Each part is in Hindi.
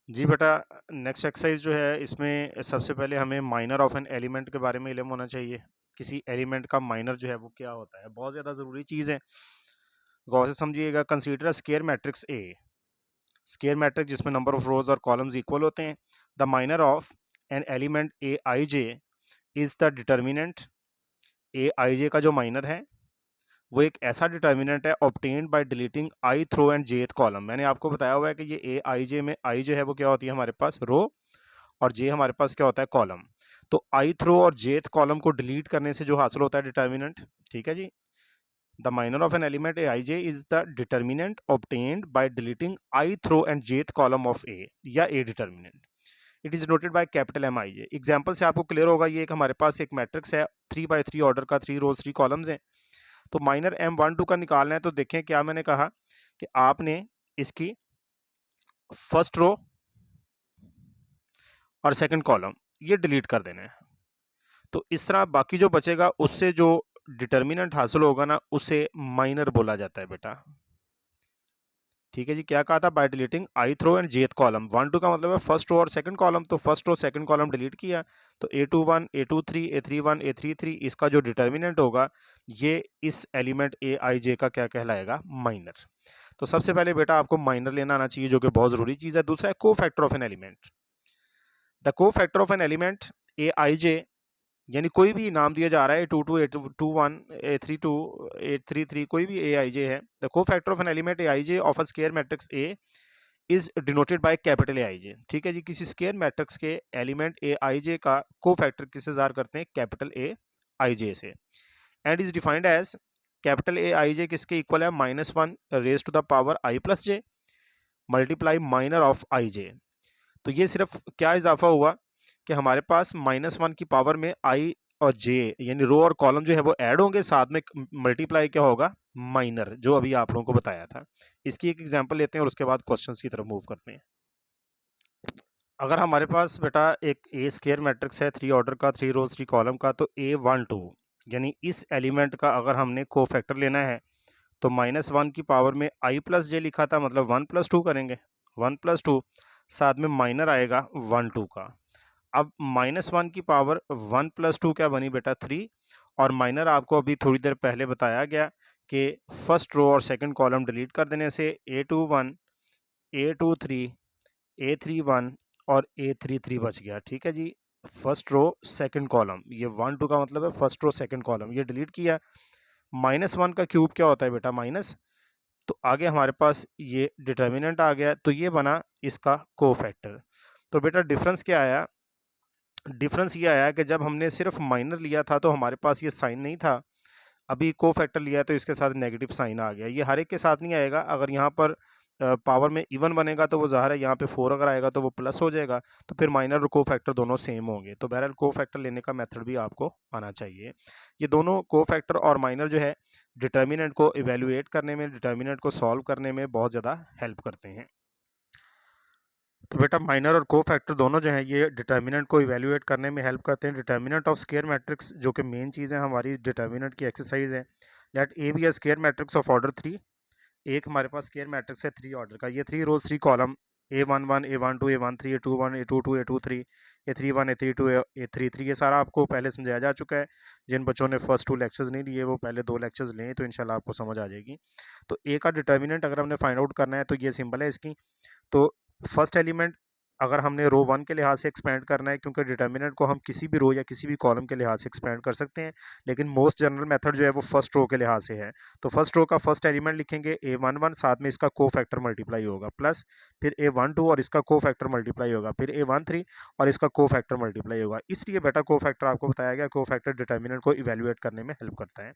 जी बेटा, नेक्स्ट एक्सरसाइज जो है इसमें सबसे पहले हमें माइनर ऑफ एन एलिमेंट के बारे में इल्म होना चाहिए। किसी एलिमेंट का माइनर जो है वो क्या होता है, बहुत ज़्यादा ज़रूरी चीज़ है। गौर से समझिएगा। Consider square matrix A, square matrix जिसमें नंबर ऑफ रोज और कॉलम्स इक्वल होते हैं। The minor of an element A I J is the determinant. A I J का जो माइनर है वो एक ऐसा डिटर्मिनेंट है obtained by deleting I throw and jth column. मैंने आपको बताया हुआ है कि ये ए आई जे में आई जो है वो क्या होती है हमारे पास रो, और जे हमारे पास क्या होता है कॉलम। तो आई थ्रो और जेथ कॉलम को डिलीट करने से जो हासिल होता है डिटर्मिनेंट, ठीक है जी। The minor of an element A I J is the determinant obtained by deleting I throw and jth column of A, या A determinant. It is noted by capital M I J. Example से आपको क्लियर होगा। ये एक हमारे पास एक मैट्रिक्स है 3 by 3 ऑर्डर का, 3 रोज 3 कॉलम्स हैं। तो माइनर एम वन टू का निकालना है। तो देखें क्या मैंने कहा कि आपने इसकी फर्स्ट रो और सेकंड कॉलम ये डिलीट कर देना है। तो इस तरह बाकी जो बचेगा उससे जो डिटर्मिनेंट हासिल होगा ना उसे माइनर बोला जाता है बेटा। ठीक है जी। क्या कहा था? By deleting I throw and jth column. One two का मतलब है फर्स्ट रो और सेकंड कॉलम। तो first row second column delete किया तो A21 A23 A31 A33 इसका जो डिटर्मिनेंट होगा ये इस एलिमेंट ए आई जे का क्या कहलाएगा? माइनर। तो सबसे पहले बेटा आपको माइनर लेना आना चाहिए, जो कि बहुत जरूरी चीज है। दूसरा है को factor of an element. The cofactor of an element A I जे, यानी कोई भी नाम दिया जा रहा है A22 A21 A32 A33, कोई भी ए आई जे है। The cofactor of an element A I J of a square matrix A is denoted by capital A I J. ठीक है जी। किसी स्क्वायर मैट्रिक्स के एलिमेंट ए आई जे का को फैक्टर किससे जार करते हैं? कैपिटल ए आई जे से। And is defined as, capital A I J किसके इक्वल है? -1 raise to the power I plus J multiply minor of I J. तो ये सिर्फ क्या इजाफा हुआ कि हमारे पास -1 की पावर में आई और जे यानी रो और कॉलम जो है वो ऐड होंगे, साथ में मल्टीप्लाई क्या होगा? माइनर, जो अभी आप लोगों को बताया था। इसकी एक एग्जांपल लेते हैं और उसके बाद क्वेश्चंस की तरफ मूव करते हैं। अगर हमारे पास बेटा एक ए स्क्वायर मैट्रिक्स है 3 ऑर्डर का, 3 रोज 3 कॉलम का, तो A12 यानी इस एलिमेंट का अगर हमने कोफैक्टर लेना है तो -1 की पावर में आई प्लस जे लिखा था, मतलब 1 + 2 करेंगे। 1 + 2 साथ में माइनर आएगा 1 2 का। अब -1 की पावर 1 + 2 क्या बनी बेटा? 3। और माइनर आपको अभी थोड़ी देर पहले बताया गया कि फर्स्ट रो और सेकंड कॉलम डिलीट कर देने से A21 A23 A31 और A33 बच गया। ठीक है जी। फर्स्ट रो सेकंड कॉलम, ये 1 2 का मतलब है फर्स्ट रो सेकंड कॉलम, ये डिलीट किया। -1 का क्यूब क्या होता है बेटा? माइनस। तो आगे हमारे पास ये डिटर्मिनेंट आ गया, तो ये बना इसका कोफैक्टर। तो बेटा डिफरेंस क्या आया? डिफरेंस ये आया कि जब हमने सिर्फ माइनर लिया था तो हमारे पास ये साइन नहीं था। अभी कोफैक्टर लिया है तो इसके साथ नेगेटिव साइन आ गया। ये हर एक के साथ नहीं आएगा। अगर यहाँ पर पावर में इवन बनेगा तो वो ज़ाहिर है, यहाँ पे 4 अगर आएगा तो वो प्लस हो जाएगा। तो फिर माइनर और कोफैक्टर दोनों सेम होंगे। तो बहरहाल कोफैक्टर लेने का मेथड भी आपको आना चाहिए। ये दोनों कोफैक्टर और माइनर जो है डिटर्मिनेंट को इवेल्युएट करने में, डिटर्मिनेंट को सॉल्व करने में बहुत ज़्यादा हेल्प करते हैं। तो बेटा माइनर और कोफैक्टर दोनों जो हैं ये डिटर्मिनेंट को इवेल्युएट करने में हेल्प करते हैं। डिटर्मिनेंट ऑफ स्क्वायर मैट्रिक्स जो कि मेन चीज़ है हमारी डिटर्मिनेंट की एक्सरसाइज है। Let A be A square matrix of order 3। एक हमारे पास स्क्वायर मैट्रिक्स है 3 ऑर्डर का। ये 3 रोज 3 column A11 A12 A13 A21 A22 A23 A31 A32 A33, ये सारा आपको पहले समझाया जा चुका है। जिन बच्चों ने फर्स्ट 2 लेक्चर्स नहीं लिए वो पहले 2 लेक्चर्स लें तो इंशाल्लाह आपको समझ आ जाएगी। तो ए का डिटर्मिनेंट अगर हमने फाइंड आउट करना है तो ये सिंबल है इसकी। तो फर्स्ट एलिमेंट अगर हमने रो 1 के लिहाज से एक्सपेंड करना है, क्योंकि डिटर्मिनेंट को हम किसी भी रो या किसी भी कॉलम के लिहाज से एक्सपेंड कर सकते हैं, लेकिन मोस्ट जनरल मेथड जो है वो फर्स्ट रो के लिहाज से है। तो फर्स्ट रो का फर्स्ट एलिमेंट लिखेंगे A11, साथ में इसका को फैक्टर मल्टीप्लाई होगा, प्लस फिर A12 और इसका को फैक्टर मल्टीप्लाई होगा, फिर A13 और इसका को फैक्टर मल्टीप्लाई होगा। इसलिए बेटा को फैक्टर आपको बताया गया, को फैक्टर डिटर्मिनेंट को इवेल्युएट करने में हेल्प करता है।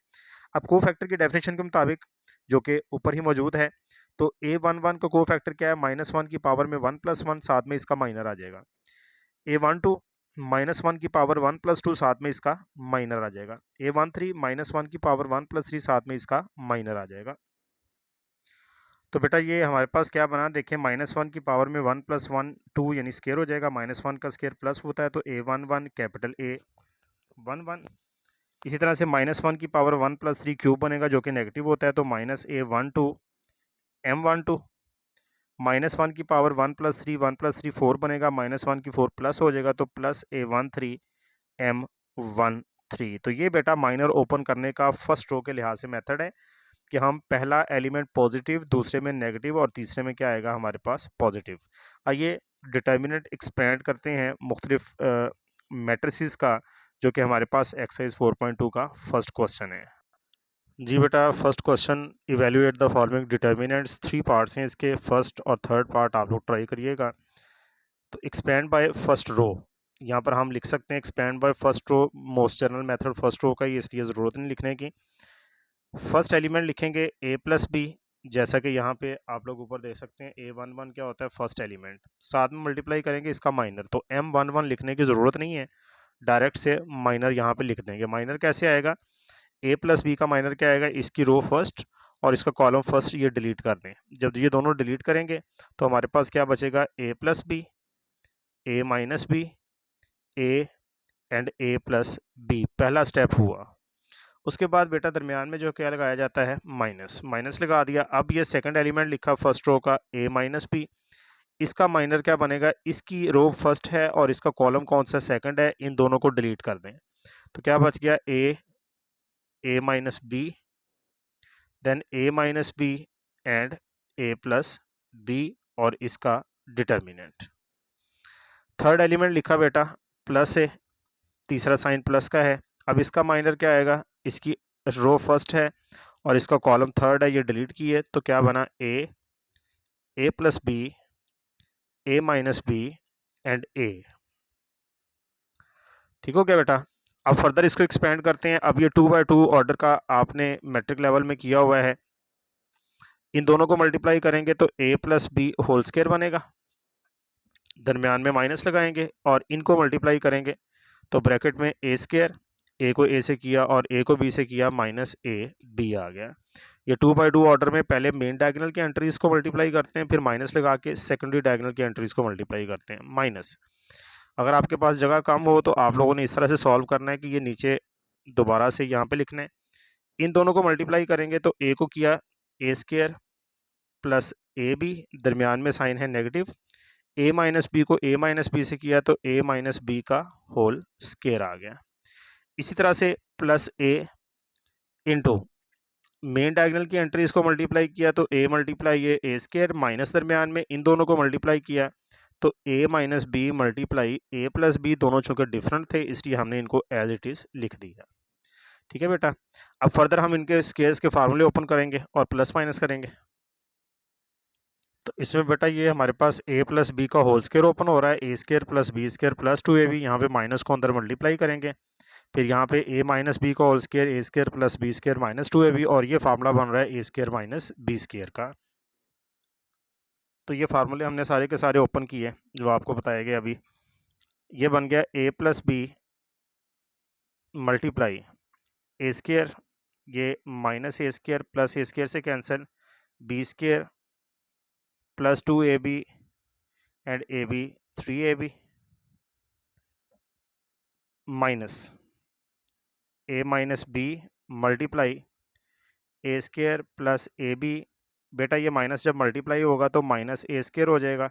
अब को फैक्टर की डेफिनेशन के मुताबिक जो कि ऊपर ही मौजूद है, तो A11 का को फैक्टर क्या है? -1 की पावर में 1 + 1, साथ में इसका माइनर आ जाएगा। A12 -1 की पावर 1 + 2, साथ में इसका माइनर आ जाएगा। A13 -1 की पावर 1 + 3, साथ में इसका माइनर आ जाएगा। तो बेटा ये हमारे पास क्या बना? देखिए -1 की पावर में 1 + 1 2 यानी स्केयर हो जाएगा। -1 का स्केयर प्लस होता है तो A11 कैपिटल A11। इसी तरह से -1 की पावर 1 + 3 क्यूब बनेगा जो कि नेगेटिव होता है, तो -A12 M12। -1 की पावर 1 + 3 1 + 3 4 बनेगा, -1 की 4 प्लस हो जाएगा तो प्लस A13 M13। तो ये बेटा माइनर ओपन करने का फर्स्ट रो के लिहाज से मेथड है कि हम पहला एलिमेंट पॉजिटिव, दूसरे में नेगेटिव और तीसरे में क्या आएगा हमारे पास पॉजिटिव। आइए डिटर्मिनेंट एक्सपेंड करते हैं मुख्तलिफ मैट्रिसेस का, जो कि हमारे पास एक्सरसाइज 4.2 का फर्स्ट क्वेश्चन है। जी बेटा, first question, evaluate the following determinants. 3 parts हैं इसके, फर्स्ट और थर्ड पार्ट आप लोग ट्राई करिएगा। तो एक्सपेंड बाय फर्स्ट रो, यहाँ पर हम लिख सकते हैं expand by first row, most general method first row का ही, इसलिए ज़रूरत नहीं लिखने की। फर्स्ट एलिमेंट लिखेंगे a प्लस बी, जैसा कि यहाँ पे आप लोग ऊपर देख सकते हैं a11 क्या होता है फर्स्ट एलिमेंट, साथ में मल्टीप्लाई करेंगे इसका माइनर, तो m11 लिखने की ज़रूरत नहीं है, डायरेक्ट से माइनर यहाँ पे लिख देंगे। माइनर कैसे आएगा, a प्लस बी का माइनर क्या आएगा, इसकी रो फर्स्ट और इसका कॉलम फर्स्ट, ये डिलीट कर दें। जब ये दोनों डिलीट करेंगे तो हमारे पास क्या बचेगा, a plus b, a minus b, a and a plus b, पहला स्टेप हुआ। उसके बाद बेटा दरमियान में जो क्या लगाया जाता है, माइनस, माइनस लगा दिया। अब ये सेकंड एलिमेंट लिखा फर्स्ट रो का a माइनस बी, इसका माइनर क्या बनेगा, इसकी रो फर्स्ट है और इसका कॉलम कौन सा, सेकंड है, इन दोनों को डिलीट कर दें तो क्या बच गया, a minus b, then a minus B and a plus b और इसका डिटर्मिनेंट। थर्ड एलिमेंट लिखा बेटा प्लस है, तीसरा साइन प्लस का है। अब इसका माइनर क्या आएगा, इसकी रो फर्स्ट है और इसका कॉलम थर्ड है, ये डिलीट किए तो क्या बना, a plus b, a minus B and a। ठीक हो गया बेटा। अब फर्दर इसको एक्सपेंड करते हैं। अब ये 2/2 ऑर्डर का आपने मैट्रिक लेवल में किया हुआ है, इन दोनों को मल्टीप्लाई करेंगे तो a plus b whole square बनेगा, दरमियान में माइनस लगाएंगे और इनको मल्टीप्लाई करेंगे तो ब्रैकेट में a स्क्वायर, a को a से किया और a को b से किया, माइनस a b आ गया। ये 2/2 ऑर्डर में पहले मेन डायगोनल की एंट्रीज को मल्टीप्लाई करते हैं, फिर माइनस लगा के सेकेंडरी डायगोनल की एंट्रीज को मल्टीप्लाई करते हैं, माइनस। अगर आपके पास जगह कम हो तो आप लोगों ने इस तरह से सॉल्व करना है कि ये नीचे दोबारा से यहाँ पे लिखना है। इन दोनों को मल्टीप्लाई करेंगे तो a को किया a square plus A b, दरमियान में साइन है नेगेटिव, a माइनस बी को a माइनस बी से किया तो a माइनस बी का होल स्क्वायर आ गया। इसी तरह से plus a into main diagonal की एंट्रीज को मल्टीप्लाई किया तो a multiply A square, minus दरमियान में इन दोनों को मल्टीप्लाई किया तो a minus B multiply a plus b, दोनों चूंकि डिफरेंट थे इसलिए हमने इनको एज इट इज लिख दिया। ठीक है बेटा। अब फर्दर हम इनके स्क्वायर्स के फार्मूले ओपन करेंगे और प्लस माइनस करेंगे। तो इसमें बेटा ये हमारे पास a प्लस बी का होल स्क्वायर ओपन हो रहा है, a square plus B square plus 2ab, यहाँ पे माइनस को अंदर मल्टीप्लाई करेंगे, फिर यहाँ पे a माइनस बी का whole square, a square plus B square minus 2ab, और ये फार्मूला बन रहा है a square minus b square का। तो ये फार्मूले हमने सारे के सारे ओपन किए जो आपको बताया गया अभी। ये बन गया a plus b multiply A square, ये minus A square plus a square से cancel, b square plus 2ab and a b 3ab minus a minus B multiply A square plus A b, बेटा ये माइनस जब मल्टीप्लाई होगा तो माइनस ए स्क्वायर हो जाएगा,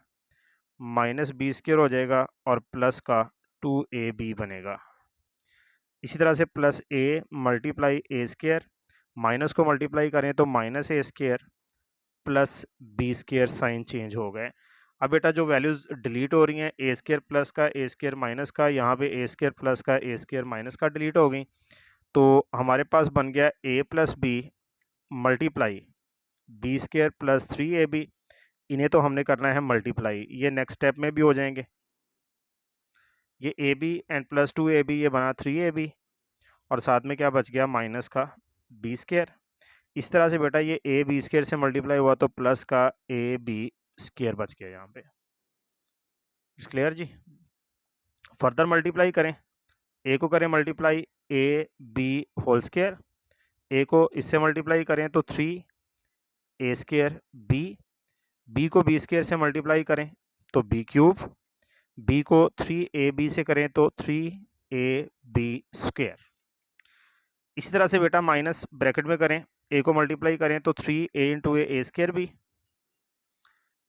माइनस बी स्क्वायर हो जाएगा और प्लस का 2ab बनेगा। इसी तरह से plus a multiply A square, minus को मल्टीप्लाई करें तो माइनस ए square plus B square, sign change हो गए। अब बेटा जो वैल्यूज डिलीट हो रही हैं, ए स्क्वायर प्लस का, ए स्क्वायर माइनस का, यहाँ पे ए स्क्वायर प्लस का, ए स्क्वायर माइनस का डिलीट हो गई, तो हमारे पास बन गया a plus b multiply b square plus 3ab। इन्हें तो हमने करना है मल्टीप्लाई, ये नेक्स्ट स्टेप में भी हो जाएंगे। ये ए बी एंड प्लस 2ab, ये बना 3ab और साथ में क्या बच गया, माइनस का बी स्क्वायर। इस तरह से बेटा ये ए बी स्क्वायर से मल्टीप्लाई हुआ तो प्लस का ए बी स्क्वायर बच गया यहाँ पे। क्लियर जी। फर्दर मल्टीप्लाई करें, ए को करें multiply A B whole square, A को इससे मल्टीप्लाई करें तो 3 ए स्क्वायर बी, बी को बी स्क्वायर से मल्टीप्लाई करें तो बी क्यूब, बी को 3ab से करें तो 3ab स्क्वायर। इसी तरह से बेटा माइनस ब्रैकेट में करें, ए को मल्टीप्लाई करें तो 3a into A square b,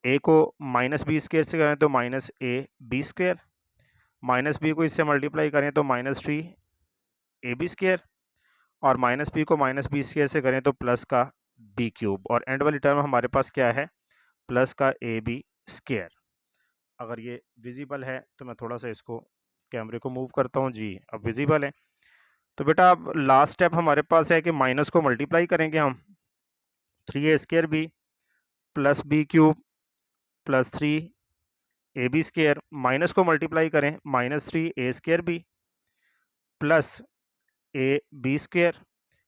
a को माइनस बी स्क्वायर से करें तो minus A B square, minus b को इससे मल्टीप्लाई करें तो माइनस 3 ए बी स्क्वायर, और माइनस बी को माइनस बी स्क्वायर से करें तो प्लस का बी क्यूब, और एंड वाली टर्म हमारे पास क्या है, प्लस का ए बी स्क्वायर। अगर ये विजिबल है तो मैं थोड़ा सा इसको कैमरे को मूव करता हूँ जी, अब विजिबल है। तो बेटा अब लास्ट स्टेप हमारे पास है कि माइनस को मल्टीप्लाई करेंगे हम, 3 A square B plus B cube plus 3 A B square, minus को मल्टीप्लाई करें minus 3 A square B plus A B square,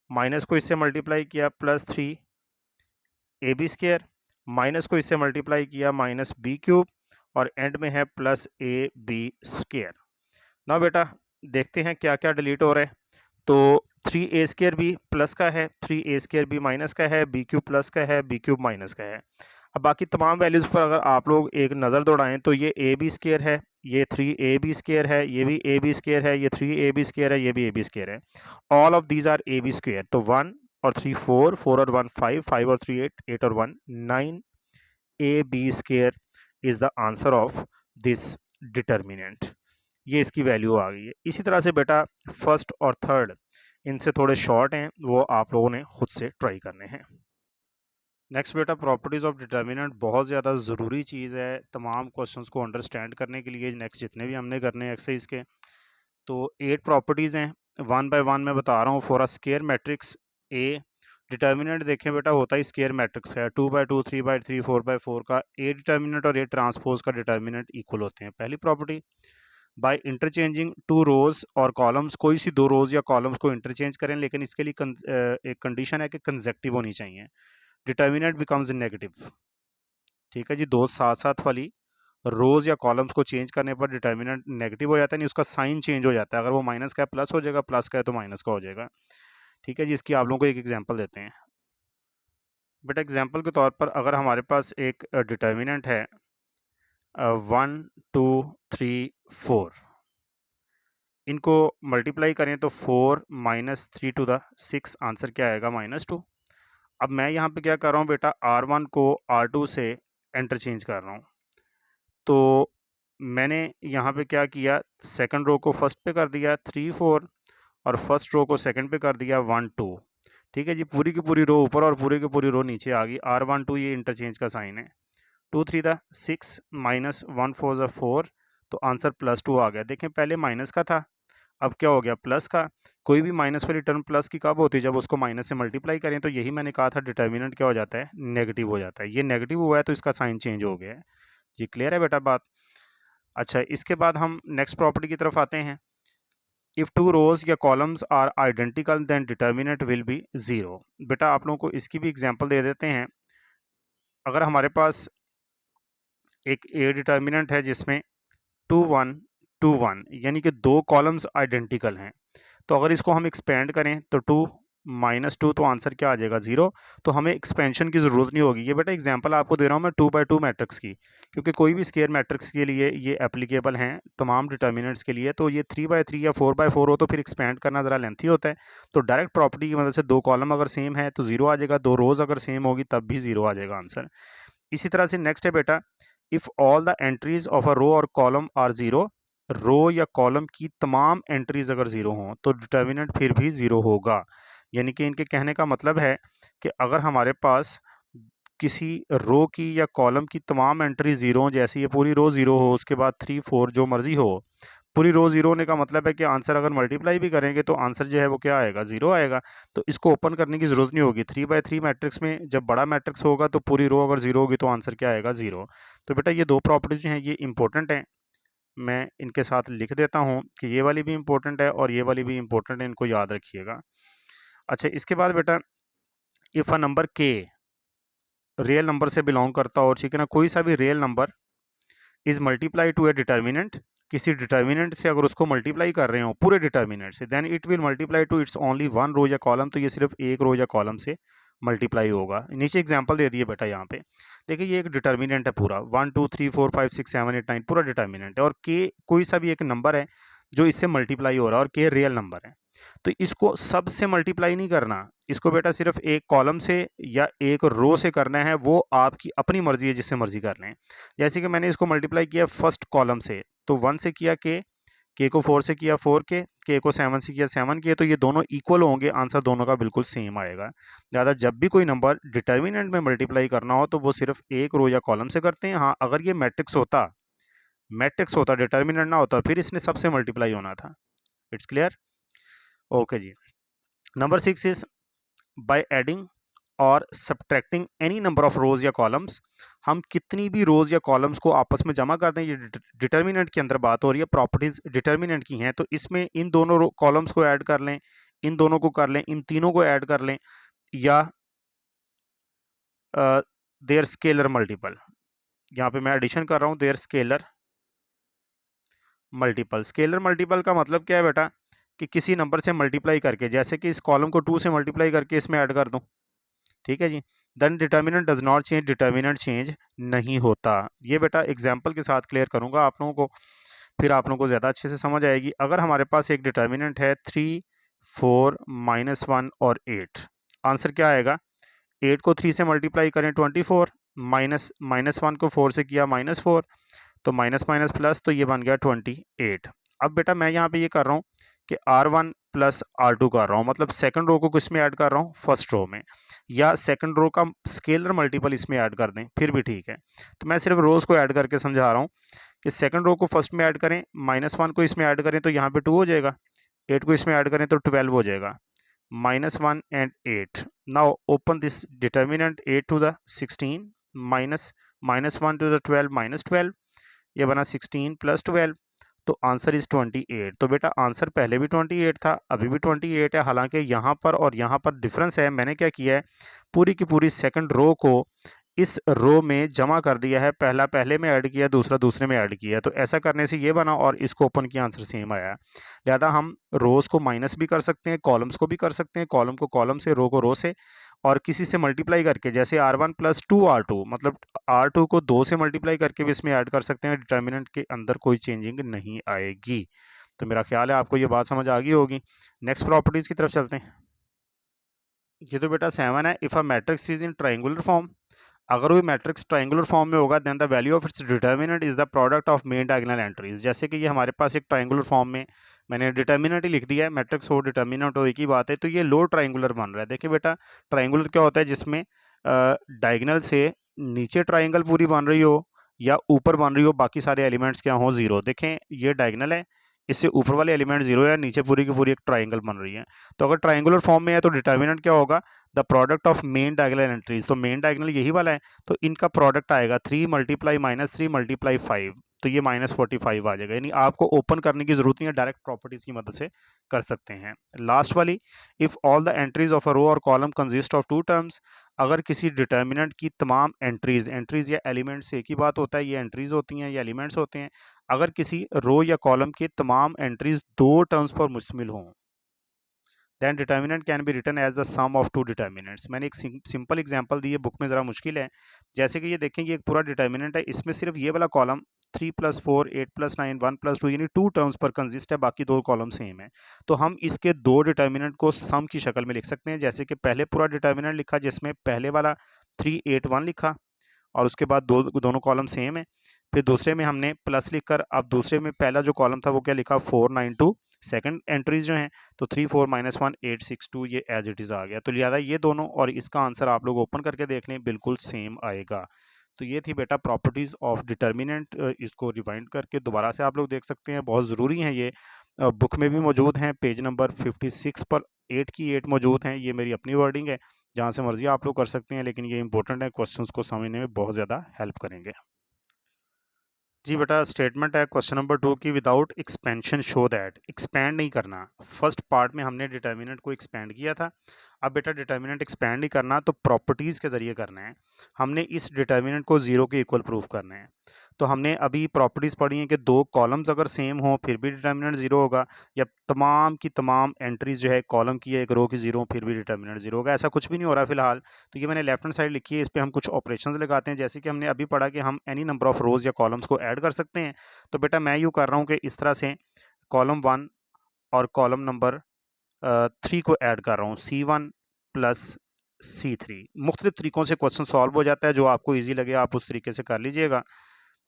minus को इससे मल्टीप्लाई किया plus 3 A B square, minus को इससे मल्टीप्लाई किया माइनस बी क्यूब, और एंड में है प्लस ए बी स्क्वायर। ना बेटा देखते हैं क्या क्या डिलीट हो रहा है। तो 3 ए स्क्वायर बी प्लस का है, 3 ए स्क्वायर बी माइनस का है, बी क्यूब प्लस का है, बी क्यूब माइनस का है। अब बाकी तमाम वैल्यूज़ पर अगर आप लोग एक नज़र दौड़ाएं तो ये ए बी स्क्वायर है, ये 3 ए बी स्क्वायर है, ये भी ए बी स्क्वायर है, ये 3 ए बी स्क्वायर है, ये भी ए बी स्क्वायर है। All of these are a B square. तो 1 और 3 4, 4 और 1 5, 5 और 3 8, 8 और 1 9 a B square is the answer of this determinant. ये इसकी वैल्यू आ गई है। इसी तरह से बेटा फर्स्ट और थर्ड इनसे थोड़े शॉर्ट हैं, वो आप लोगों ने खुद से ट्राई करने हैं। नेक्स्ट बेटा प्रॉपर्टीज़ ऑफ डिटर्मिनेंट बहुत ज़्यादा ज़रूरी चीज़ है तमाम क्वेश्चंस को अंडरस्टैंड करने के लिए। नेक्स्ट जितने भी हमने करने हैं एक्सरसाइज के, तो 8 प्रॉपर्टीज़ हैं, 1 बाय 1 मैं बता रहा हूँ। For a square matrix A, determinant देखें बेटा होता है स्क्वायर मैट्रिक्स है, 2 बाय 2, 3 बाय 3, 4 बाय 4 का ए डिटर्मिनेंट और ए ट्रांसपोज का डिटर्मिनेंट इक्वल होते हैं। पहली property, by interchanging two rows और कॉलम्स, कोई सी दो रोज या कॉलम्स को इंटरचेंज करें, लेकिन इसके लिए एक कंडीशन है कि कंसेक्टिव होनी चाहिए, डिटर्मिनेंट बिकम्स नेगेटिव। ठीक है जी, दो साथ साथ वाली रोज या कॉलम्स को चेंज करने पर डिटर्मिनेंट नेगेटिव हो जाता है, नहीं उसका साइन चेंज हो जाता है। अगर वो माइनस का है प्लस हो जाएगा, प्लस का है तो माइनस का हो जाएगा। ठीक है जी, इसकी आप लोगों को एक एग्जांपल देते हैं। बेटा एग्जांपल के तौर पर अगर हमारे पास एक डिटर्मिनेंट है 1 2 3 4, इनको मल्टीप्लाई करें तो 4 माइनस 3 टू द 6, आंसर क्या आएगा -2। अब मैं यहाँ पे क्या कर रहा हूँ बेटा, R1 को R2 से इंटरचेंज कर रहा हूँ। तो मैंने यहाँ पे क्या किया, सेकंड रो को फर्स्ट पे कर दिया 3 4, और फर्स्ट रो को सेकंड पे कर दिया 1 2। ठीक है जी, पूरी की पूरी रो ऊपर और पूरी की पूरी रो नीचे आ गई। R1 2 ये इंटरचेंज का साइन है। 2 3 द 6 माइनस 1 4 ज़ा 4, तो आंसर +2 आ गया। देखें पहले माइनस का था, अब क्या हो गया प्लस का। कोई भी माइनस वाली टर्म प्लस की कब होती है, जब उसको माइनस से मल्टीप्लाई करें। तो यही मैंने कहा था डिटर्मिनेंट क्या हो जाता है, नेगेटिव हो जाता है। ये नेगेटिव हुआ है तो इसका साइन चेंज हो गया है जी। क्लियर है बेटा बात। अच्छा, इसके बाद हम नेक्स्ट प्रॉपर्टी की तरफ आते हैं। इफ़ टू रोज या columns are identical then determinant will be 0। बेटा आप लोगों को इसकी भी एग्जांपल दे देते हैं। अगर हमारे पास एक ए डिटर्मिनेंट है जिसमें 2 1 2 1, यानी कि दो कॉलम्स आइडेंटिकल हैं, तो अगर इसको हम एक्सपेंड करें तो 2 -2, तो आंसर क्या आ जाएगा 0। तो हमें एक्सपेंशन की ज़रूरत नहीं होगी। ये बेटा एग्जांपल आपको दे रहा हूँ मैं 2 बाय 2 मैट्रिक्स की, क्योंकि कोई भी स्क्वायर मैट्रिक्स के लिए ये एप्लीकेबल हैं तमाम डिटर्मिनेंट्स के लिए। तो ये 3 बाय 3 या 4 बाय 4 हो तो फिर एक्सपेंड करना ज़रा लेंथी होता है। तो डायरेक्ट प्रॉपर्टी की मदद से दो कॉलम अगर सेम है तो 0 आ जाएगा, दो रोज़ अगर सेम होगी तब भी 0 आ जाएगा आंसर। इसी तरह से नेक्स्ट है बेटा, if all the entries of a row or column are 0, रो या कॉलम की तमाम एंट्रीज अगर 0 हों तो डिटर्मिनेंट फिर भी 0 होगा। यानी कि इनके कहने का मतलब है कि अगर हमारे पास किसी रो की या कॉलम की तमाम एंट्री 0 हो, जैसे ये पूरी रो 0 हो, उसके बाद 3 4 जो मर्जी हो, पूरी रो 0 होने का मतलब है कि आंसर अगर मल्टीप्लाई भी करेंगे तो आंसर जो है वो क्या आएगा, 0 आएगा। तो इसको ओपन करने की ज़रूरत नहीं होगी। 3 बाय 3 मैट्रिक्स में जब बड़ा मैट्रिक्स होगा तो पूरी रो अगर 0 होगी तो आंसर क्या आएगा, 0। तो बेटा ये दो प्रॉपर्टीज जो हैं ये इंपॉर्टेंट हैं, मैं इनके साथ लिख देता हूँ कि ये वाली भी इंपॉर्टेंट है और ये वाली भी इंपॉर्टेंट है, इनको याद रखिएगा। अच्छा, इसके बाद बेटा, इफ़ अ नंबर के रियल नंबर से बिलोंग करता हो, ठीक है ना, कोई सा भी real number is multiply two A determinant, किसी डिटर्मिनेंट से अगर उसको मल्टीप्लाई कर रहे हो पूरे डिटर्मिनेंट से, then it will multiply to its only one row या कॉलम। तो ये सिर्फ एक रो या कॉलम से मल्टीप्लाई होगा। नीचे एग्जांपल दे दिए बेटा यहाँ पे, देखिए ये एक डिटर्मिनेंट है पूरा 1 2 3 4 5 6 7 8 9 पूरा डिटर्मिनेंट है, और के कोई सा भी एक नंबर है जो इससे मल्टीप्लाई हो रहा है और के रियल नंबर है। तो इसको सब से मल्टीप्लाई नहीं करना, इसको बेटा सिर्फ एक कॉलम से या एक रो से करना है, वो आपकी अपनी मर्जी है, जिससे मर्जी कर लें। जैसे कि मैंने इसको मल्टीप्लाई किया फर्स्ट कॉलम से, तो 1 से किया के को 4 से किया 4 के को 7 से किया 7 के, तो ये दोनों इक्वल होंगे, आंसर दोनों का बिल्कुल सेम आएगा। ज़्यादा जब भी कोई नंबर डिटर्मिनेंट में मल्टीप्लाई करना हो तो वो सिर्फ एक रो या कॉलम से करते हैं। हाँ, अगर ये मैट्रिक्स होता डिटर्मिनेंट ना होता, फिर इसने सबसे मल्टीप्लाई होना था। It's clear? ओके जी। Number 6 is by adding or subtracting any number of rows या कॉलम्स। हम कितनी भी रोज या कॉलम्स को आपस में जमा कर दें, ये डिटर्मिनेंट के अंदर बात हो रही है, प्रॉपर्टीज डिटर्मिनेंट की हैं, तो इसमें इन दोनों कॉलम्स को ऐड कर लें, इन दोनों को कर लें, इन तीनों को ऐड कर लें, या देयर स्केलर मल्टीपल। यहाँ पे मैं एडिशन कर रहा हूँ, there scalar multiple. Scalar multiple का मतलब क्या है बेटा, कि किसी नंबर से मल्टीप्लाई करके, जैसे कि इस कॉलम को 2 से मल्टीप्लाई करके इसमें ऐड कर दूं, ठीक है जी। Then determinant does not change, determinant change नहीं होता। ये बेटा एग्जाम्पल के साथ क्लियर करूंगा आप लोगों को, फिर आप लोगों को ज़्यादा अच्छे से समझ आएगी। अगर हमारे पास एक डिटर्मिनेंट है 3, 4, -1 और 8, आंसर क्या आएगा? 8 को 3 से मल्टीप्लाई करें 24, -1 को 4 से किया -4, तो माइनस माइनस प्लस, तो ये बन गया 28। अब बेटा मैं यहाँ पे ये कर रहा हूँ कि R1 प्लस R2 कर रहा हूँ, मतलब सेकंड रो को किस में ऐड कर रहा हूँ? फर्स्ट रो में, या सेकंड रो का स्केलर मल्टीपल इसमें ऐड कर दें, फिर भी ठीक है। तो मैं सिर्फ रोज को ऐड करके समझा रहा हूँ कि सेकंड रो को फर्स्ट में ऐड करें, -1 को इसमें ऐड करें तो यहाँ पे 2 हो जाएगा, 8 को इसमें ऐड करें तो 12 हो जाएगा, -1 and 8। Now open this determinant 8 to the 16 -1 to the 12 -12, ये बना 16 + 12, तो आंसर इज 28। तो बेटा आंसर पहले भी 28 था, अभी भी 28 है। हालांकि यहाँ पर और यहाँ पर डिफरेंस है। मैंने क्या किया है, पूरी की पूरी सेकंड रो को इस रो में जमा कर दिया है, पहला पहले में ऐड किया, दूसरा दूसरे में ऐड किया, तो ऐसा करने से ये बना, और इसको ओपन किया, आंसर सेम आया। लिहाजा हम रोज को माइनस भी कर सकते हैं, कॉलम्स को भी कर सकते हैं, कॉलम को कॉलम से, रो को रो से, और किसी से मल्टीप्लाई करके, जैसे R1 + 2R2, मतलब R2 को 2 से मल्टीप्लाई करके भी इसमें ऐड कर सकते हैं। डिटर्मिनेंट के अंदर कोई चेंजिंग नहीं आएगी। तो मेरा ख्याल है आपको ये बात समझ आ गई होगी। नेक्स्ट प्रॉपर्टीज की तरफ चलते हैं। ये तो बेटा 7 है। If a matrix is in triangular form, अगर वो मैट्रिक्स ट्राइंगुलर फॉर्म में होगा, then the value of its determinant is the product of main diagonal entries. जैसे कि ये हमारे पास एक ट्राइंगुलर फॉर्म में, मैंने डिटर्मिनेंट ही लिख दिया है, मैट्रिक्स हो डिटर्मिनेंट हो एक ही बात है। तो ये लो ट्राइंगुलर बन रहा है। देखिए बेटा, ट्राइंगुलर क्या होता है? जिसमें डायगोनल से नीचे ट्राइंगल पूरी बन रही हो या ऊपर बन रही हो, बाकी सारे एलिमेंट्स क्या हो? 0। देखें, ये डायगोनल है, इससे ऊपर वाले एलिमेंट 0 है, नीचे पूरी की पूरी एक ट्राइंगल बन रही है। तो अगर ट्राइंगुलर फॉर्म में है तो डिटर्मिनेंट क्या होगा? The product of main diagonal entries. तो मेन डायगोनल यही वाला है, तो इनका प्रोडक्ट आएगा 3 × -3 × 5, तो ये -45 आ जाएगा। यानी आपको ओपन करने की जरूरत नहीं है, डायरेक्ट प्रॉपर्टीज की मदद से कर सकते हैं। लास्ट वाली, if all the entries of a row or column consist of 2 terms, अगर किसी डिटर्मिनेंट की तमाम एंट्रीज या एलिमेंट्स, एक ही बात होता है, ये एंट्रीज होती हैं या एलिमेंट्स होते हैं, अगर किसी रो या कॉलम के तमाम एंट्रीज 2 टर्म्स पर मुश्तमिल हों, then determinant can be written as the sum of 2 determinants. मैंने एक सिंपल एग्जांपल दी है, बुक में ज़रा मुश्किल है। जैसे कि ये देखें, ये एक पूरा डिटर्मिनेंट है, इसमें सिर्फ ये वाला कॉलम 3 + 4, 8 + 9, 1 + 2 यानी 2 टर्म्स पर कंसिस्ट है, बाकी 2 कॉलम सेम है। तो हम इसके 2 डिटर्मिनेंट को सम की शक्ल में लिख सकते हैं। जैसे कि पहले पूरा डिटर्मिनेंट लिखा, जिसमें पहले वाला 3, 8, 1 लिखा, और उसके बाद दोनों कॉलम सेम है। फिर दूसरे में हमने प्लस लिखकर, अब दूसरे में पहला जो कॉलम था वो क्या लिखा? 4, 9, 2। सेकंड एंट्रीज जो हैं, तो 3, 4, -1, 8, 6, 2, ये एज इट इज़ आ गया। तो लिहाजा ये दोनों और इसका आंसर आप लोग ओपन करके देख लें, बिल्कुल सेम आएगा। तो ये थी बेटा प्रॉपर्टीज़ ऑफ डिटर्मिनेंट। इसको रिवाइंड करके दोबारा से आप लोग देख सकते हैं, बहुत ज़रूरी हैं ये। बुक में भी मौजूद हैं, पेज नंबर 56 पर 8 की 8 मौजूद हैं। ये मेरी अपनी वर्डिंग है, जहाँ से मर्जी आप लोग कर सकते हैं, लेकिन ये इंपॉर्टेंट है, क्वेश्चंस को समझने में बहुत ज़्यादा हेल्प करेंगे। जी बेटा, स्टेटमेंट है क्वेश्चन नंबर 2 की, without expansion show that. Expand नहीं करना। फर्स्ट पार्ट में हमने डिटर्मिनेंट को एक्सपैंड किया था, अब बेटा डिटर्मिनेंट एक्सपैंड नहीं करना, तो प्रॉपर्टीज़ के ज़रिए करना है। हमने इस डिटर्मिनेंट को 0 के इक्वल प्रूफ करना है। तो हमने अभी प्रॉपर्टीज़ पढ़ी हैं कि 2 कॉलम्स अगर सेम हो फिर भी डिटर्मिनेंट 0 होगा, या तमाम की तमाम एंट्रीज जो है कॉलम की है, एक रो की 0 फिर भी डिटर्मिनेंट 0 होगा। ऐसा कुछ भी नहीं हो रहा फिलहाल। तो ये मैंने लेफ्ट हैंड साइड लिखी है, इस पर हम कुछ ऑपरेशंस लगाते हैं। जैसे कि हमने अभी पढ़ा कि हम एनी नंबर ऑफ रोज या कॉलम्स को ऐड कर सकते हैं। तो बेटा मैं यूँ कर रहा हूँ कि इस तरह से कॉलम 1 और कॉलम नंबर 3 को ऐड कर रहा हूँ, C1 प्लस C3। मुख्तलिफ तरीक़ों से क्वेश्चन सॉल्व हो जाता है, जो आपको ईजी लगे आप उस तरीके से कर लीजिएगा।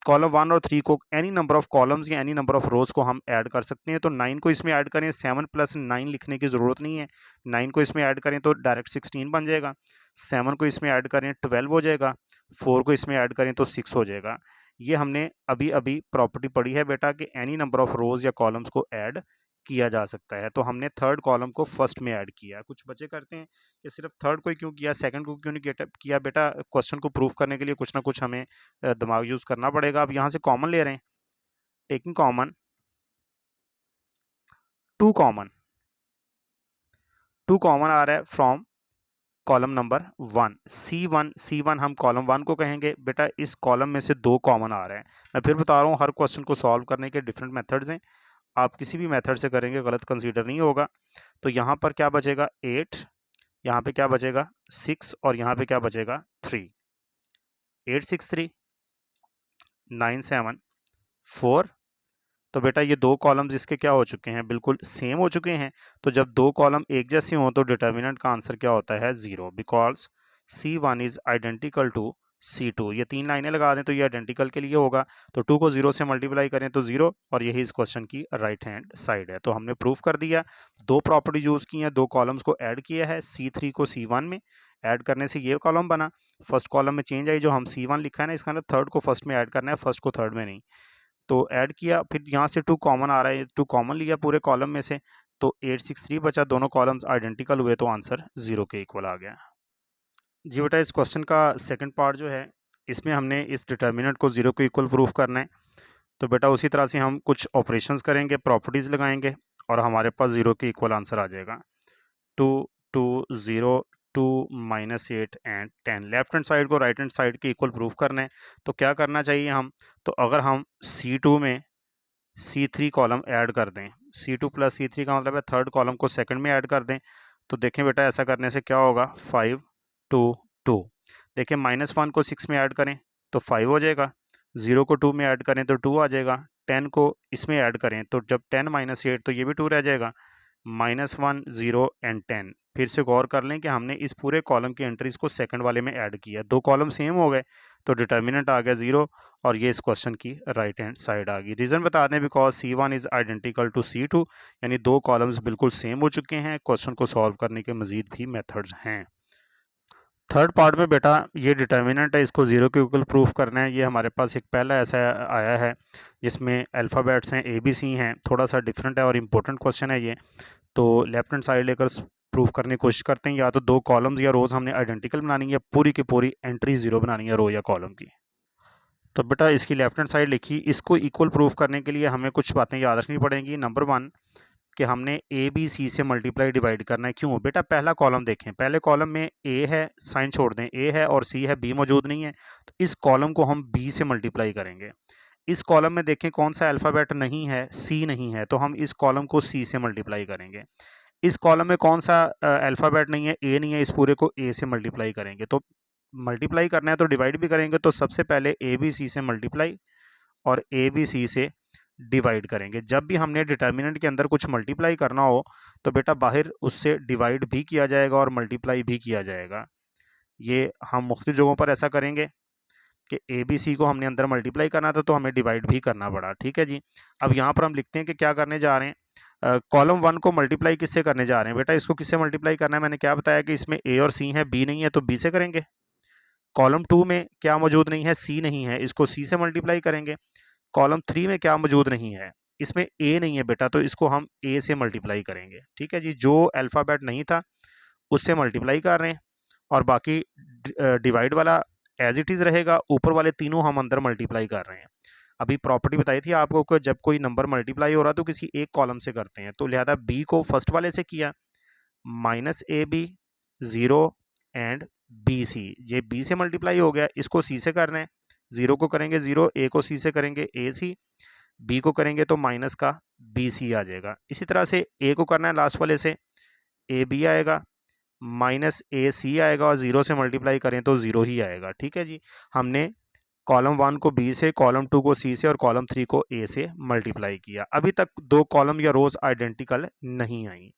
कॉलम 1 और 3 को एनी नंबर ऑफ कॉलम्स या एनी नंबर ऑफ रोज को हम ऐड कर सकते हैं। तो 9 को इसमें ऐड करें, 7 प्लस 9 लिखने की ज़रूरत नहीं है। 9 को इसमें ऐड करें तो डायरेक्ट 16 बन जाएगा। 7 को इसमें ऐड करें 12 हो जाएगा। 4 को इसमें ऐड करें तो 6 हो जाएगा। ये हमने अभी अभी प्रॉपर्टी पढ़ी है बेटा कि एनी नंबर ऑफ रोज या कॉलम्स को ऐड किया जा सकता है। तो हमने थर्ड कॉलम को फर्स्ट में ऐड किया। कुछ बच्चे करते हैं कि सिर्फ थर्ड को ही क्यों किया, सेकंड को क्यों नहीं किया। बेटा क्वेश्चन को प्रूव करने के लिए कुछ ना कुछ हमें दिमाग यूज़ करना पड़ेगा। अब यहाँ से कॉमन ले रहे हैं, टेकिंग कॉमन, 2 कॉमन आ रहा है फ्रॉम कॉलम नंबर 1 C1 हम कॉलम 1 को कहेंगे। बेटा इस कॉलम में से 2 कॉमन आ रहे हैं। मैं फिर बता रहा हूँ, हर क्वेश्चन को सॉल्व करने के डिफरेंट मेथड्स हैं। आप किसी भी मेथड से करेंगे गलत कंसीडर नहीं होगा। तो यहाँ पर क्या बचेगा 8, यहाँ पे क्या बचेगा 6 और यहाँ पे क्या बचेगा 3। 8 6 3 9 7 4। तो बेटा ये 2 कॉलम्स इसके क्या हो चुके हैं, बिल्कुल सेम हो चुके हैं। तो जब 2 कॉलम एक जैसे हों तो डिटर्मिनेंट का आंसर क्या होता है 0, because C1 is identical to C2। ये 3 लाइनें लगा दें तो ये आइडेंटिकल के लिए होगा। तो 2 को 0 से मल्टीप्लाई करें तो 0, और यही इस क्वेश्चन की राइट हैंड साइड है। तो हमने प्रूफ कर दिया, 2 प्रॉपर्टी यूज़ की हैं, 2 कॉलम्स को ऐड किया है। C3 को C1 में ऐड करने से ये कॉलम बना। फर्स्ट कॉलम में चेंज आई, जो हम C1 लिखा है ना, इसका अंदर थर्ड को फर्स्ट में ऐड करना है, फर्स्ट को थर्ड में नहीं। तो ऐड किया, फिर यहाँ से 2 कॉमन आ रहा है, 2 कॉमन लिया पूरे कॉलम में से, तो 8 6 3 बचा। दोनों कॉलम्स आइडेंटिकल हुए तो आंसर 0 के इक्वल आ गया। जी बेटा इस क्वेश्चन का सेकंड पार्ट जो है, इसमें हमने इस डिटर्मिनेंट को 0 के इक्वल प्रूफ करना है। तो बेटा उसी तरह से हम कुछ ऑपरेशंस करेंगे, प्रॉपर्टीज़ लगाएंगे और हमारे पास 0 के इक्वल आंसर आ जाएगा। 2 2 0 2 -8 एंड 10। लेफ्ट हैंड साइड को राइट हैंड साइड के इक्वल प्रूफ करना है। तो क्या करना चाहिए हम, तो अगर हम C2 में C3 कॉलम ऐड कर दें, C2 प्लस C3 का मतलब है थर्ड कॉलम को सेकंड में ऐड कर दें, तो देखें बेटा ऐसा करने से क्या होगा 5 2 2। देखें -1 को 6 में ऐड करें तो 5 हो जाएगा, 0 को 2 में ऐड करें तो 2 आ जाएगा, 10 को इसमें ऐड करें तो जब 10 -8 तो ये भी 2 रह जाएगा, -1 0 एंड 10। फिर से गौर कर लें कि हमने इस पूरे कॉलम की एंट्रीज को सेकंड वाले में ऐड किया, 2 कॉलम सेम हो गए तो डिटर्मिनेंट आ गया 0, और ये इस क्वेश्चन की राइट हैंड साइड आ गई। रीज़न बता दें, because C1 is identical to C2, यानी 2 कॉलम्स बिल्कुल सेम हो चुके हैं। क्वेश्चन को सॉल्व करने के मजीद भी मेथड्स हैं। थर्ड पार्ट में बेटा ये डिटर्मिनेंट है, इसको 0 के इक्वल प्रूफ करना है। ये हमारे पास एक पहला ऐसा आया है जिसमें अल्फ़ाबेट्स हैं ABC हैं, थोड़ा सा डिफरेंट है और इम्पोर्टेंट क्वेश्चन है ये। तो लेफ्ट हैंड साइड लेकर प्रूफ करने की कोशिश करते हैं। या तो 2 कॉलम्स या रोज़ हमने आइडेंटिकल बनानी है, पूरी की पूरी एंट्री 0 बनानी है रो या कॉलम की। तो बेटा इसकी लेफ्ट हैंड साइड लिखी, इसको इक्वल प्रूफ करने के लिए हमें कुछ बातें याद रखनी पड़ेंगी। नंबर 1 कि हमने ABC से मल्टीप्लाई डिवाइड करना है। क्यों बेटा, पहला कॉलम देखें, पहले कॉलम में A है, साइन छोड़ दें, A है और C है, B मौजूद नहीं है, तो इस कॉलम को हम B से मल्टीप्लाई करेंगे। इस कॉलम में देखें कौन सा अल्फ़ाबेट नहीं है, C नहीं है, तो हम इस कॉलम को C से मल्टीप्लाई करेंगे। इस कॉलम में कौन सा अल्फ़ाबेट नहीं है, A नहीं है, इस पूरे को A से मल्टीप्लाई करेंगे। तो मल्टीप्लाई करना है तो डिवाइड भी करेंगे, तो सबसे पहले ABC से मल्टीप्लाई और ABC से डिवाइड करेंगे। जब भी हमने डिटर्मिनेंट के अंदर कुछ मल्टीप्लाई करना हो तो बेटा बाहर उससे डिवाइड भी किया जाएगा और मल्टीप्लाई भी किया जाएगा। ये हम मुख्तलिफ जगहों पर ऐसा करेंगे कि ABC को हमने अंदर मल्टीप्लाई करना था तो हमें डिवाइड भी करना पड़ा। ठीक है जी। अब यहाँ पर हम लिखते हैं कि क्या करने जा रहे हैं, कॉलम 1 को मल्टीप्लाई किससे करने जा रहे हैं। बेटा इसको किससे मल्टीप्लाई करना है, मैंने क्या बताया कि इसमें A और C है, B नहीं है तो B से करेंगे। कॉलम 2 में क्या मौजूद नहीं है, C नहीं है, इसको C से मल्टीप्लाई करेंगे। कॉलम 3 में क्या मौजूद नहीं है, इसमें A नहीं है बेटा, तो इसको हम A से मल्टीप्लाई करेंगे। ठीक है जी, जो अल्फ़ाबेट नहीं था उससे मल्टीप्लाई कर रहे हैं और बाकी डिवाइड वाला एज इट इज़ रहेगा, ऊपर वाले तीनों हम अंदर मल्टीप्लाई कर रहे हैं। अभी प्रॉपर्टी बताई थी आपको कि जब कोई नंबर मल्टीप्लाई हो रहा तो किसी एक कॉलम से करते हैं, तो लिहाजा B को फर्स्ट वाले से किया, -AB 0 एंड BC, ये B से मल्टीप्लाई हो गया, इसको C से करना है। 0 को करेंगे 0, A को C से करेंगे AC, B को करेंगे तो माइनस का BC आ जाएगा। इसी तरह से A को करना है लास्ट वाले से, AB आएगा, -AC आएगा और 0 से मल्टीप्लाई करें तो 0 ही आएगा। ठीक है जी, हमने कॉलम 1 को बी से, कॉलम 2 को सी से और कॉलम 3 को ए से मल्टीप्लाई किया। अभी तक दो कॉलम या रोज आइडेंटिकल नहीं आई।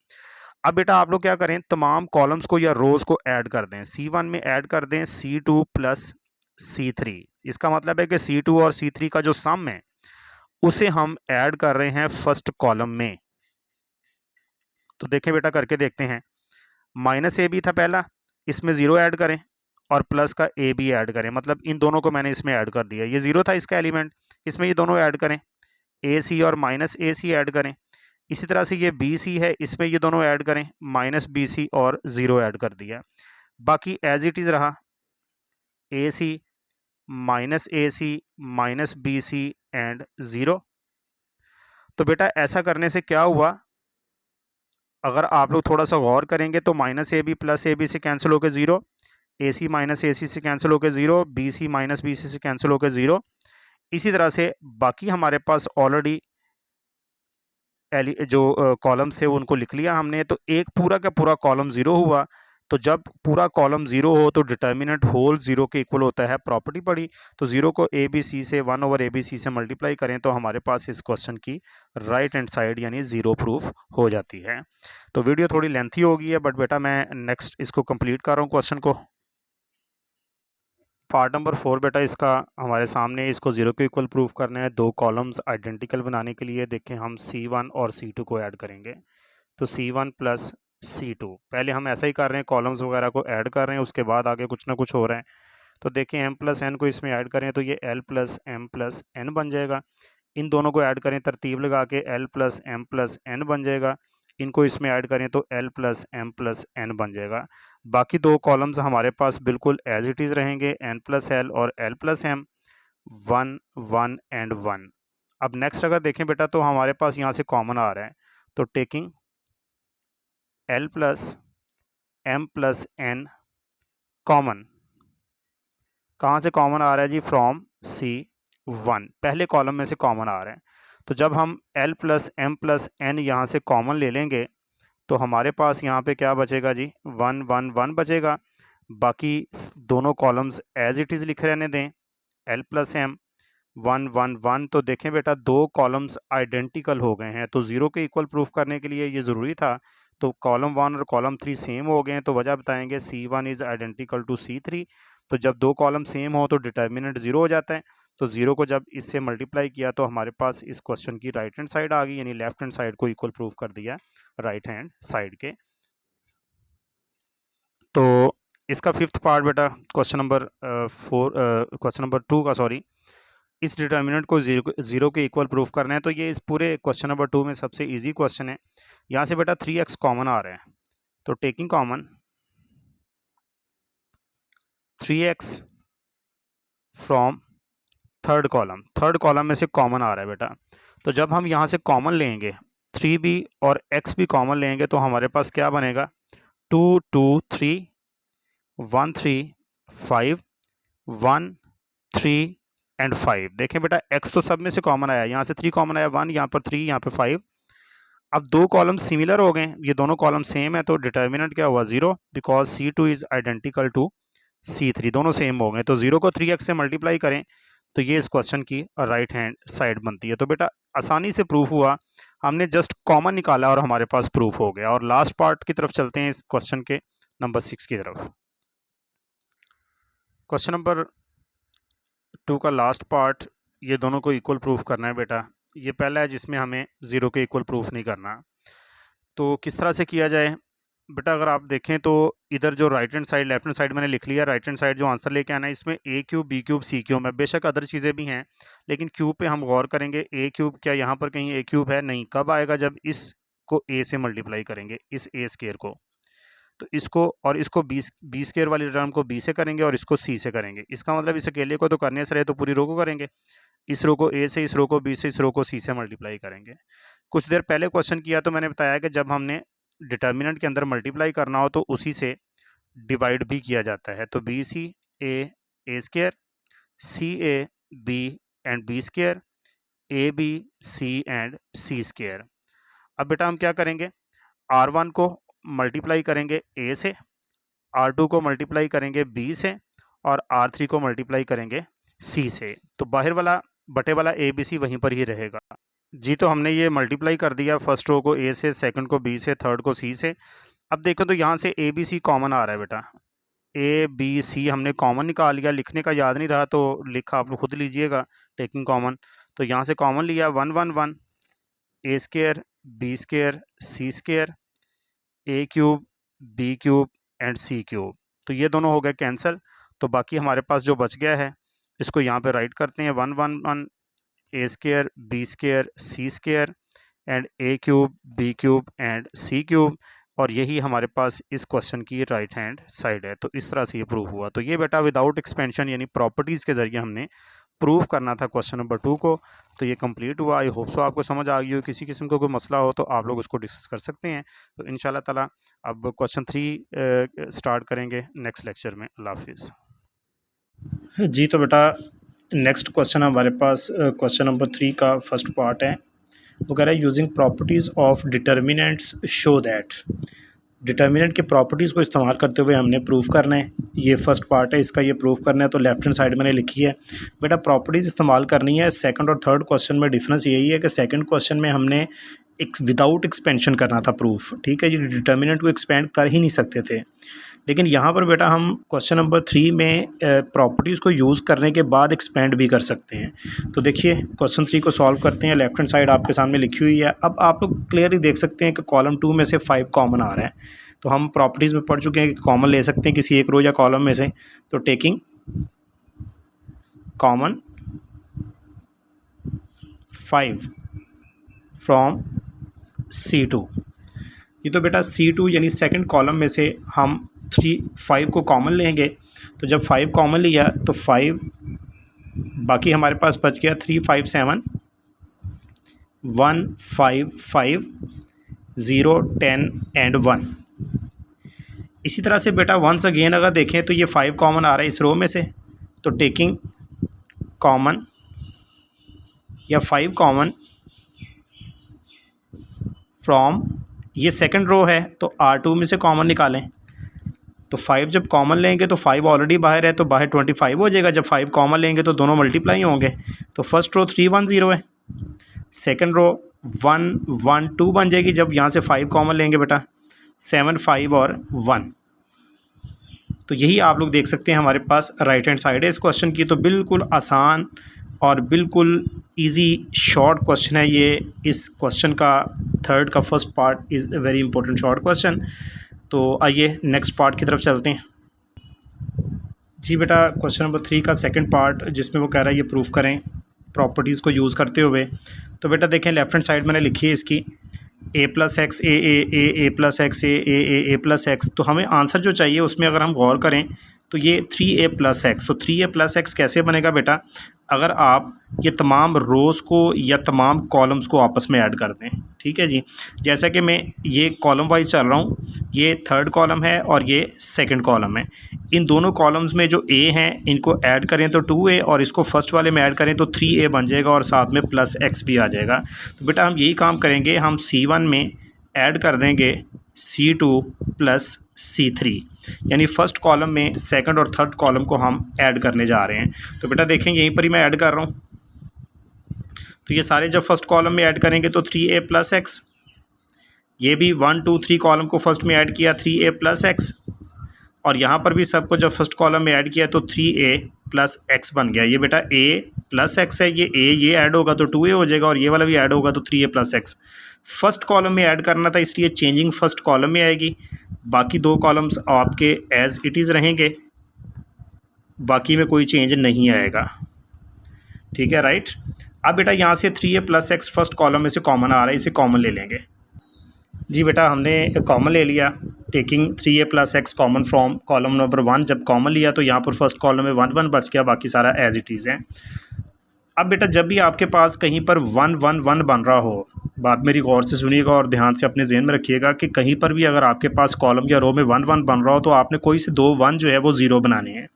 अब बेटा आप लोग क्या करें, तमाम कॉलम्स को या रोज को ऐड कर दें। C1 में ऐड कर दें C2 प्लस C3। इसका मतलब है कि C2 और C3 का जो सम है उसे हम ऐड कर रहे हैं फर्स्ट कॉलम में। तो देखें बेटा, करके देखते हैं। माइनस ए बी था पहला, इसमें जीरो ऐड करें और प्लस का ए बी ऐड करें, मतलब इन दोनों को मैंने इसमें ऐड कर दिया। ये जीरो था इसका एलिमेंट, इसमें ये दोनों ऐड करें, ए सी और माइनस ए सी ऐड करें। इसी तरह से ये बी सी है, इसमें ये दोनों ऐड करें, माइनस बी सी और जीरो ऐड कर दिया। बाकी एज इट इज रहा, A C minus A C minus B C and zero. तो बेटा ऐसा करने से क्या हुआ, अगर आप लोग थोड़ा सा गौर करेंगे तो minus A B plus A b से कैंसिल होकर zero, a C minus A c से कैंसिल होकर जीरो, बी सी माइनस बी सी से कैंसिल होकर जीरो। इसी तरह से बाकी हमारे पास ऑलरेडी जो कॉलम्स थे उनको लिख लिया हमने। तो एक पूरा का पूरा कॉलम जीरो हुआ। तो जब पूरा कॉलम जीरो हो तो डिटर्मिनेंट होल जीरो के इक्वल होता है। प्रॉपर्टी पढ़ी तो जीरो को ए बी सी से 1 ओवर ए बी सी से मल्टीप्लाई करें तो हमारे पास इस क्वेश्चन की राइट हैंड साइड यानी जीरो प्रूफ हो जाती है। तो वीडियो थोड़ी लेंथी हो गई है, बट बेटा मैं नेक्स्ट इसको कंप्लीट कर रहा हूँ क्वेश्चन को। पार्ट नंबर 4 बेटा इसका हमारे सामने, इसको जीरो के इक्वल प्रूफ करना है। दो कॉलम्स आइडेंटिकल बनाने के लिए देखें हम C1 और C2 को ऐड करेंगे। तो C1 प्लस C2, पहले हम ऐसा ही कर रहे हैं, कॉलम्स वगैरह को ऐड कर रहे हैं, उसके बाद आगे कुछ ना कुछ हो रहा है। तो देखें m प्लस n को इसमें ऐड करें तो ये l plus m plus n बन जाएगा। इन दोनों को ऐड करें तरतीब लगा के l plus m plus n बन जाएगा। इनको इसमें ऐड करें तो l plus m plus n बन जाएगा। बाकी दो कॉलम्स हमारे पास बिल्कुल एज इट इज़ रहेंगे, n प्लस l और l प्लस m, 1 1 एंड 1। अब नेक्स्ट अगर देखें बेटा तो हमारे पास यहाँ से कॉमन आ रहा है। तो taking l plus m plus n common, कहाँ से कॉमन आ रहा है जी, फ्रॉम C1, पहले कॉलम में से कॉमन आ रहा है। तो जब हम l plus m plus n यहाँ से कॉमन ले लेंगे तो हमारे पास यहाँ पे क्या बचेगा जी, 1 1 1 बचेगा। बाकी दोनों कॉलम्स एज इट इज़ लिख रहने दें, l प्लस m 1 1 1। तो देखें बेटा दो कॉलम्स आइडेंटिकल हो गए हैं, तो ज़ीरो के इक्वल प्रूफ करने के लिए ये ज़रूरी था। तो कॉलम 1 और कॉलम 3 सेम हो गए हैं, तो वजह बताएंगे C1 is identical to C3। तो जब दो कॉलम सेम हो तो डिटर्मिनेंट ज़ीरो हो जाता है। तो ज़ीरो को जब इससे मल्टीप्लाई किया तो हमारे पास इस क्वेश्चन की राइट हैंड साइड आ गई, यानी लेफ्ट हैंड साइड को इक्वल प्रूफ कर दिया राइट हैंड साइड के। तो इसका फिफ्थ पार्ट बेटा क्वेश्चन नंबर 2 का, सॉरी, इस डिटर्मिनेंट को जीरो के इक्वल प्रूफ करना है। तो ये इस पूरे क्वेश्चन नंबर 2 में सबसे इजी क्वेश्चन है। यहाँ से बेटा 3x कॉमन आ रहा है, तो taking common 3x from third column में से कॉमन आ रहा है बेटा। तो जब हम यहाँ से कॉमन लेंगे 3b और x भी कॉमन लेंगे तो हमारे पास क्या बनेगा, 2 2 3 1 3 5 1 3 एंड 5। देखें बेटा x तो सब में से कॉमन आया, यहाँ से 3 कॉमन आया, 1 यहाँ पर 3 यहाँ पे 5। अब दो कॉलम सिमिलर हो गए, ये दोनों कॉलम सेम है, तो डिटर्मिनेंट क्या हुआ, zero, because C2 is identical to C3, दोनों सेम हो गए। तो जीरो को 3x से मल्टीप्लाई करें तो ये इस क्वेश्चन की राइट हैंड साइड बनती है। तो बेटा आसानी से प्रूफ हुआ, हमने जस्ट कॉमन निकाला और हमारे पास प्रूफ हो गया। और लास्ट पार्ट की तरफ चलते हैं, इस क्वेश्चन के नंबर 6 की तरफ। क्वेश्चन नंबर 2 का लास्ट पार्ट, ये दोनों को इक्वल प्रूफ करना है बेटा। ये पहला है जिसमें हमें ज़ीरो के इक्वल प्रूफ नहीं करना। तो किस तरह से किया जाए बेटा, अगर आप देखें तो इधर जो right hand side left hand side मैंने लिख लिया, राइट हैंड साइड जो आंसर लेके आना है इसमें a cube b cube c cube है। बेशक अदर चीज़ें भी हैं लेकिन क्यूब पे हम गौर करेंगे। a क्यूब क्या यहाँ पर कहीं a क्यूब है, नहीं, कब आएगा, जब इसको a से मल्टीप्लाई करेंगे, इस a स्क्वायर को। तो इसको और इसको बी स्क्वायर वाली टर्म को b से करेंगे और इसको c से करेंगे। इसका मतलब इस अकेले को तो करने से रहे तो पूरी रो को करेंगे, इस रो को a से, इस रो को b से, इस रो को c से मल्टीप्लाई करेंगे। कुछ देर पहले क्वेश्चन किया तो मैंने बताया कि जब हमने डिटर्मिनेंट के अंदर मल्टीप्लाई करना हो तो उसी से डिवाइड भी किया जाता है। तो b c A square, c a b and b square, a B C and C square. अब बेटा हम क्या करेंगे, R1 को मल्टीप्लाई करेंगे a से, R2 को मल्टीप्लाई करेंगे b से और R3 को मल्टीप्लाई करेंगे सी से, तो बाहर वाला बटे वाला ए बी सी वहीं पर ही रहेगा। जी तो हमने ये मल्टीप्लाई कर दिया, फर्स्ट रो को ए से, सेकंड को बी से, थर्ड को सी से। अब देखो तो यहाँ से ए बी सी कॉमन आ रहा है बेटा, ए बी सी हमने कॉमन निकाल लिया, लिखने का याद नहीं रहा तो लिखा आप लोग खुद लीजिएगा, टेकिंग कॉमन। तो यहाँ से कॉमन लिया 1 1 1, A square B square C square, A cube B cube and C cube, तो ये दोनों हो गए कैंसिल। तो बाकी हमारे पास जो बच गया है इसको यहाँ पे राइट करते हैं 1 1 1, A square B square C square and A cube B cube and C cube, और यही हमारे पास इस क्वेश्चन की राइट हैंड साइड है। तो इस तरह से ये प्रूव हुआ। तो ये बेटा विदाउट एक्सपेंशन यानी प्रॉपर्टीज़ के ज़रिए हमने प्रूव करना था क्वेश्चन नंबर 2 को। तो ये कंप्लीट हुआ। आई होप सो आपको समझ आ गई हो। किसी किस्म का कोई मसला हो तो आप लोग उसको डिस्कस कर सकते हैं। तो इंशाल्लाह ताला अब क्वेश्चन 3 स्टार्ट करेंगे नेक्स्ट लेक्चर में। अल्लाह हाफिज़। जी तो बेटा नेक्स्ट क्वेश्चन हमारे पास क्वेश्चन नंबर 3 का फर्स्ट पार्ट है। वो कह रहा है using properties of determinants show that, determinant के प्रॉपर्टीज़ को इस्तेमाल करते हुए हमने प्रूफ करना है। ये फर्स्ट पार्ट है इसका, ये प्रूफ करना है। तो लेफ्ट हैंड साइड मैंने लिखी है बेटा प्रॉपर्टीज़ इस्तेमाल करनी है। सेकंड और थर्ड क्वेश्चन में डिफरेंस यही है कि सेकंड क्वेश्चन में हमने एक विदाउट एक्सपेंशन करना था प्रूफ, ठीक है जी, डिटर्मिनेंट को एक्सपेंड कर ही नहीं सकते थे। लेकिन यहाँ पर बेटा हम क्वेश्चन नंबर 3 में प्रॉपर्टीज़ को यूज़ करने के बाद एक्सपेंड भी कर सकते हैं। तो देखिए क्वेश्चन 3 को सॉल्व करते हैं। लेफ्ट हैंड साइड आपके सामने लिखी हुई है। अब आप लोग क्लियरली देख सकते हैं कि कॉलम 2 में से 5 कॉमन आ रहे हैं। तो हम प्रॉपर्टीज़ में पढ़ चुके हैं कि कॉमन ले सकते हैं किसी एक रो या कॉलम में से। तो टेकिंग कॉमन 5 फ्रॉम C2, ये तो बेटा C2 यानी सेकंड कॉलम में से हम 5 को कॉमन लेंगे। तो जब 5 कॉमन लिया तो 5 बाकी हमारे पास बच गया 3 5 7 1 5 5 0 10 एंड 1। इसी तरह से बेटा वंस अगेन अगर देखें तो ये 5 कॉमन आ रहा है इस रो में से। तो टेकिंग कॉमन या 5 कॉमन फ्रॉम, ये सेकंड रो है तो R2 में से कॉमन निकालें। तो 5 जब कॉमन लेंगे तो 5 ऑलरेडी बाहर है तो बाहर 25 हो जाएगा। जब 5 कॉमन लेंगे तो दोनों मल्टीप्लाई होंगे। तो फर्स्ट रो 3 1 0 है, सेकंड रो 1 1 2 बन जाएगी जब यहाँ से 5 कॉमन लेंगे बेटा 7 5 और 1। तो यही आप लोग देख सकते हैं हमारे पास राइट हैंड साइड है इस क्वेश्चन की। तो बिल्कुल आसान और बिल्कुल इजी शॉर्ट क्वेश्चन है ये। इस क्वेश्चन का थर्ड का first part is a very important short question. तो आइए नेक्स्ट पार्ट की तरफ चलते हैं। जी बेटा क्वेश्चन नंबर 3 का सेकंड पार्ट जिसमें वो कह रहा है ये प्रूफ करें प्रॉपर्टीज़ को यूज़ करते हुए। तो बेटा देखें लेफ्ट हैंड साइड मैंने लिखी है इसकी a plus x A plus x A plus x. तो हमें आंसर जो चाहिए उसमें अगर हम गौर करें तो ये 3a प्लस एक्स। तो 3a प्लस एक्स कैसे बनेगा बेटा, अगर आप ये तमाम रोज़ को या तमाम कॉलम्स को आपस में ऐड कर दें, ठीक है जी। जैसा कि मैं ये कॉलम वाइज चल रहा हूँ, ये थर्ड कॉलम है और ये सेकंड कॉलम है। इन दोनों कॉलम्स में जो a हैं इनको ऐड करें तो 2a और इसको फर्स्ट वाले में ऐड करें तो 3a बन जाएगा और साथ में प्लस x भी आ जाएगा। तो बेटा हम यही काम करेंगे, हम C1 में ऐड कर देंगे C2 प्लस C3, यानी फर्स्ट कॉलम में सेकंड और थर्ड कॉलम को हम ऐड करने जा रहे हैं। तो बेटा देखें यहीं पर ही मैं ऐड कर रहा हूँ। तो ये सारे जब फर्स्ट कॉलम में ऐड करेंगे तो 3a प्लस एक्स, ये भी 1 2 3 कॉलम को फर्स्ट में ऐड किया 3a प्लस एक्स, और यहाँ पर भी सबको जब फर्स्ट कॉलम में ऐड किया तो 3a प्लस एक्स बन गया। ये बेटा a प्लस एक्स है, ये ऐड होगा तो 2a हो जाएगा और ये वाला भी ऐड होगा तो 3a plus x. First column में ऐड करना था इसलिए चेंजिंग फर्स्ट कॉलम में आएगी, बाकी दो कॉलम्स आपके एज इट इज़ रहेंगे, बाकी में कोई चेंज नहीं आएगा, ठीक है राइट। अब बेटा यहाँ से 3a plus x first column में से कॉमन आ रहा है, इसे कॉमन ले लेंगे। जी बेटा हमने कॉमन ले लिया, taking 3a plus x common from column number 1। जब कॉमन लिया तो यहाँ पर फर्स्ट कॉलम में 1 1 बच गया, बाकी सारा एज इट इज़ है। अब बेटा जब भी आपके पास कहीं पर 1 1 1 बन रहा हो, बात मेरी गौर से सुनिएगा और ध्यान से अपने जहन में रखिएगा कि कहीं पर भी अगर आपके पास कॉलम या रो में 1 1 बन रहा हो तो आपने कोई से 2 1 जो है वो 0 बनाने हैं।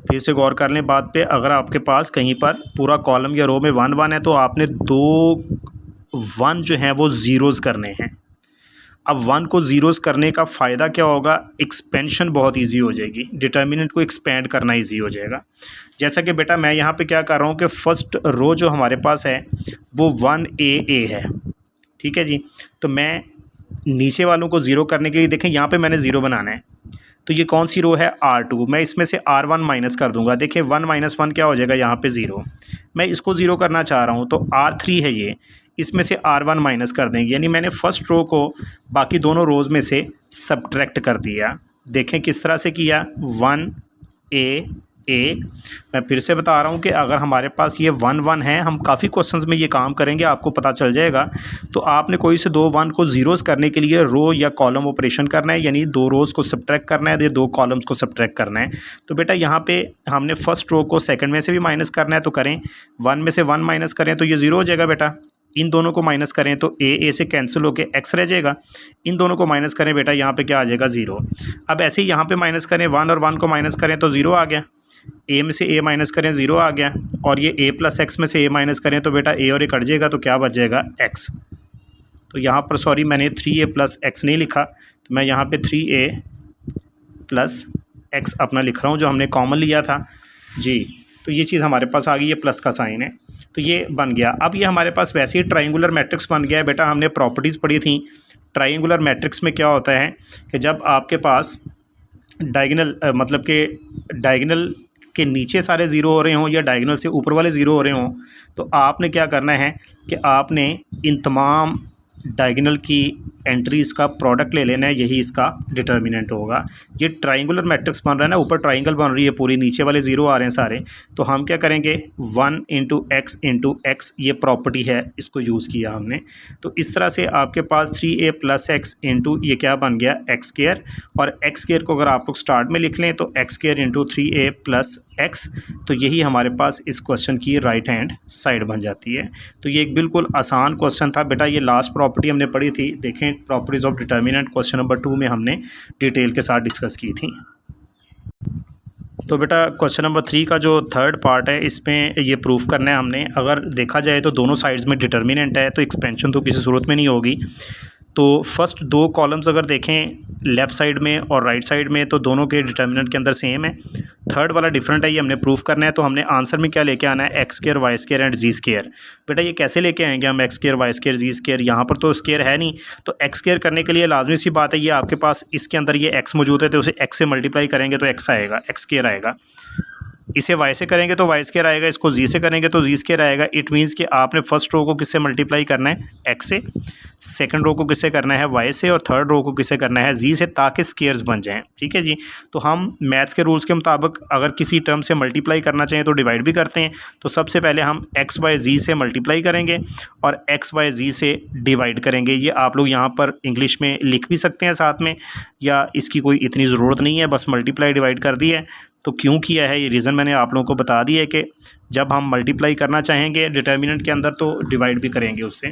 फिर से गौर कर लें बात पे, अगर आपके पास कहीं पर पूरा कॉलम या रो में 1 1 है तो आपने 2 1 जो हैं वो ज़ीरोज़ करने हैं। अब 1 को ज़ीरोज़ करने का फ़ायदा क्या होगा, एक्सपेंशन बहुत इजी हो जाएगी, डिटर्मिनेंट को एक्सपेंड करना इजी हो जाएगा। जैसा कि बेटा मैं यहाँ पे क्या कर रहा हूँ कि फ़र्स्ट रो जो हमारे पास है वो 1AA है, ठीक है जी। तो मैं नीचे वालों को ज़ीरो करने के लिए, देखें यहाँ पे मैंने ज़ीरो बनाना है, तो ये कौन सी रो है, R2, मैं इसमें से R1 माइनस कर दूंगा। देखिए 1 माइनस 1 क्या हो जाएगा, यहाँ पे 0। मैं इसको ज़ीरो करना चाह रहा हूँ तो R3 है ये, इसमें से R1 माइनस कर देंगे, यानी मैंने फ़र्स्ट रो को बाकी दोनों रोज़ में से सब्ट्रैक्ट कर दिया। देखें किस तरह से किया, 1A। मैं फिर से बता रहा हूँ कि अगर हमारे पास ये 1 1 है, हम काफ़ी क्वेश्चंस में ये काम करेंगे, आपको पता चल जाएगा। तो आपने कोई से दो 1 को ज़ीरोज़ करने के लिए रो या कॉलम ऑपरेशन करना है, यानी दो रोज़ को सब्ट्रैक्ट करना है, दो कॉलम्स को सब्ट्रैक्ट करना है। तो बेटा यहाँ पे हमने फ़र्स्ट रो को सेकंड में से भी माइनस करना है, तो करें 1 में से 1 माइनस करें तो ये 0 हो जाएगा बेटा। इन दोनों को माइनस करें तो ए से कैंसिल होकर x रह जाएगा। इन दोनों को माइनस करें बेटा, यहाँ पे क्या आ जाएगा, 0। अब ऐसे ही यहाँ पे माइनस करें, 1 और 1 को माइनस करें तो 0 आ गया। a में से a माइनस करें, 0 आ गया। और ये a प्लस एक्स में से a माइनस करें तो बेटा a और a कट जाएगा, तो क्या बच जाएगा, x। तो यहाँ पर सॉरी मैंने 3a प्लस एक्स नहीं लिखा, तो मैं यहाँ पे 3a प्लस एक्स अपना लिख रहा हूँ जो हमने कॉमन लिया था जी। तो ये चीज़ हमारे पास आ गई, ये प्लस का साइन है, तो ये बन गया। अब ये हमारे पास वैसे ही ट्रायंगुलर मैट्रिक्स बन गया है बेटा। हमने प्रॉपर्टीज़ पढ़ी थी, ट्रायंगुलर मैट्रिक्स में क्या होता है कि जब आपके पास डायगोनल मतलब कि डायगोनल के नीचे सारे ज़ीरो हो रहे हों या डायगोनल से ऊपर वाले ज़ीरो हो रहे हों, तो आपने क्या करना है कि आपने इन तमाम डायगोनल की एंट्रीज़ का प्रोडक्ट ले लेना है, यही इसका डिटर्मिनेंट होगा। ये ट्रायंगुलर मैट्रिक्स बन रहा है ना, ऊपर ट्रायंगल बन रही है पूरी, नीचे वाले ज़ीरो आ रहे हैं सारे, तो हम क्या करेंगे 1 इंटू एक्स ये प्रॉपर्टी है, इसको यूज़ किया हमने। तो इस तरह से आपके पास 3a प्लस एक्स इंटू ये क्या बन गया, एक्स स्क्वायर। और एक्स स्क्वायर को अगर आप लोग स्टार्ट में लिख लें तो X square into 3a plus x, तो यही हमारे पास इस क्वेश्चन की राइट हैंड साइड बन जाती है। तो ये एक बिल्कुल आसान क्वेश्चन था बेटा। ये लास्ट प्रॉपर्टी हमने पढ़ी थी, देखें properties of determinant, question number 2 में हमने डिटेल के साथ डिस्कस की थी। तो बेटा क्वेश्चन नंबर 3 का जो थर्ड पार्ट है, इसमें ये प्रूफ करना है हमने। अगर देखा जाए तो दोनों साइड्स में डिटर्मिनेंट है, तो एक्सपेंशन तो किसी सूरत में नहीं होगी। तो फर्स्ट दो कॉलम्स अगर देखें लेफ़्ट साइड में और राइट साइड में, तो दोनों के डिटर्मिनेंट के अंदर सेम है। थर्ड वाला डिफरेंट है, ये हमने प्रूफ करना है। तो हमने आंसर में क्या लेके आना है, x square y square and z square. बेटा ये कैसे लेके आएंगे हम x square y square z square, यहाँ पर तो स्क्वायर है नहीं, तो एक्स स्क्वायर करने के लिए लाजमी सी बात है, ये आपके पास इसके अंदर ये एक्स मौजूद है, तो उसे एक्स से मल्टीप्लाई करेंगे तो एक्स आएगा, एक्स स्क्वायर आएगा। इसे y से करेंगे तो y स्क्वायर आएगा, इसको z से करेंगे तो z स्क्वायर आएगा। इट मीन्स कि आपने फर्स्ट रो को किससे मल्टीप्लाई करना है, x से, सेकंड रो को किससे करना है, y से, और थर्ड रो को किससे करना है, z से, ताकि स्क्वायर्स बन जाएं। ठीक है जी। तो हम मैथ्स के रूल्स के मुताबिक अगर किसी टर्म से मल्टीप्लाई करना चाहें तो डिवाइड भी करते हैं। तो सबसे पहले हम x बाय z से मल्टीप्लाई करेंगे और x बाय z से डिवाइड करेंगे। ये आप लोग यहाँ पर इंग्लिश में लिख भी सकते हैं साथ में, या इसकी कोई इतनी ज़रूरत नहीं है, बस मल्टीप्लाई डिवाइड कर दी है। तो क्यों किया है ये रीज़न मैंने आप लोगों को बता दिया है कि जब हम मल्टीप्लाई करना चाहेंगे डिटर्मिनेंट के अंदर तो डिवाइड भी करेंगे उससे।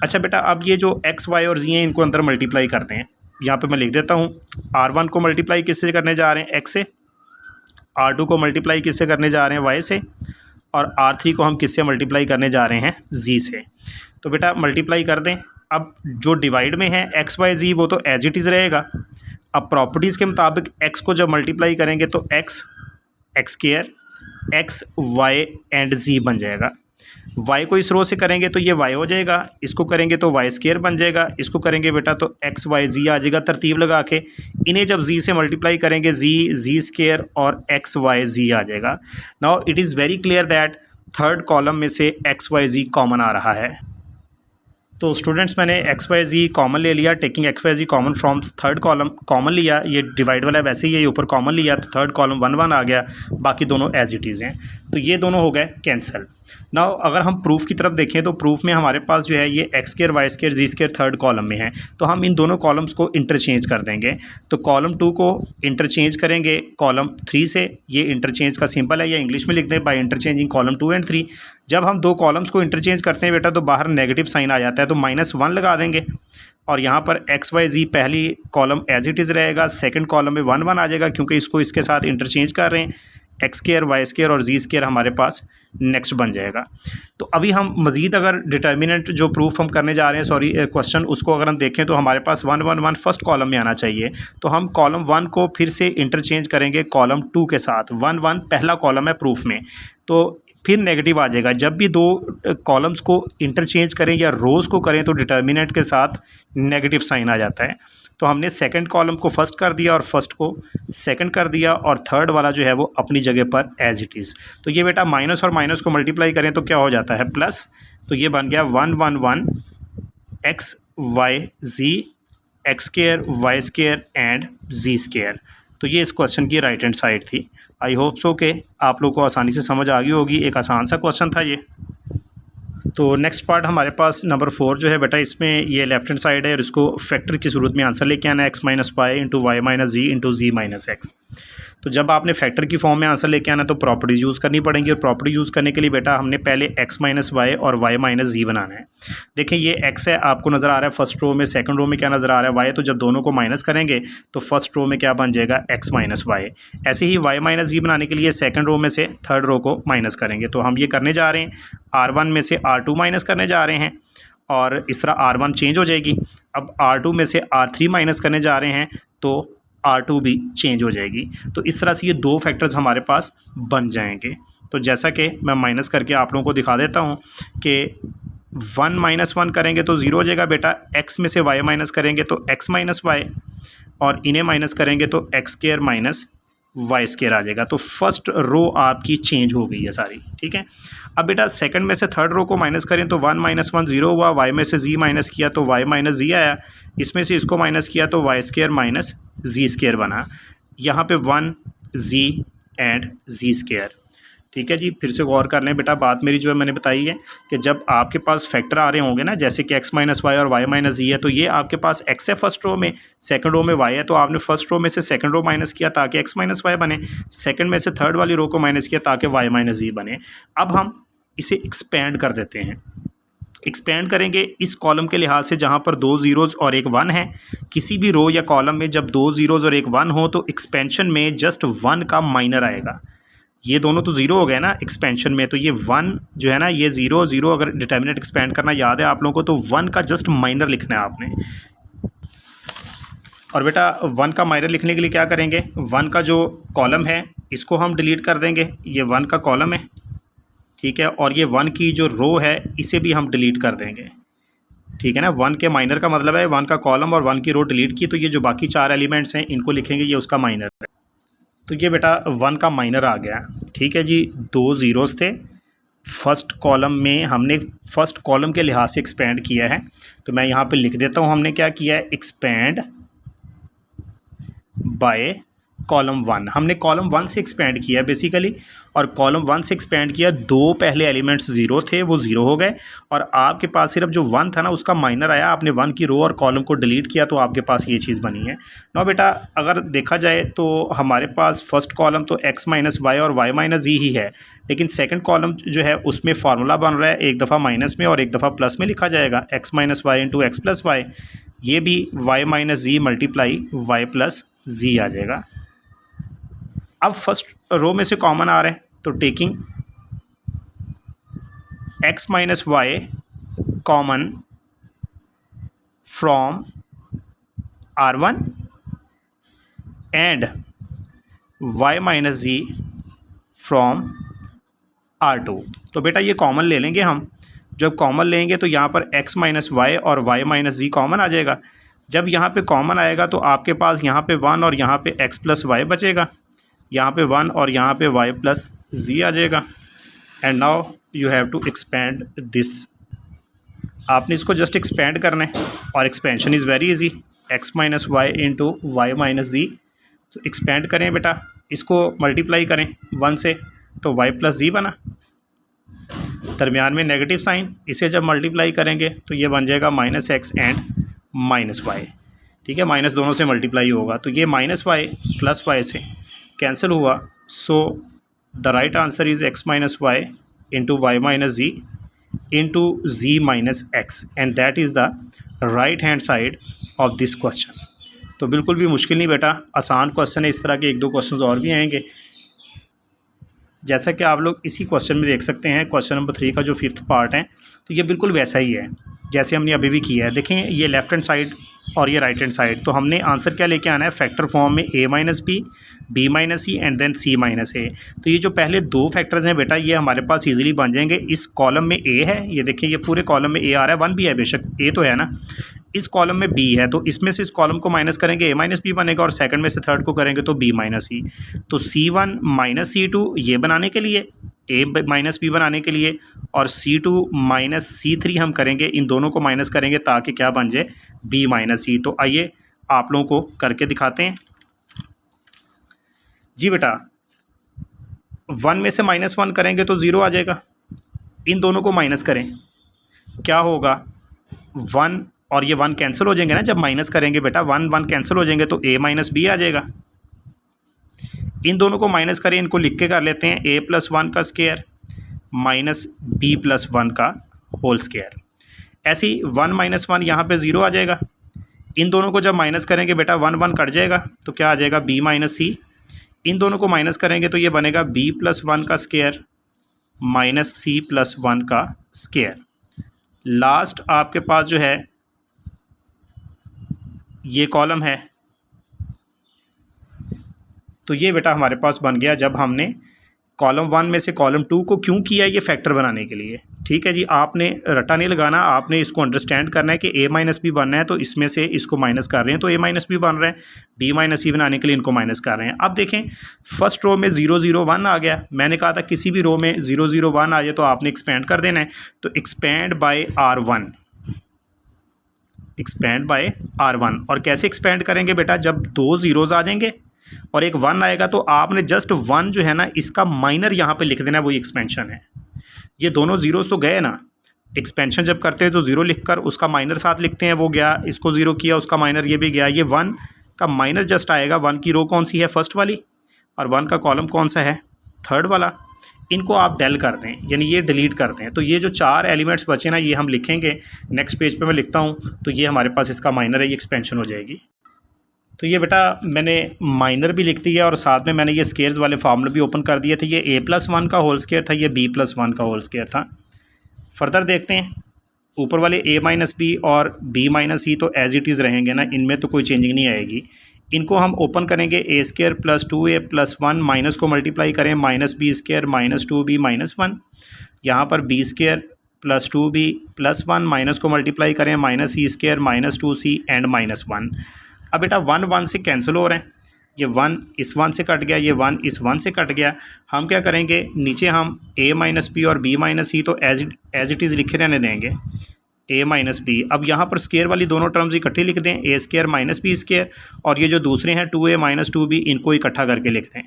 अच्छा बेटा, अब ये जो x y और z हैं इनको अंदर मल्टीप्लाई करते हैं। यहाँ पे मैं लिख देता हूँ, r1 को मल्टीप्लाई किससे करने जा रहे हैं, x से, r2 को मल्टीप्लाई किससे करने जा रहे हैं, y से, और r3 को हम किससे मल्टीप्लाई करने जा रहे हैं, z से। तो बेटा मल्टीप्लाई कर दें। अब जो डिवाइड में है x बाय z वो तो एज इट इज़ रहेगा। अब प्रॉपर्टीज़ के मुताबिक x को जब मल्टीप्लाई करेंगे तो x square x y and z बन जाएगा। y को इस रो से करेंगे तो ये y हो जाएगा, इसको करेंगे तो y स्क्वायर बन जाएगा, इसको करेंगे बेटा तो x y z आ जाएगा तरतीब लगा के। इन्हें जब z से मल्टीप्लाई करेंगे z स्क्वायर और x y z आ जाएगा। Now it is very clear that third column में से x y z कॉमन आ रहा है। तो स्टूडेंट्स मैंने एक्स वाई जी कॉमन ले लिया, taking x y z common from third column common लिया। ये डिवाइड वाला वैसे ही ये ऊपर कॉमन लिया, तो थर्ड कॉलम 1 1 आ गया, बाकी दोनों एज इट इज़ हैं। तो ये दोनों हो गए कैंसिल। नाउ अगर हम प्रूफ की तरफ देखें तो प्रूफ में हमारे पास जो है ये x square y square z square third column में है, तो हम इन दोनों कॉलम्स को इंटरचेंज कर देंगे। तो कॉलम 2 को इंटरचेंज करेंगे कॉलम 3 से, ये इंटरचेंज का सिंपल है, या इंग्लिश में लिख दें बाय इंटरचेंजिंग कॉलम 2 एंड 3। जब हम दो कॉलम्स को इंटरचेंज करते हैं बेटा तो बाहर नेगेटिव साइन आ जाता है, तो -1 लगा देंगे और यहाँ पर एक्स वाई जी पहली कॉलम एज इट इज़ रहेगा, सेकंड कॉलम में 1 1 आ जाएगा क्योंकि इसको इसके साथ इंटरचेंज कर रहे हैं। एक्स स्क्वायर वाई स्क्वायर और जी स्क्वायर हमारे पास नेक्स्ट बन जाएगा। तो अभी हम मज़ीद अगर डिटर्मिनेंट जो प्रूफ हम करने जा रहे हैं, सॉरी क्वेश्चन, उसको अगर हम देखें तो हमारे पास 1 1 1 फर्स्ट कॉलम में आना चाहिए। तो हम कॉलम 1 को फिर से इंटरचेंज करेंगे कॉलम 2 के साथ। 1 1 पहला कॉलम है प्रूफ में, तो फिर नेगेटिव आ जाएगा। जब भी दो कॉलम्स को इंटरचेंज करें या रोज़ को करें तो डिटर्मिनेंट के साथ नेगेटिव साइन आ जाता है। तो हमने सेकंड कॉलम को फर्स्ट कर दिया और फर्स्ट को सेकंड कर दिया, और थर्ड वाला जो है वो अपनी जगह पर एज इट इज़। तो ये बेटा माइनस और माइनस को मल्टीप्लाई करें तो क्या हो जाता है, प्लस। तो ये बन गया 1 1 1 x y z x square y square and z square. तो ये इस क्वेश्चन की राइट हैंड साइड थी। आई होप सो कि आप लोग को आसानी से समझ आ गई होगी। एक आसान सा क्वेश्चन था ये। तो नेक्स्ट पार्ट हमारे पास नंबर 4 जो है बेटा, इसमें ये लेफ्ट हैंड साइड है और इसको फैक्टर की सूरत में आंसर लेके आना है, X minus Y into Y minus जी इंटू जी माइनस एक्स। तो जब आपने फैक्टर की फॉर्म में आंसर लेके आना है तो प्रॉपर्टीज़ यूज़ करनी पड़ेंगी, और प्रॉपर्टी यूज़ करने के लिए बेटा हमने पहले एक्स माइनस वाई और वाई माइनस जी बनाना है। देखिए ये एक्स है, आपको नज़र आ रहा है फर्स्ट रो में, सेकंड रो में क्या नज़र आ रहा है, वाई। तो जब दोनों को माइनस करेंगे तो फर्स्ट रो में क्या बन जाएगा, एक्स माइनस वाई। ऐसे ही वाई माइनस जी बनाने के लिए सेकंड रो में से थर्ड रो को माइनस करेंगे। तो हम ये करने जा रहे हैं, R1 में से R2 माइनस करने जा रहे हैं, और इस तरह R1 चेंज हो जाएगी। अब R2 में से R3 माइनस करने जा रहे हैं तो R2 भी चेंज हो जाएगी। तो इस तरह से ये दो फैक्टर्स हमारे पास बन जाएंगे। तो जैसा कि मैं माइनस करके आप लोगों को दिखा देता हूँ कि 1 माइनस 1 करेंगे तो 0 हो जाएगा बेटा, x में से y माइनस करेंगे तो x माइनस वाई, और इन्हें माइनस करेंगे तो X square minus Y square आ जाएगा। तो फर्स्ट रो आपकी चेंज हो गई है सारी, ठीक है। अब बेटा सेकंड में से थर्ड रो को माइनस करें तो 1 माइनस 1 0 हुआ, y में से z माइनस किया तो y माइनस z आया, इसमें से इसको माइनस किया तो वाई स्क्वायर माइनस जी स्क्वायर बना। यहाँ पे 1 z एंड जी स्क्वायर, ठीक है जी। फिर से गौर कर लें बेटा, बात मेरी जो है मैंने बताई है कि जब आपके पास फैक्टर आ रहे होंगे ना, जैसे कि x माइनस वाई और y माइनस जी है, तो ये आपके पास x है फर्स्ट रो में, सेकंड रो में y है, तो आपने फर्स्ट रो में से सेकंड रो माइनस किया ताकि x माइनस वाई बने, सेकंड में से थर्ड वाली रो को माइनस किया ताकि y माइनस जी बने। अब हम इसे एक्सपेंड कर देते हैं। एक्सपेंड करेंगे इस कॉलम के लिहाज से जहाँ पर 2 ज़ीरोज़ और एक 1 है। किसी भी रो या कॉलम में जब 2 ज़ीरोज़ और एक 1 हो तो एक्सपेंशन में जस्ट 1 का माइनर आएगा। ये दोनों तो ज़ीरो हो गए ना एक्सपेंशन में, तो ये 1 जो है ना, ये 0 0 अगर डिटर्मिनेंट एक्सपेंड करना याद है आप लोगों को, तो 1 का जस्ट माइनर लिखना है आपने। और बेटा 1 का माइनर लिखने के लिए क्या करेंगे, 1 का जो कॉलम है इसको हम डिलीट कर देंगे, ये 1 का कॉलम है, ठीक है। और ये 1 की जो रो है इसे भी हम डिलीट कर देंगे, ठीक है ना। 1 के माइनर का मतलब है 1 का कॉलम और 1 की रो डिलीट की, तो ये जो बाकी 4 एलिमेंट्स हैं इनको लिखेंगे, ये उसका माइनर है। तो ये बेटा 1 का माइनर आ गया, ठीक है जी। 2 ज़ीरोज़ थे फर्स्ट कॉलम में, हमने फर्स्ट कॉलम के लिहाज से एक्सपेंड किया है। तो मैं यहाँ पे लिख देता हूँ हमने क्या किया है, एक्सपेंड बाय कॉलम 1। हमने कॉलम 1 से एक्सपेंड किया बेसिकली, और कॉलम 1 से एक्सपेंड किया, दो पहले एलिमेंट्स 0 थे वो 0 हो गए, और आपके पास सिर्फ जो 1 था ना उसका माइनर आया, आपने 1 की रो और कॉलम को डिलीट किया तो आपके पास ये चीज़ बनी है। ना बेटा अगर देखा जाए तो हमारे पास फर्स्ट कॉलम तो x माइनस वाई और y माइनस जी ही है, लेकिन सेकेंड कॉलम जो है उसमें फार्मूला बन रहा है, एक दफ़ा माइनस में और एक दफ़ा प्लस में लिखा जाएगा, x minus Y into x plus y. ये भी y minus z multiply y plus जी आ जाएगा। अब फर्स्ट रो में से कॉमन आ रहा है तो taking x minus y common from R1 and y minus z from R2। तो बेटा ये कॉमन ले लेंगे हम। जब कॉमन लेंगे तो यहाँ पर x माइनस वाई और y माइनस जी कॉमन आ जाएगा। जब यहाँ पे कॉमन आएगा तो आपके पास यहाँ पे 1 और यहाँ पे x प्लस वाई बचेगा, यहाँ पे 1 और यहाँ पे y प्लस जी आ जाएगा। And now you have to expand this. आपने इसको जस्ट एक्सपेंड करना है, और expansion is very easy, x minus Y into Y minus Z. तो एक्सपेंड करें बेटा, इसको मल्टीप्लाई करें 1 से तो y प्लस जी बना, दरमियान में नेगेटिव साइन, इसे जब मल्टीप्लाई करेंगे तो ये बन जाएगा minus x and minus y, ठीक है। माइनस दोनों से मल्टीप्लाई होगा तो ये माइनस वाई प्लस वाई से कैंसिल हुआ। So the right answer is x minus Y into Y minus ji into ji minus x, and that is the right hand side of this question. तो बिल्कुल भी मुश्किल नहीं बेटा, आसान क्वेश्चन है। इस तरह के 1-2 क्वेश्चन और भी आएंगे। जैसा कि आप लोग इसी क्वेश्चन में देख सकते हैं, क्वेश्चन नंबर 3 का जो 5th पार्ट है, तो ये बिल्कुल वैसा ही है जैसे हमने अभी भी किया है। देखें ये लेफ्ट हैंड साइड और ये राइट हैंड साइड, तो हमने आंसर क्या लेके आना है, फैक्टर फॉर्म में a minus B, B minus C and then c minus A. तो ये जो पहले दो फैक्टर्स हैं बेटा, ये हमारे पास इजीली बन जाएंगे। इस कॉलम में a है, ये देखिए ये पूरे कॉलम में a आ रहा है, 1 भी है बेशक, a तो है ना, इस कॉलम में b है, तो इसमें से इस कॉलम को माइनस करेंगे a माइनस बी बनेगा, और सेकंड में से थर्ड को करेंगे तो b माइनस सी। तो c1 माइनस c2 ये बनाने के लिए, a माइनस बी बनाने के लिए, और c2 माइनस c3 हम करेंगे, इन दोनों को माइनस करेंगे ताकि क्या बन जाए, b माइनस सी। तो आइए आप लोगों को करके दिखाते हैं जी। बेटा 1 में से -1 करेंगे तो 0 आ जाएगा, इन दोनों को माइनस करें, क्या होगा, 1 और ये 1 कैंसिल हो जाएंगे ना, जब माइनस करेंगे बेटा 1 कैंसिल हो जाएंगे, तो a माइनस बी आ जाएगा। इन दोनों को माइनस करें, इनको लिख के कर लेते हैं, a प्लस 1 का स्क्वायर माइनस b प्लस 1 का होल स्क्वायर। ऐसे ही 1 माइनस 1 यहाँ पे 0 आ जाएगा। इन दोनों को जब माइनस करेंगे बेटा 1 कट जाएगा, तो क्या आ जाएगा, b माइनस सी। इन दोनों को माइनस करेंगे तो ये बनेगा b प्लस 1 का स्क्वायर माइनस c प्लस 1 का स्क्वायर। लास्ट आपके पास जो है ये कॉलम है, तो ये बेटा हमारे पास बन गया जब हमने कॉलम 1 में से कॉलम 2 को क्यों किया, ये फैक्टर बनाने के लिए। ठीक है जी, आपने रटा नहीं लगाना, आपने इसको अंडरस्टैंड करना है कि a माइनस बी बनना है, तो इसमें से इसको माइनस कर रहे हैं तो a माइनस बी बन रहे हैं, b माइनस सी बनाने के लिए इनको माइनस कर रहे हैं। अब देखें फर्स्ट रो में 0 0 1 आ गया, मैंने कहा था किसी भी रो में 0 0 1 आ जाए तो आपने एक्सपेंड कर देना है, तो expand bye r1, expand bye r1। और कैसे एक्सपेंड करेंगे बेटा, जब 2 ज़ीरोज़ आ जाएंगे और एक 1 आएगा, तो आपने जस्ट 1 जो है ना इसका माइनर यहाँ पे लिख देना, वही एक्सपेंशन है। ये दोनों ज़ीरोज़ तो गए ना, एक्सपेंशन जब करते हैं तो 0 लिखकर उसका माइनर साथ लिखते हैं, वो गया, इसको 0 किया, उसका माइनर ये भी गया, ये 1 का माइनर जस्ट आएगा। 1 की रो कौन सी है, फर्स्ट वाली, और 1 का कॉलम कौन सा है, थर्ड वाला। इनको आप डेल कर दें, यानी ये डिलीट कर दें, तो ये जो 4 एलिमेंट्स बचे ना, ये हम लिखेंगे नेक्स्ट पेज पे मैं लिखता हूँ, तो ये हमारे पास इसका माइनर है, ये एक्सपेंशन हो जाएगी। तो ये बेटा मैंने माइनर भी लिख दिया और साथ में मैंने ये स्केयर्स वाले फार्मूले भी ओपन कर दिए थे। ये a प्लस 1 का होल स्केयर था, ये b प्लस 1 का होल स्केयर था। फर्दर देखते हैं, ऊपर वाले a माइनस बी और b माइनस सी तो एज इट इज़ रहेंगे ना, इनमें तो कोई चेंजिंग नहीं आएगी। इनको हम ओपन करेंगे, a square plus 2a plus 1, minus को मल्टीप्लाई करें, minus b square minus 2b minus 1। यहाँ पर b square plus 2b plus 1, minus को मल्टीप्लाई करें, minus c square minus 2c and minus 1। अब बेटा 1 1 से कैंसिल हो रहे हैं, ये 1 इस 1 से कट गया, ये 1 इस 1 से कट गया। हम क्या करेंगे, नीचे हम a माइनस बी और b माइनस सी तो एज इट इज़ लिखे रहने देंगे, a माइनस बी। अब यहाँ पर स्केयर वाली दोनों टर्म्स इकट्ठी लिख दें, a square minus b square, और ये जो दूसरे हैं 2a माइनस 2b, इनको इकट्ठा करके लिख दें।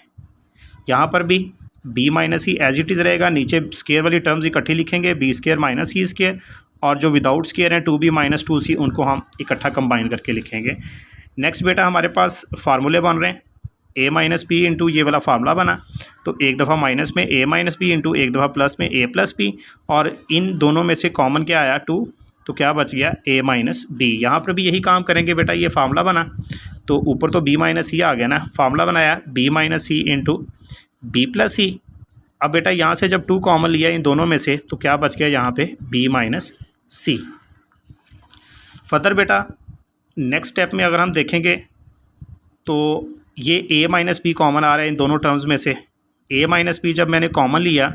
यहाँ पर भी b minus c as it is रहेगा, नीचे स्केयर वाली टर्म्स इकट्ठी लिखेंगे, b square minus c square, और जो विदाउट स्केयर हैं 2b माइनस 2c, उनको हम इकट्ठा कंबाइन करके लिखेंगे। नेक्स्ट बेटा हमारे पास फार्मूले बन रहे हैं, a माइनस बी इंटू ये वाला फार्मूला बना, तो एक दफ़ा माइनस में a माइनस बी इंटू एक दफ़ा प्लस में a प्लस बी, और इन दोनों में से कॉमन क्या आया 2, तो क्या बच गया a माइनस बी। यहाँ पर भी यही काम करेंगे बेटा, ये फार्मूला बना, तो ऊपर तो b माइनस सी आ गया ना, फार्मूला बनाया b minus C into b plus सी। अब बेटा यहाँ से जब 2 कॉमन लिया इन दोनों में से, तो क्या बच गया यहाँ पे b माइनस सी। फर्दर बेटा नेक्स्ट स्टेप में अगर हम देखेंगे तो ये a माइनस बी कॉमन आ रहा है इन दोनों टर्म्स में से। a माइनस बी जब मैंने कॉमन लिया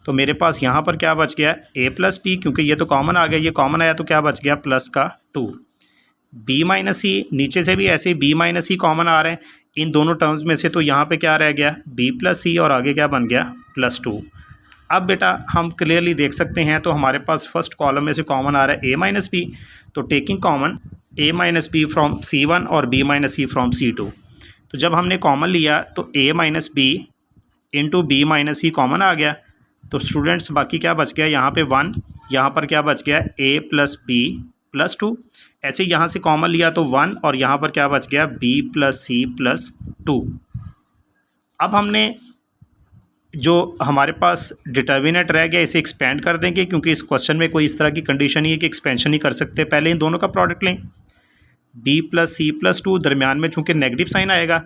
तो मेरे पास यहाँ पर क्या बच गया, a प्लस बी, क्योंकि ये तो कॉमन आ गया, ये कॉमन आया तो क्या बच गया, प्लस का 2। b माइनस सी, नीचे से भी ऐसे ही b माइनस सी कॉमन आ रहे हैं इन दोनों टर्म्स में से, तो यहाँ पे क्या रह गया, b प्लस सी, और आगे क्या बन गया, प्लस 2। अब बेटा हम क्लियरली देख सकते हैं, तो हमारे पास फर्स्ट कॉलम में से कॉमन आ रहा है a माइनस बी, तो taking common a minus b from c1 और b minus C from c2, तो जब हमने कॉमन लिया तो a minus B into B minus C common आ गया, तो स्टूडेंट्स बाकी क्या बच गया, यहाँ पे 1, यहाँ पर क्या बच गया, a प्लस बी प्लस 2। ऐसे यहाँ से कॉमन लिया तो 1, और यहाँ पर क्या बच गया, b प्लस सी प्लस 2। अब हमने जो हमारे पास डिटर्मिनेंट रह गया इसे एक्सपेंड कर देंगे, क्योंकि इस क्वेश्चन में कोई इस तरह की कंडीशन नहीं है कि एक्सपेंशन ही कर सकते। पहले इन दोनों का प्रोडक्ट लें, b प्लस सी प्लस 2, दरमियान में चूँकि नेगेटिव साइन आएगा,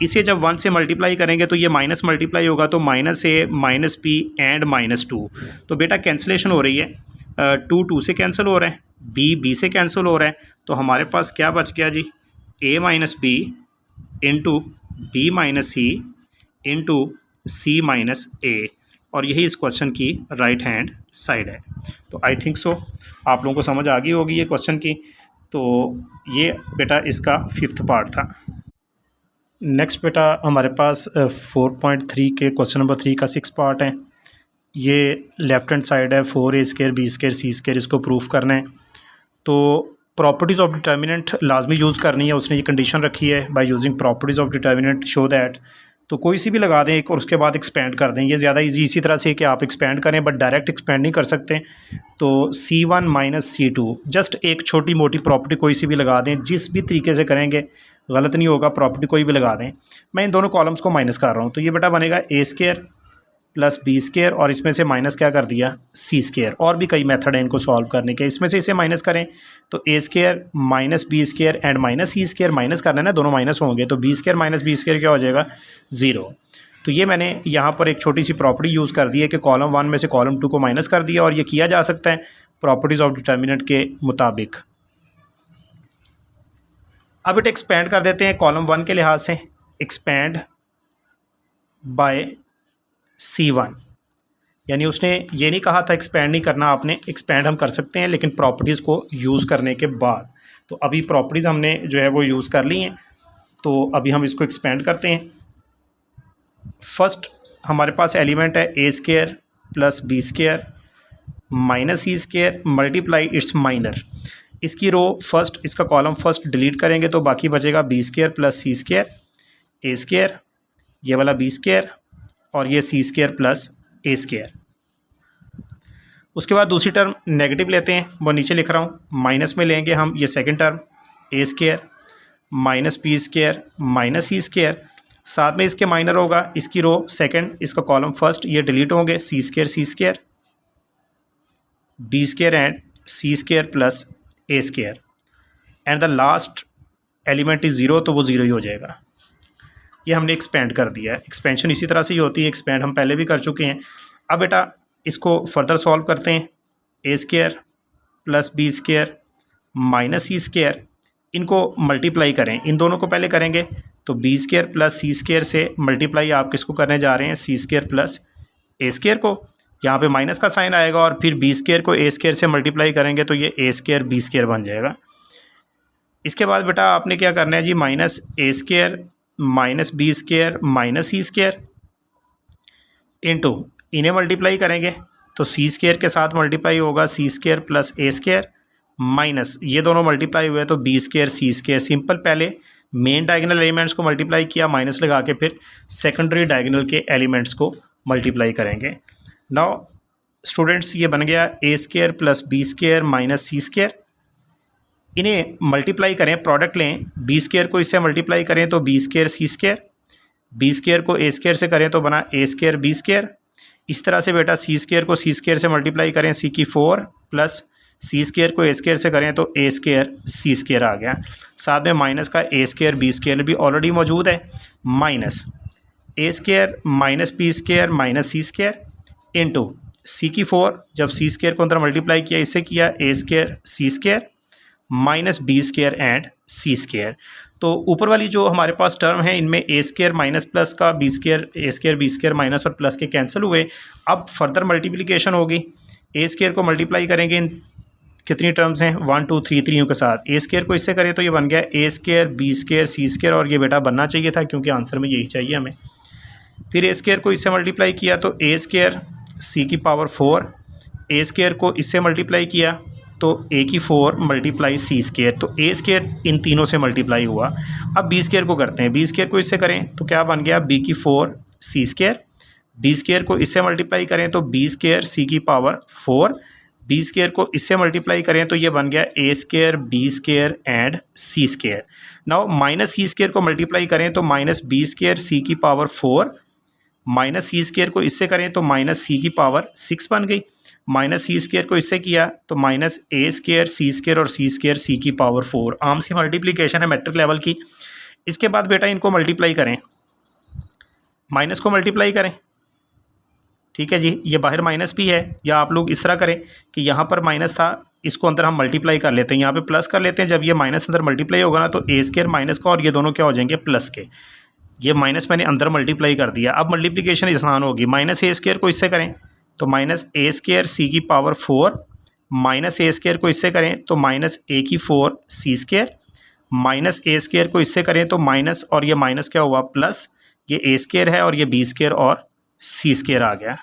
इसे जब 1 से मल्टीप्लाई करेंगे तो ये माइनस मल्टीप्लाई होगा, तो -a -b एंड -2। तो बेटा कैंसिलेशन हो रही है, 2 2 से कैंसिल हो रहा है, b से कैंसिल हो रहा है, तो हमारे पास क्या बच गया जी, a minus B into B minus C into C minus A, और यही इस क्वेश्चन की राइट हैंड साइड है। तो आई थिंक सो आप लोगों को समझ आ गई होगी ये क्वेश्चन की। तो ये बेटा इसका 5th पार्ट था। नेक्स्ट बेटा हमारे पास 4.3 के क्वेश्चन नंबर 3 का 6 पार्ट है। ये लेफ्ट हैंड साइड है, 4a² b² c², इसको प्रूफ करना है। तो प्रॉपर्टीज़ ऑफ डिटर्मिनेंट लाजमी यूज़ करनी है, उसने ये कंडीशन रखी है, by using properties of determinant show that. तो कोई सी भी लगा दें एक और उसके बाद एक्सपेंड कर दें, ये ज़्यादा इजी इसी तरह से कि आप एक्सपेंड करें बट डायरेक्ट एक्सपेंड नहीं कर सकते। तो C1 माइनस C2, जस्ट एक छोटी मोटी प्रॉपर्टी कोई सी भी लगा दें, जिस भी तरीके से करेंगे गलत नहीं होगा, प्रॉपर्टी कोई भी लगा दें। मैं इन दोनों कॉलम्स को माइनस कर रहा हूँ, तो ये बेटा बनेगा a² प्लस b² और इसमें से माइनस क्या कर दिया, c²। और भी कई मेथड हैं इनको सॉल्व करने के, इसमें से इसे माइनस करें तो a² minus b² and minus c² minus करना है ना, दोनों माइनस होंगे, तो b² माइनस b² क्या हो जाएगा, 0। तो ये मैंने यहाँ पर एक छोटी सी प्रॉपर्टी यूज़ कर दी है कि कॉलम 1 में से कॉलम 2 को माइनस कर दिया, और ये किया जा सकता है प्रॉपर्टीज़ ऑफ डिटर्मिनेंट के मुताबिक। अब इट एक्सपेंड कर देते हैं कॉलम 1 के लिहाज से, एक्सपेंड बाय C1, यानी उसने ये नहीं कहा था एक्सपेंड नहीं करना आपने, एक्सपेंड हम कर सकते हैं लेकिन प्रॉपर्टीज़ को यूज़ करने के बाद। तो अभी प्रॉपर्टीज़ हमने जो है वो यूज़ कर ली हैं, तो अभी हम इसको एक्सपेंड करते हैं। फर्स्ट हमारे पास एलिमेंट है a² plus b² minus c² multiply it's minor. इसकी रो फर्स्ट, इसका कॉलम फर्स्ट डिलीट करेंगे तो बाकी बचेगा b² प्लस c² a², ये वाला b² और ये c² प्लस a²। उसके बाद दूसरी टर्म नेगेटिव लेते हैं, वो नीचे लिख रहा हूँ, माइनस में लेंगे हम ये second term a² minus b² minus c², साथ में इसके माइनर होगा, इसकी रो सेकंड, इसका कॉलम फर्स्ट, ये डिलीट होंगे, c² b² and c² plus a² and the last element is 0, तो वो 0 ही हो जाएगा। ये हमने एक्सपेंड कर दिया है। एक्सपेंशन इसी तरह से ही होती है, एक्सपेंड हम पहले भी कर चुके हैं। अब बेटा इसको फर्दर सॉल्व करते हैं, a² plus b² minus c², इनको मल्टीप्लाई करें, इन दोनों को पहले करेंगे तो b² प्लस c² से मल्टीप्लाई आप किसको करने जा रहे हैं, c² प्लस a² को, यहाँ पे माइनस का साइन आएगा, और फिर b² को a² से मल्टीप्लाई करेंगे तो ये a² b² बन जाएगा। इसके बाद बेटा आपने क्या करना है जी, minus a² minus b² minus c² into इन्हें मल्टीप्लाई करेंगे तो c² के साथ मल्टीप्लाई होगा c² प्लस a² माइनस ये दोनों मल्टीप्लाई हुए तो b² c²। सिंपल, पहले मेन डायगोनल एलिमेंट्स को मल्टीप्लाई किया माइनस लगा के, फिर सेकेंडरी डायगोनल के एलिमेंट्स को मल्टीप्लाई करेंगे। नाउ स्टूडेंट्स ये बन गया a² plus b² minus c²। इन्हें मल्टीप्लाई करें, प्रोडक्ट लें, b² को इससे मल्टीप्लाई करें तो b² c², b² को a² से करें तो बना a² b²। इस तरह से बेटा c² को c² से मल्टीप्लाई करें, c की 4 प्लस c² को a² से करें तो a² c² आ गया। साथ में माइनस का a² b² भी ऑलरेडी मौजूद है, minus a² minus b² minus c² into c की 4, जब c² को अंदर मल्टीप्लाई किया इससे किया a² c² minus b² and c²। तो ऊपर वाली जो हमारे पास टर्म है इनमें a² माइनस प्लस का b² a² b² माइनस और प्लस के कैंसिल हुए। अब फर्दर मल्टीप्लिकेशन होगी, a² को मल्टीप्लाई करेंगे, इन कितनी टर्म्स हैं 1 2 3 3 के साथ, a² को इससे करें तो ये बन गया a² b² c², और ये बेटा बनना चाहिए था क्योंकि आंसर में यही चाहिए हमें। फिर a² को इससे मल्टीप्लाई किया तो a² c की पावर 4, a² को इससे मल्टीप्लाई किया तो a की 4 मल्टीप्लाई c², तो a² इन तीनों से मल्टीप्लाई हुआ। अब b² को करते हैं, b² को इससे करें तो क्या बन गया b की 4 c², b² को इससे मल्टीप्लाई करें तो b² c की पावर 4, b² को इससे मल्टीप्लाई करें तो ये बन गया a² b² and c²। Now minus c² को मल्टीप्लाई करें तो माइनस b² c की पावर 4, माइनस c² को इससे करें तो माइनस c की पावर 6 बन गई, माइनस c² को इससे किया तो माइनस a² c² और c² c की पावर 4। आम सी मल्टीप्लिकेशन है मैट्रिक लेवल की। इसके बाद बेटा इनको मल्टीप्लाई करें, माइनस को मल्टीप्लाई करें, ठीक है जी। ये बाहर माइनस भी है, या आप लोग इस तरह करें कि यहाँ पर माइनस था, इसको अंदर हम मल्टीप्लाई कर लेते हैं, यहाँ पे प्लस कर लेते हैं। जब ये माइनस अंदर मल्टीप्लाई होगा ना तो ए स्क्वायर माइनस का और ये दोनों क्या हो जाएंगे, प्लस के। ये माइनस मैंने अंदर मल्टीप्लाई कर दिया। अब मल्टीप्लिकेशन आसान होगी, माइनस ए स्क्वायर को इससे करें तो माइनस ए स्क्वायर सी की पावर 4, माइनस ए स्क्वायर को इससे करें तो माइनस ए की 4 सी स्क्वायर, माइनस ए स्क्वायर को इससे करें तो माइनस और ये माइनस क्या हुआ, प्लस, ये ए स्क्वायर है और ये बी स्क्वायर और सी स्क्वायर आ गया।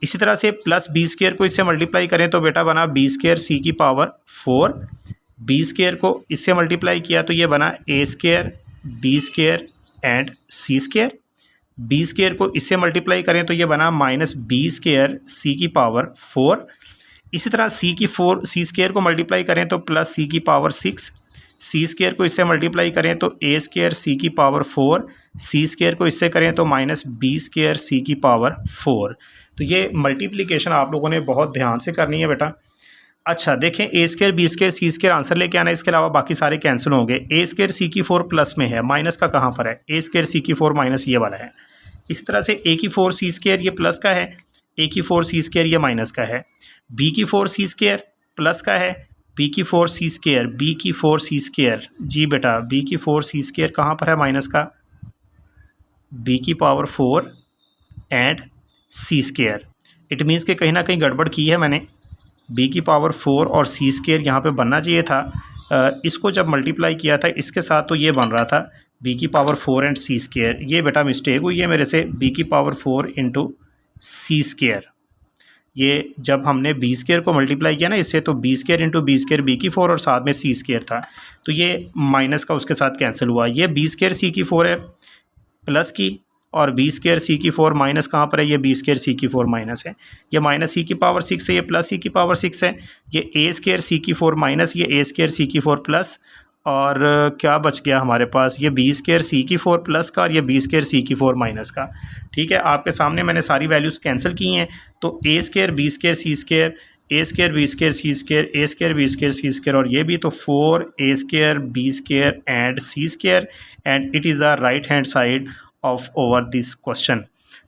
इसी तरह से प्लस बी स्क्वायर को इससे मल्टीप्लाई करें तो बेटा बना बी स्क्वायर सी की पावर 4, बी स्क्वायर को इससे मल्टीप्लाई किया तो ये बना A square B square and C square, B square को इससे मल्टीप्लाई करें तो ये बना माइनस बी स्क्वायर सी की पावर 4। इसी तरह सी स्क्वायर को मल्टीप्लाई करें तो प्लस सी की पावर 6, सी स्क्वायर को इससे मल्टीप्लाई करें तो ए स्क्वायर सी की पावर 4, सी स्क्वायर को इससे करें तो माइनस बी स्क्वायर सी की पावर 4। तो ये मल्टीप्लिकेशन आप लोगों ने बहुत ध्यान से करनी है बेटा। अच्छा देखें, ए square B square C square answer लेके आना, इसके अलावा बाकी सारे कैंसिल होंगे। ए स्क्वायर सी की 4 प्लस में है, माइनस का कहाँ पर है, ए स्क्वायर सी की 4 माइनस ये वाला है। इसी तरह से ए की 4 सी स्क्वायर ये प्लस का है, ए की 4 सी स्क्वायर ये माइनस का है, बी की 4 सी स्क्वायर प्लस का है, बी की 4 सी स्क्वायर, बी की 4 सी स्क्वायर, जी बेटा बी की 4 सी स्क्वायर कहाँ पर है, माइनस का, बी की power 4 and C square. It means कि कहीं ना कहीं गड़बड़ की है मैंने, बी की पावर 4 और सी स्क्वायर यहाँ पे बनना चाहिए था। इसको जब मल्टीप्लाई किया था इसके साथ तो ये बन रहा था बी की पावर 4 एंड सी स्क्वायर। ये बेटा मिस्टेक हुई है मेरे से, बी की पावर 4 इंटू सी स्क्वायर। ये जब हमने बी स्क्वायर को मल्टीप्लाई किया ना इससे, तो b square into b square b की 4 और साथ में सी स्क्वायर था, तो ये माइनस का उसके साथ कैंसिल हुआ। ये बी स्क्वायर सी की 4 है प्लस की, और बी स्क्वायर सी की 4 माइनस कहाँ पर है, ये बी स्क्वायर सी की 4 माइनस है, ये माइनस सी की पावर 6 है, ये प्लस सी की पावर 6 है, ये ए स्क्वायर सी की 4 माइनस, ये ए स्क्वायर सी की 4 प्लस, और क्या बच गया हमारे पास, ये बी स्क्वायर सी की 4 प्लस का और ये बी स्क्वायर सी की 4 माइनस का। ठीक है, आपके सामने मैंने सारी वैल्यूज़ कैंसिल की हैं, तो A square B square C square, A square B square C square, A square B square C square, और ये भी तो 4 A square B square and C square, and it is a right hand side of over this question.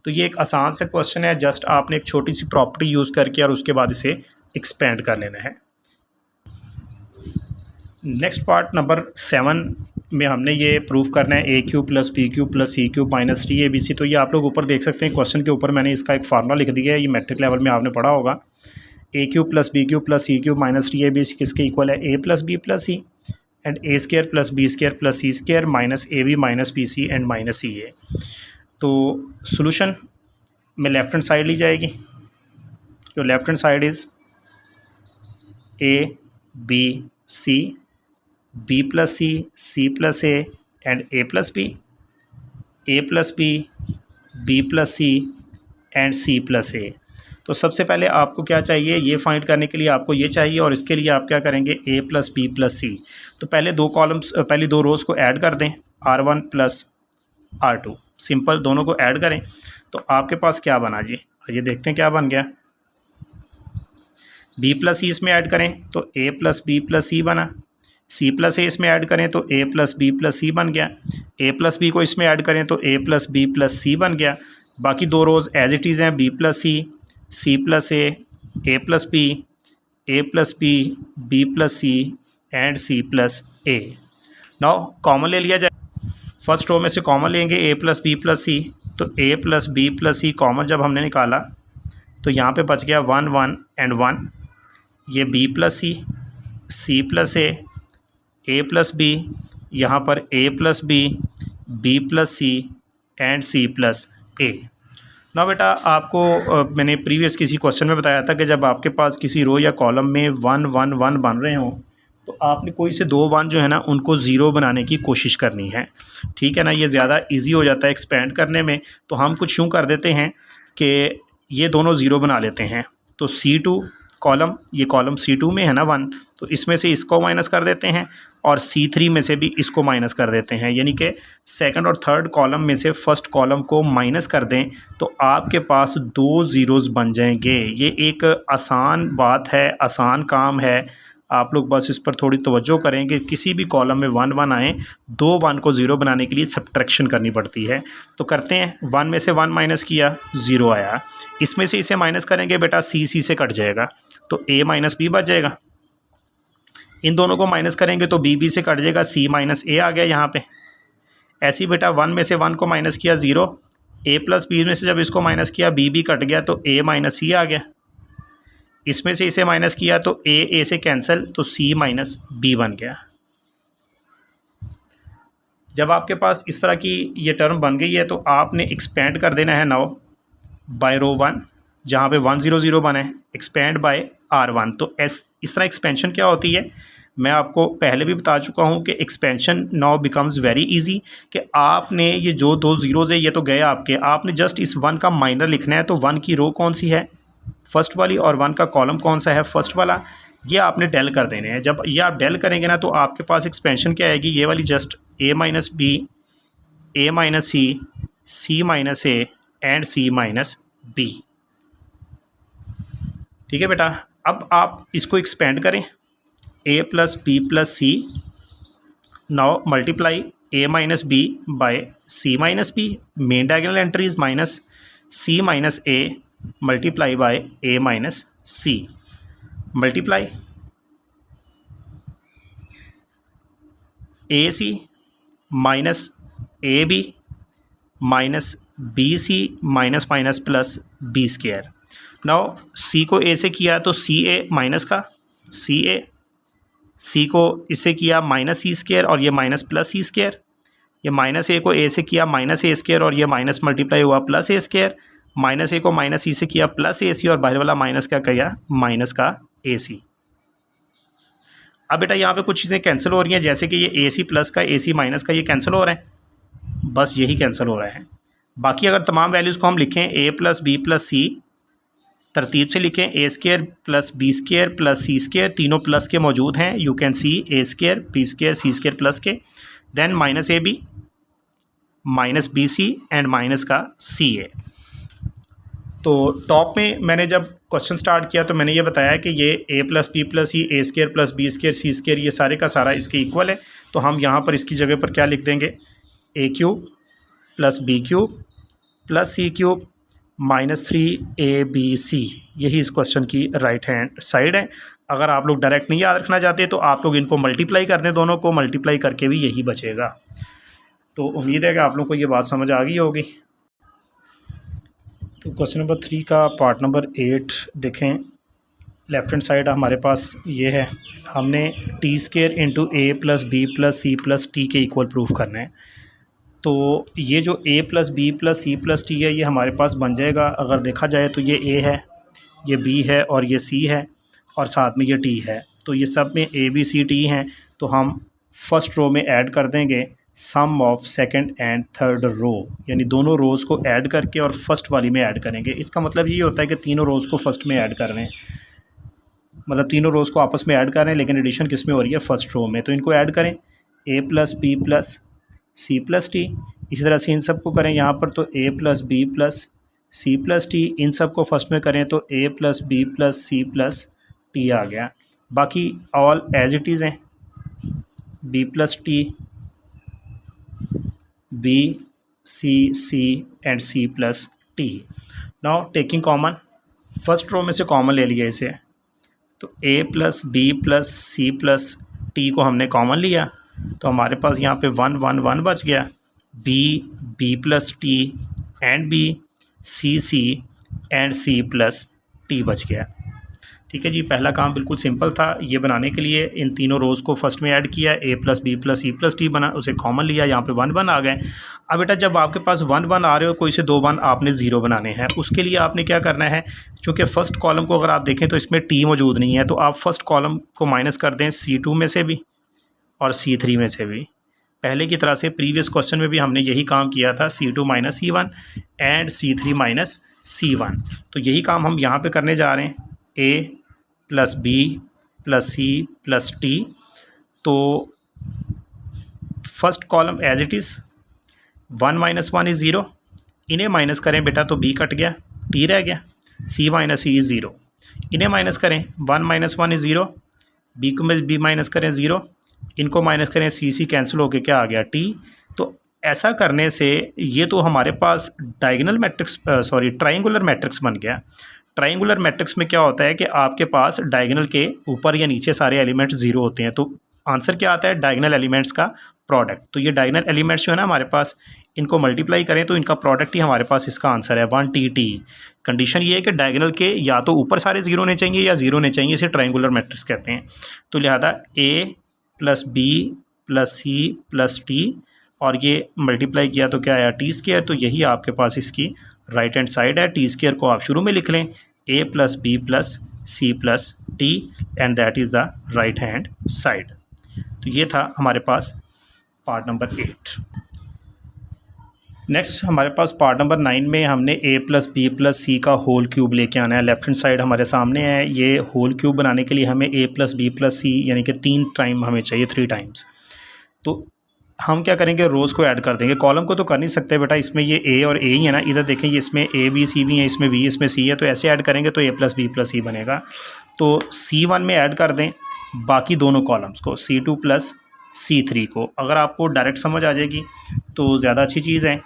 तो ये एक आसान सा क्वेश्चन है, जस्ट आपने एक छोटी सी प्रॉपर्टी यूज़ करके और उसके बाद इसे एक्सपेंड कर लेना है। नेक्स्ट पार्ट नंबर 7 में हमने ये प्रूफ करना है A cube plus B cube plus C cube minus 3abc। तो ये आप लोग ऊपर देख सकते हैं, क्वेश्चन के ऊपर मैंने इसका एक फार्मूला लिख दिया है, ये मैट्रिक लेवल में आपने पढ़ा होगा। A cube plus B cube plus C cube minus 3abc किसके इक्वल है, A plus B plus C and A square plus B square plus C square minus A B minus B C and minus C A. तो सोल्यूशन में लेफ्ट हैंड साइड ली जाएगी, जो left hand side is A B C, B plus C, C plus A and A plus B, A plus B plus C and C plus A. तो सबसे पहले आपको क्या चाहिए, ये फाइंड करने के लिए आपको ये चाहिए, और इसके लिए आप क्या करेंगे, A plus B plus c. तो पहले दो कॉलम्स, पहली दो रोज़ को ऐड कर दें, R1 प्लस R2, सिंपल दोनों को ऐड करें तो आपके पास क्या बना जी, ये देखते हैं क्या बन गया। बी प्लस सी इसमें ऐड करें तो ए प्लस बी प्लस सी बना, सी प्लस ए इसमें ऐड करें तो a plus B plus c बन गया, ए प्लस बी को इसमें ऐड करें तो a plus B plus c बन गया। बाकी दो रोज़ एज इट इज़ हैं, b plus C plus A plus B, A plus B plus C and C plus a. Now common ले लिया जाए, फर्स्ट रो में से कॉमन लेंगे a plus B plus c, तो a plus B plus C common जब हमने निकाला तो यहाँ पे बच गया 1 1 एंड 1, ये बी प्लस सी प्लस ए प्लस बी, यहाँ पर A plus B plus C and C plus A. ना बेटा आपको मैंने प्रीवियस किसी क्वेश्चन में बताया था कि जब आपके पास किसी रो या कॉलम में 1 1 1 बन रहे हों तो आपने कोई से 2 1 जो है ना उनको ज़ीरो बनाने की कोशिश करनी है। ठीक है ना, ये ज़्यादा इजी हो जाता है एक्सपेंड करने में। तो हम कुछ यूँ कर देते हैं कि ये दोनों ज़ीरो बना लेते हैं, तो C2 कॉलम, ये कॉलम C2 में है ना 1, तो इसमें से इसको माइनस कर देते हैं और C3 में से भी इसको माइनस कर देते हैं, यानी कि सेकंड और थर्ड कॉलम में से फर्स्ट कॉलम को माइनस कर दें तो आपके पास 2 ज़ीरोज़ बन जाएंगे। ये एक आसान बात है, आसान काम है, आप लोग बस इस पर थोड़ी तवज्जो करें कि किसी भी कॉलम में 1 1 आए, 2 1 को 0 बनाने के लिए सब्ट्रैक्शन करनी पड़ती है। तो करते हैं, 1 में से 1 माइनस किया, 0 आया। इसमें से इसे माइनस करेंगे बेटा, सी से कट जाएगा तो a माइनस बी बच जाएगा। इन दोनों को माइनस करेंगे तो बी से कट जाएगा, c माइनस ए आ गया यहाँ पे। ऐसे ही बेटा 1 में से 1 को माइनस किया, 0, a प्लस बी में से जब इसको माइनस किया बी कट गया तो a माइनस सी आ गया। इसमें से इसे माइनस किया तो a से कैंसिल तो c माइनस बी बन गया। जब आपके पास इस तरह की ये टर्म बन गई है तो आपने एक्सपेंड कर देना है नाउ बाय रो 1, जहाँ पे 1 0 0 बने, एक्सपेंड बाय r1। तो इस तरह एक्सपेंशन क्या होती है, मैं आपको पहले भी बता चुका हूँ कि expansion now becomes very easy, कि आपने ये जो 2 ज़ीरोज़ है ये तो गए आपके, आपने जस्ट इस 1 का माइनर लिखना है। तो 1 की रो कौन सी है, फर्स्ट वाली, और 1 का कॉलम कौन सा है, फर्स्ट वाला। ये आपने डेल कर देने हैं। जब ये आप डेल करेंगे ना तो आपके पास एक्सपेंशन क्या आएगी, ये वाली, just a minus b, a minus c, c minus a and c minus b. ठीक है बेटा, अब आप इसको एक्सपेंड करें, a plus B plus c, now multiply a minus b by c minus b, main diagonal entries minus c minus a multiply by a minus c, multiply a C minus A B minus B C minus minus plus B square. Now c को ए से किया तो सी ए माइनस का सी ए, सी को इससे किया माइनस सी स्क्वायर और ये माइनस प्लस सी स्क्वायर, ये माइनस ए को ए से किया माइनस ए स्क्वायर और ये माइनस मल्टीप्लाई हुआ प्लस ए स्क्वायर, माइनस ए को माइनस सी से किया प्लस ए सी और बाहर वाला माइनस क्या किया, माइनस का ए सी। अब बेटा यहाँ पे कुछ चीज़ें कैंसिल हो रही हैं, जैसे कि ये ए सी प्लस का ए सी माइनस का ये कैंसिल हो रहा है, बस यही कैंसिल हो रहा है। बाकी अगर तमाम वैल्यूज़ को हम लिखें A plus B plus C, तरतीब से लिखें, A square plus B square plus C square, तीनों प्लस के मौजूद हैं, you can see A square B square C square plus के, then minus A B minus B C and minus का सी ए। तो टॉप में मैंने जब क्वेश्चन स्टार्ट किया तो मैंने ये बताया कि ये ए प्लस बी प्लस सी, ए square plus B square C square, ये सारे का सारा इसके इक्वल है। तो हम यहाँ पर इसकी जगह पर क्या लिख देंगे, A cube plus B cube plus C cube minus 3ab, यही इस क्वेश्चन की राइट हैंड साइड है। अगर आप लोग डायरेक्ट नहीं याद रखना चाहते तो आप लोग इनको मल्टीप्लाई कर दें, दोनों को मल्टीप्लाई करके भी यही बचेगा। तो उम्मीद है कि आप लोग को ये बात समझ आ गई होगी। तो क्वेश्चन नंबर 3 का पार्ट नंबर 8 देखें, लेफ्ट हैंड साइड हमारे पास ये है, हमने टी स्क्वायर इंटू ए प्लस बी प्लस सी प्लस टी के इक्वल प्रूफ करना है। तो ये जो a plus B plus C plus T है ये हमारे पास बन जाएगा। अगर देखा जाए तो ये a है, ये b है और ये c है और साथ में ये t है। तो ये सब में a b c t हैं। तो हम फर्स्ट रो में ऐड कर देंगे sum of second and third row, यानी दोनों रोज़ को ऐड करके और फर्स्ट वाली में ऐड करेंगे। इसका मतलब ये होता है कि तीनों रोज़ को फर्स्ट में ऐड कर रहे हैं, मतलब तीनों रोज़ को आपस में ऐड कर रहे हैं, लेकिन एडिशन किस में हो रही है, फर्स्ट रो में। तो इनको ऐड करें, a plus B plus C plus t, इसी तरह से इन सब को करें यहाँ पर, तो a plus B plus C plus T, इन सब को फर्स्ट में करें तो a plus B plus C plus T आ गया। बाकी ऑल एज इट इज़ हैं, b plus T, b C C and c plus T. Now taking common, first row में से कॉमन ले लिया इसे, तो a plus B plus C plus T को हमने कॉमन लिया, तो हमारे पास यहाँ पे 1 1 1 बच गया, b plus T and b c and c plus T बच गया। ठीक है जी, पहला काम बिल्कुल सिंपल था। ये बनाने के लिए इन तीनों रोज़ को फर्स्ट में ऐड किया, a plus B plus C plus t बना, उसे कॉमन लिया, यहाँ पे 1 1 आ गए। अब बेटा जब आपके पास 1 1 आ रहे हो, कोई से 2 1 आपने 0 बनाने हैं, उसके लिए आपने क्या करना है, क्योंकि फ़र्स्ट कॉलम को अगर आप देखें तो इसमें t मौजूद नहीं है, तो आप फर्स्ट कॉलम को माइनस कर दें C2 में से भी और C3 में से भी। पहले की तरह से प्रीवियस क्वेश्चन में भी हमने यही काम किया था, C2 minus C1 and C3 minus C1। तो यही काम हम यहाँ पे करने जा रहे हैं, A plus B plus C plus T. तो first column as it is 1 minus 1 is 0, इन्हें माइनस करें बेटा तो b कट गया, t रह गया, c माइनस सी इज़ 0, इन्हें माइनस करें 1 माइनस 1 इज़ 0, बी को में बी माइनस करें 0, इनको माइनस करें सी कैंसिल होके क्या आ गया टी। तो ऐसा करने से ये तो हमारे पास डायगोनल मैट्रिक्स ट्राइंगुलर मैट्रिक्स बन गया। ट्राइंगुलर मैट्रिक्स में क्या होता है कि आपके पास डायगोनल के ऊपर या नीचे सारे एलिमेंट्स 0 होते हैं, तो आंसर क्या आता है, डायगोनल एलिमेंट्स का प्रोडक्ट। तो ये डायगोनल एलिमेंट्स जो है ना हमारे पास, इनको मल्टीप्लाई करें तो इनका प्रोडक्ट ही हमारे पास इसका आंसर है 1T। कंडीशन ये है कि डायगोनल के या तो ऊपर सारे 0 होने चाहिए या 0 होने चाहिए, इसे ट्राइंगुलर मैट्रिक्स कहते हैं। तो लिहाजा A + B + C + T और ये मल्टीप्लाई किया तो क्या आया T²। तो यही आपके पास इसकी राइट हैंड साइड है। T² को आप शुरू में लिख लें A + B + C + T and that is the right hand side. तो ये था हमारे पास पार्ट नंबर 8। नेक्स्ट हमारे पास पार्ट नंबर 9 में हमने A + B + C का होल क्यूब लेके आना है। लेफ्ट हैंड साइड हमारे सामने है। ये होल क्यूब बनाने के लिए हमें A + B + C यानी कि 3 टाइम हमें चाहिए, 3 टाइम्स। तो हम क्या करेंगे, रोज़ को ऐड कर देंगे। कॉलम को तो कर नहीं सकते बेटा, इसमें ये A और A ही है ना। इधर देखें ये इसमें A B C भी है, इसमें B इसमें C है, तो ऐसे ऐड करेंगे तो A + B + C बनेगा। तो C1 में ऐड कर दें बाकी दोनों कॉलम्स को, C2 + C3 को। अगर आपको डायरेक्ट समझ आ जाएगी तो ज़्यादा अच्छी चीज़ है,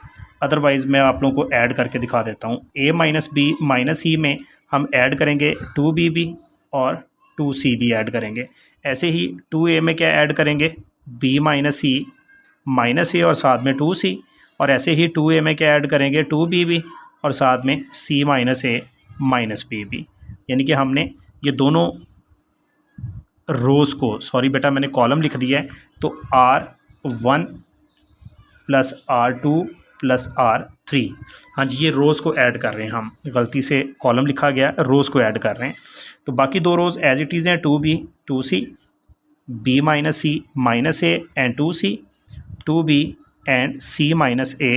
अदरवाइज़ मैं आप लोगों को ऐड करके दिखा देता हूँ। A - B - C में हम ऐड करेंगे 2BB और 2CB ऐड करेंगे। ऐसे ही 2A में क्या ऐड करेंगे, B - C -A और साथ में 2C। और ऐसे ही 2A में क्या ऐड करेंगे, 2BB और साथ में C - A - BB। यानी कि हमने ये दोनों रोज़ को, सॉरी बेटा मैंने कॉलम लिख दिया है, तो R1 + R2 + R3, हाँ जी ये रोज़ को ऐड कर रहे हैं हम, गलती से कॉलम लिखा गया, रोज़ को ऐड कर रहे हैं। तो बाकी दो रोज़ एज इट इज़ हैं, 2B 2C, B - C - A and 2C, 2B and C - A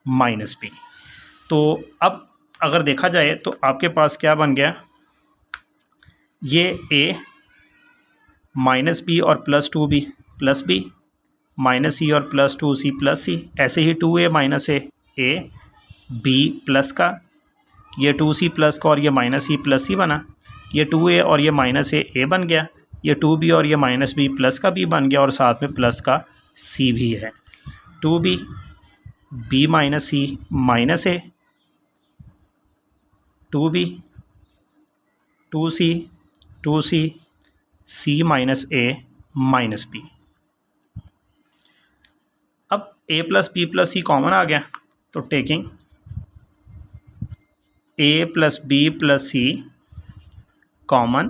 - B। तो अब अगर देखा जाए तो आपके पास क्या बन गया, ये A -B और +2B + B -C और +2C + C। ऐसे ही 2A - A B प्लस का, ये 2C प्लस का और ये -C + C बना। ये 2A और ये -A बन गया। ये 2B और ये -B प्लस का B बन गया और साथ में प्लस का C भी है। 2B B - C - A, 2B 2C 2C C - A - B। अब A + B + C कॉमन आ गया, तो taking A + B + C common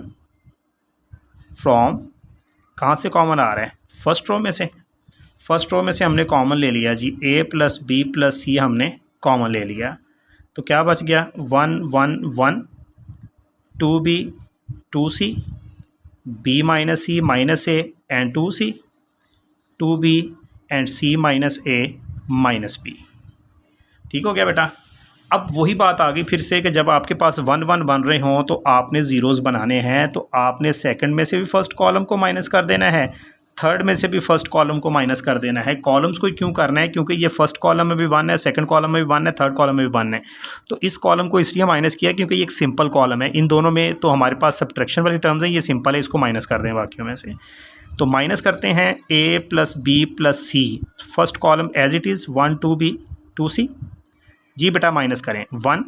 from, कहाँ से कॉमन आ रहा है, फर्स्ट रो में से। फर्स्ट रो में से हमने कॉमन ले लिया जी, A + B + C हमने कॉमन ले लिया, तो क्या बच गया, 1 1 1, 2B 2C, B - C - A and 2C, 2B and C - A - B। ठीक हो गया बेटा। अब वही बात आ गई फिर से कि जब आपके पास 1 1 बन रहे हों तो आपने ज़ीरोज़ बनाने हैं, तो आपने सेकंड में से भी फर्स्ट कॉलम को माइनस कर देना है, थर्ड में से भी फर्स्ट कॉलम को माइनस कर देना है। कॉलम्स को क्यों करना है, क्योंकि ये फर्स्ट कॉलम में भी 1 है, सेकंड कॉलम में भी 1 है, थर्ड कॉलम में भी 1 है। तो इस कॉलम को इसलिए माइनस किया क्योंकि ये एक सिंपल कॉलम है। इन दोनों में तो हमारे पास सब्ट्रैक्शन वाली टर्म्स हैं, ये सिंपल है, इसको माइनस कर दें बाकियों में से। तो माइनस करते हैं A + B + C, first column as it is 1 2B 2C जी बेटा, माइनस करें 1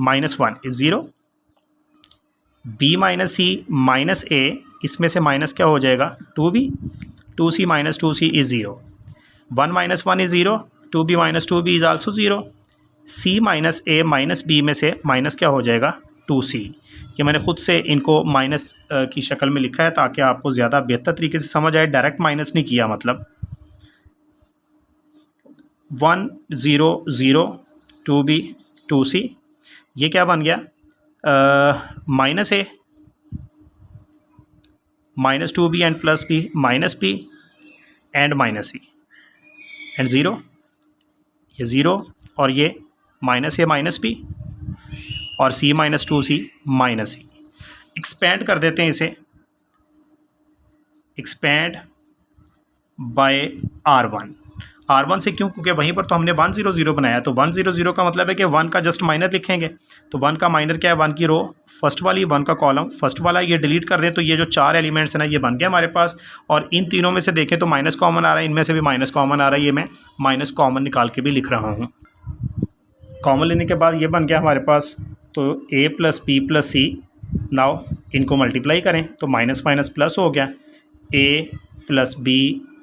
- 1 इज़ 0, B - C - A, इसमें से माइनस क्या हो जाएगा 2B, 2C - 2C is 0, 1 - 1 is 0, 2B - 2B is also 0, C - A - B में से माइनस क्या हो जाएगा 2C। ये मैंने खुद से इनको माइनस की शक्ल में लिखा है ताकि आपको ज़्यादा बेहतर तरीके से समझ आए, डायरेक्ट माइनस नहीं किया, मतलब 1 0 0 2B 2C, ये क्या बन गया -A -2B and +B -B and -C and 0, ये 0 और ये -A -B और C - 2C -C। एक्सपेंड कर देते हैं इसे, एक्सपेंड बाय R1। R1 से क्यों, क्योंकि वहीं पर तो हमने 1 0 0 बनाया, तो 1 0 0 का मतलब है कि 1 का जस्ट माइनर लिखेंगे। तो 1 का माइनर क्या है, 1 की रो फर्स्ट वाली, 1 का कॉलम फर्स्ट वाला, ये डिलीट कर रहे हैं। तो ये जो 4 एलिमेंट्स हैं ना, ये बन गया हमारे पास। और इन तीनों में से देखें तो माइनस कॉमन आ रहा है, इनमें से भी माइनस कॉमन आ रहा है, ये मैं माइनस कॉमन निकाल के भी लिख रहा हूँ। कॉमन लेने के बाद ये बन गया हमारे पास, तो a + b + c, नाउ इनको मल्टीप्लाई करें तो माइनस माइनस प्लस हो गया, a + b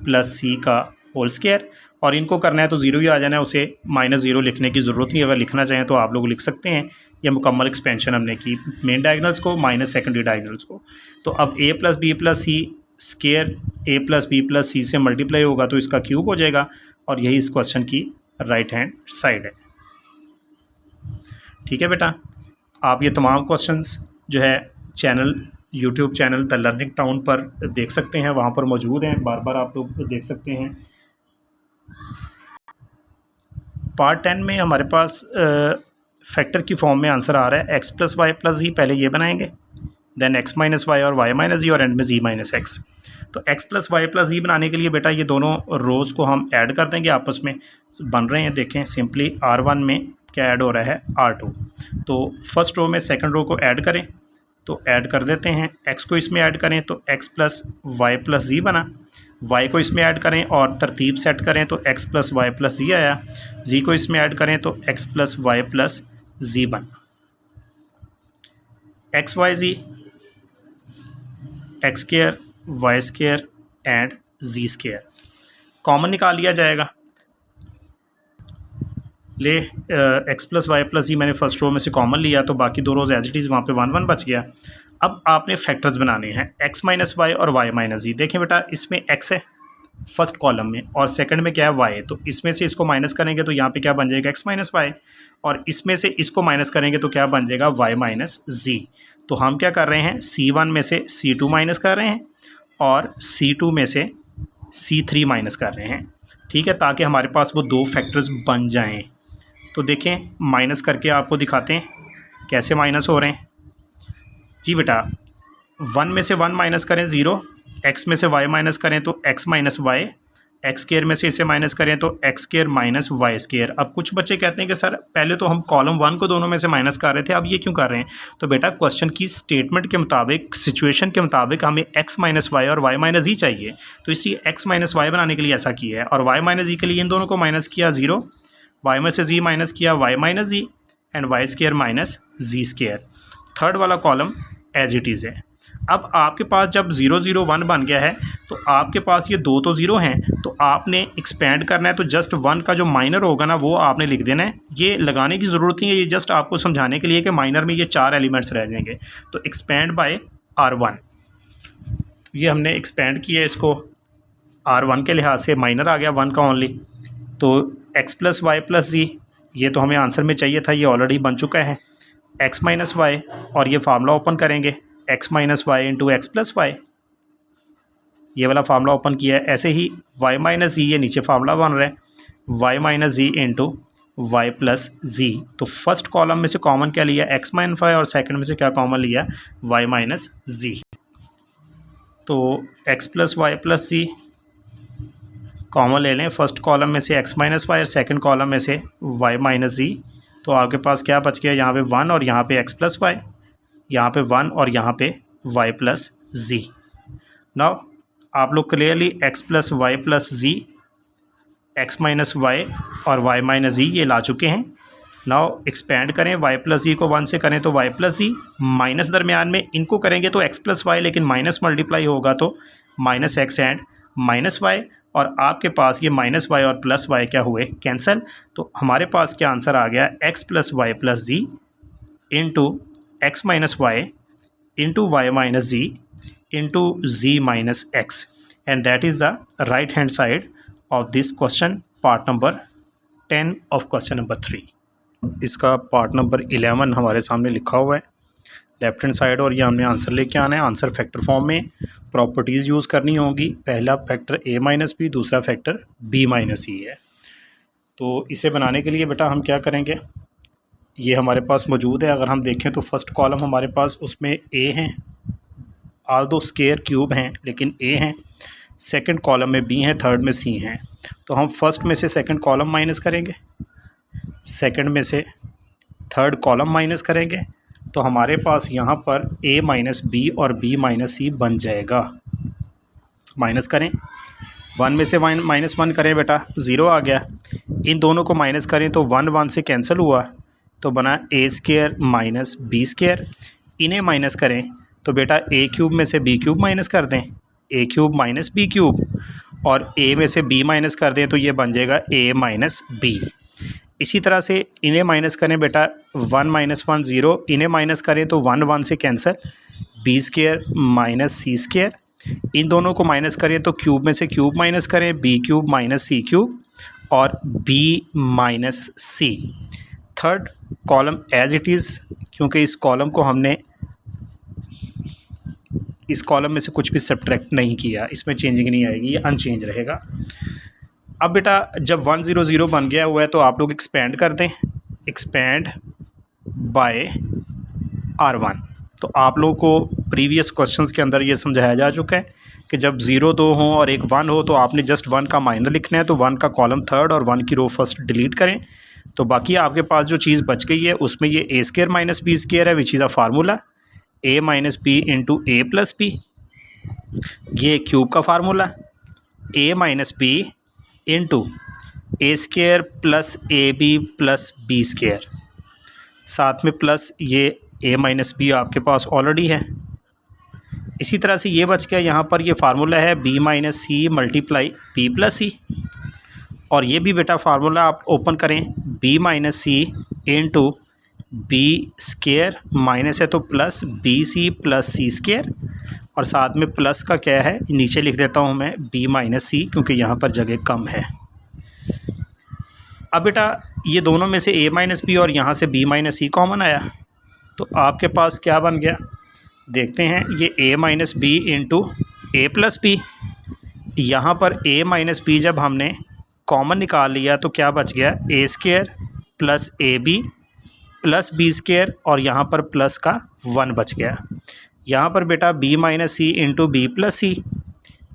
+ c का होल स्क्वायर। और इनको करना है तो ज़ीरो ही आ जाना है, उसे -0 लिखने की ज़रूरत नहीं। अगर लिखना चाहें तो आप लोग लिख सकते हैं। यह मुकम्मल एक्सपेंशन हमने की, मेन डायगनल्स को माइनस सेकेंडरी डायगनल्स को। तो अब a + b + c square a + b + c से मल्टीप्लाई होगा तो इसका क्यूब हो जाएगा। और यही इस क्वेश्चन की राइट हैंड साइड है। ठीक है बेटा, आप ये तमाम क्वेश्चंस जो है channel YouTube channel the learning town पर देख सकते हैं, वहाँ पर मौजूद हैं, बार बार आप लोग देख सकते हैं। पार्ट 10 में हमारे पास फैक्टर की फॉर्म में आंसर आ रहा है x + y + z। पहले ये बनाएंगे, देन x - y और y - z और एंड में z - x। तो x + y + z बनाने के लिए बेटा ये दोनों रोज़ को हम ऐड कर देंगे, आपस में बन रहे हैं। देखें सिंपली R1 में क्या ऐड हो रहा है, R2। तो फर्स्ट रो में सेकंड रो को ऐड करें, तो ऐड कर देते हैं। x को इसमें ऐड करें तो x + y + z बना, y को इसमें ऐड करें और तरतीब सेट करें तो x + y + z आया, z को इसमें ऐड करें तो x + y + z बना। x y z x² y² and z² common निकाल लिया जाएगा। ले x + y + z मैंने फर्स्ट रो में से कॉमन लिया, तो बाकी दो रोज़ एज इट इज़ वहाँ पे 1 1 बच गया। अब आपने फैक्टर्स बनाने हैं x - y और y - z। देखें बेटा, इसमें x है फर्स्ट कॉलम में और सेकंड में क्या है, y है। तो इसमें से इसको माइनस करेंगे तो यहाँ पे क्या बन जाएगा, x - y। और इसमें से इसको माइनस करेंगे तो क्या बन जाएगा, y - z। तो हम क्या कर रहे हैं, C1 में से C2 माइनस कर रहे हैं और C2 में से C3 माइनस कर रहे हैं। ठीक है, ताकि हमारे पास वो दो फैक्टर्स बन जाएं। तो देखें माइनस करके आपको दिखाते हैं कैसे माइनस हो रहे हैं। जी बेटा, 1 में से 1 माइनस करें 0, x में से y माइनस करें तो x - y, x² में से इसे माइनस करें तो x² - y²। अब कुछ बच्चे कहते हैं कि सर पहले तो हम कॉलम 1 को दोनों में से माइनस कर रहे थे, अब ये क्यों कर रहे हैं। तो बेटा क्वेश्चन की स्टेटमेंट के मुताबिक, सिचुएशन के मुताबिक हमें x - y और y - z चाहिए, तो इसलिए x - y बनाने के लिए ऐसा किया है। और y - z के लिए इन दोनों को माइनस किया 0, y में से z माइनस किया y - z and y² - z²। Third वाला कॉलम एज इट इज़ है। अब आपके पास जब 0 0 1 बन गया है तो आपके पास ये दो तो 0 हैं, तो आपने एक्सपेंड करना है। तो जस्ट 1 का जो माइनर होगा ना वो आपने लिख देना है। ये लगाने की ज़रूरत नहीं है, ये जस्ट आपको समझाने के लिए कि माइनर में ये 4 एलिमेंट्स रह जाएंगे। तो एक्सपेंड बाय R1, ये हमने एक्सपेंड किया इसको R1 के लिहाज से, माइनर आ गया 1 का ओनली। तो x + y + z, ये तो हमें आंसर में चाहिए था, ये ऑलरेडी बन चुका है। x - y और ये फार्मूला ओपन करेंगे, x - y into x + y, ये वाला फार्मूला ओपन किया है। ऐसे ही y - z, ये नीचे फार्मूला बन रहा है, y - z into y + z। तो फर्स्ट कॉलम में से कॉमन क्या लिया, x - y, और सेकंड में से क्या कॉमन लिया, y - z। तो x + y + z कॉमन ले लें, फर्स्ट कॉलम में से x - y और सेकंड कॉलम में से y - z। तो आपके पास क्या बच गया, यहाँ पे 1 और यहाँ पे x + y, यहाँ पे 1 और यहाँ पे y + z। नाउ आप लोग clearly x + y + z, x - y और y - z ये ला चुके हैं। नाउ एक्सपेंड करें, y + z को 1 से करें तो y + z, माइनस दरमियान में इनको करेंगे तो x + y, लेकिन माइनस मल्टीप्लाई होगा तो -x एंड -y, और आपके पास ये -y और +y क्या हुए, कैंसिल। तो हमारे पास क्या आंसर आ गया, x + y + z into x - y into y - z into z - x, and that is the right hand side of this question, part number 10 of question number 3। इसका पार्ट नंबर 11 हमारे सामने लिखा हुआ है लेफ्ट हैंड साइड, और ये हमने आंसर लेके आना है। आंसर फैक्टर फॉर्म में प्रॉपर्टीज़ यूज़ करनी होगी। पहला फैक्टर a - b, दूसरा फैक्टर b - c है। तो इसे बनाने के लिए बेटा हम क्या करेंगे, ये हमारे पास मौजूद है। अगर हम देखें तो फर्स्ट कॉलम हमारे पास उसमें a हैं, आल दो स्केयर क्यूब हैं लेकिन a हैं। सेकंड कॉलम में बी हैं, थर्ड में सी हैं। तो हम फर्स्ट में से सेकंड कॉलम माइनस करेंगे, सेकंड में से थर्ड कॉलम माइनस करेंगे, तो हमारे पास यहाँ पर ए माइनस बी और बी माइनस सी बन जाएगा। माइनस करें, 1 में से माइनस 1 करें बेटा, 0 आ गया। इन दोनों को माइनस करें तो 1 1 से कैंसिल हुआ, तो बना A square minus b square. इन्हें माइनस करें तो बेटा ए क्यूब में से बी क्यूब माइनस कर दें, ए क्यूब माइनस बी क्यूब, और ए में से बी माइनस कर दें तो ये बन जाएगा ए माइनस बी। इसी तरह से इन्हें माइनस करें बेटा, 1 माइनस 1 0, इन्हें माइनस करें तो 1 1 से cancel, b square minus c square. इन दोनों को माइनस करें तो क्यूब में से क्यूब माइनस करें, B cube minus c cube और b minus c. Third column as it is, क्योंकि इस कॉलम को हमने इस कॉलम में से कुछ भी सब्ट्रैक्ट नहीं किया, इसमें चेंजिंग नहीं आएगी, ये अनचेंज रहेगा। अब बेटा जब 1 0 0 बन गया हुआ है तो आप लोग एक्सपेंड कर दें, एक्सपेंड बाय R1। तो आप लोगों को प्रीवियस क्वेश्चंस के अंदर ये समझाया जा चुका है कि जब 0 2 हो और एक 1 हो तो आपने जस्ट 1 का माइनर लिखना है, तो 1 का कॉलम थर्ड और 1 की रो फर्स्ट डिलीट करें। तो बाकी आपके पास जो चीज़ बच गई है उसमें ये ए स्क्वायर माइनस बी स्क्वायर है, which is a formula a minus B into A plus b. ये क्यूब का formula a minus B into A square plus A B plus B square, साथ में प्लस ये ए माइनस बी आपके पास ऑलरेडी है। इसी तरह से ये बच गया, यहाँ पर ये फार्मूला है B minus c multiply B plus c, और ये भी बेटा फार्मूला आप ओपन करें, B minus C into b square minus है तो प्लस बी सी प्लस सी स्क्वायर, और साथ में प्लस का क्या है नीचे लिख देता हूँ मैं बी माइनस सी, क्योंकि यहाँ पर जगह कम है। अब बेटा ये दोनों में से ए माइनस बी और यहाँ से बी माइनस सी कॉमन आया, तो आपके पास क्या बन गया देखते हैं, ये ए माइनस बी इंटू ए प्लस बी। यहाँ पर ए माइनस बी जब हमने कॉमन निकाल लिया तो क्या बच गया, A square plus A B plus B square, और यहाँ पर प्लस का 1 बच गया। यहाँ पर बेटा B minus C into b plus सी,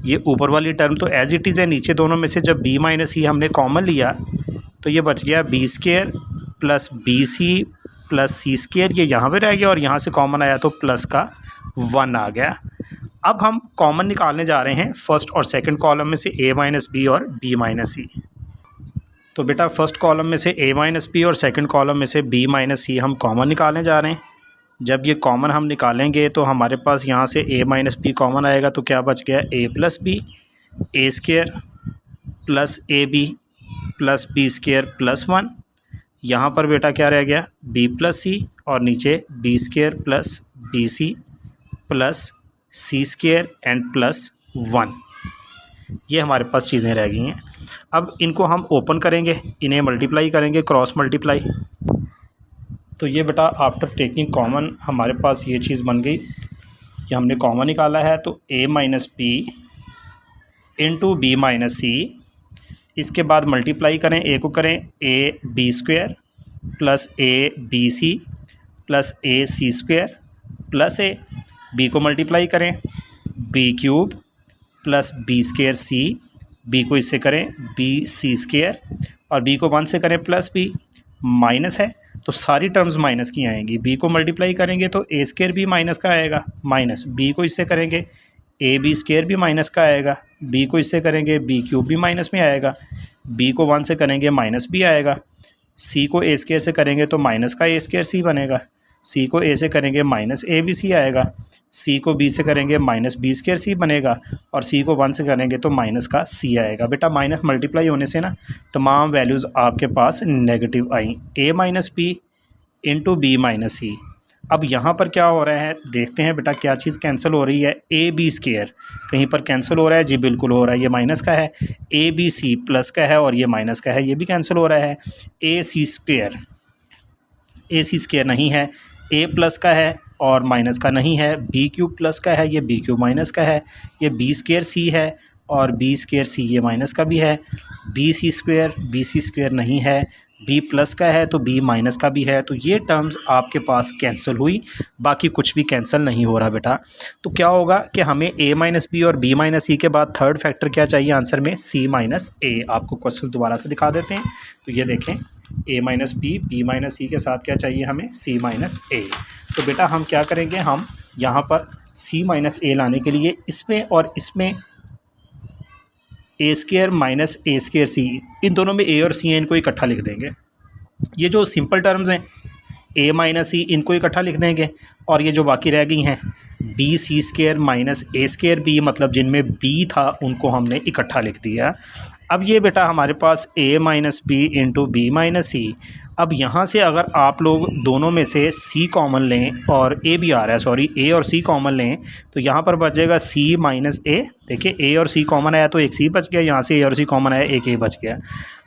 ये ऊपर वाली टर्म तो एज इट इज़ है, नीचे दोनों में से जब बी माइनस सी हमने कॉमन लिया तो ये बच गया B square plus B C plus सी स्क्वायर, ये यहाँ पे रह गया, और यहाँ से कॉमन आया तो प्लस का 1 आ गया। अब हम कॉमन निकालने जा रहे हैं फर्स्ट और सेकंड कॉलम में से ए माइनस बी और बी माइनस सी। तो बेटा फर्स्ट कॉलम में से ए माइनस बी और सेकंड कॉलम में से बी माइनस सी हम कॉमन निकालने जा रहे हैं। जब ये कॉमन हम निकालेंगे तो हमारे पास यहाँ से ए माइनस बी कॉमन आएगा, तो क्या बच गया A plus B, A square plus A B plus B square plus 1। यहाँ पर बेटा क्या रह गया बी प्लस सी, और नीचे b square plus B C plus C square and plus 1। ये हमारे पास चीज़ें रह गई हैं। अब इनको हम ओपन करेंगे, इन्हें मल्टीप्लाई करेंगे, क्रॉस मल्टीप्लाई। तो ये बेटा आफ्टर टेकिंग कॉमन हमारे पास ये चीज़ बन गई, कि हमने कॉमन निकाला है तो A minus B into B minus C, इसके बाद मल्टीप्लाई करें, ए को करें A B square plus A B C plus A C square plus A, B को मल्टीप्लाई करें B cube plus B square C, B को इससे करें बी सी स्क्वायर, और बी को 1 से करें प्लस बी, माइनस है तो सारी टर्म्स माइनस की आएंगी। बी को मल्टीप्लाई करेंगे तो ए स्क्वायर भी माइनस का आएगा माइनस, बी को इससे करेंगे ए बी स्क्वायर भी माइनस का आएगा, बी को इससे करेंगे बी क्यूब भी माइनस में आएगा, बी को 1 से करेंगे माइनस बी आएगा, सी को ए स्क्वायर से करेंगे तो माइनस का ए स्क्वायर सी बनेगा, सी को ए से करेंगे माइनस ए बी सी आएगा, सी को बी से करेंगे माइनस बी स्क्वायर सी बनेगा, और सी को 1 से करेंगे तो माइनस का सी आएगा। बेटा माइनस मल्टीप्लाई होने से ना तमाम वैल्यूज़ आपके पास नेगेटिव आई, A minus B into B minus C. अब यहाँ पर क्या हो रहा है देखते हैं बेटा, क्या चीज़ कैंसिल हो रही है, ए बी स्क्वायर कहीं पर कैंसिल हो रहा है, जी बिल्कुल हो रहा है, ये माइनस का है, ए बी सी प्लस का है और ये माइनस का है, ये भी कैंसिल हो रहा है, ए सी स्क्वायर नहीं है, ए प्लस का है और माइनस का नहीं है, बी क्यूब प्लस का है, ये बी क्यूब माइनस का है, ये बी स्क्वायर सी है और बी स्क्वायर सी ये माइनस का भी है, बी सी स्क्वायर नहीं है, b प्लस का है तो b माइनस का भी है, तो ये टर्म्स आपके पास कैंसिल हुई, बाकी कुछ भी कैंसिल नहीं हो रहा बेटा। तो क्या होगा कि हमें a माइनस बी और b माइनस ई के बाद थर्ड फैक्टर क्या चाहिए आंसर में, c माइनस a। आपको क्वेश्चन दोबारा से दिखा देते हैं। तो ये देखें a माइनस बी माइनस ई के साथ क्या चाहिए हमें, c माइनस a। तो बेटा हम क्या करेंगे, हम यहाँ पर c माइनस a लाने के लिए इसमें और इसमें ए स्केयर माइनस ए स्केयर सी, इन दोनों में a और c हैं, इनको इकट्ठा लिख देंगे। ये जो सिंपल टर्म्स हैं a माइनस सी, इनको इकट्ठा लिख देंगे। और ये जो बाकी रह गई हैं बी सी स्केयर माइनस ए स्केयर बी, मतलब जिनमें b था उनको हमने इकट्ठा लिख दिया। अब ये बेटा हमारे पास a minus B into B minus C. अब यहाँ से अगर आप लोग दोनों में से c कॉमन लें और a भी आ रहा है, सॉरी a और c कॉमन लें, तो यहाँ पर बचेगा c माइनस a। देखिए a और c कॉमन आया तो एक c बच गया, यहाँ से a और c कॉमन आया एक a बच गया।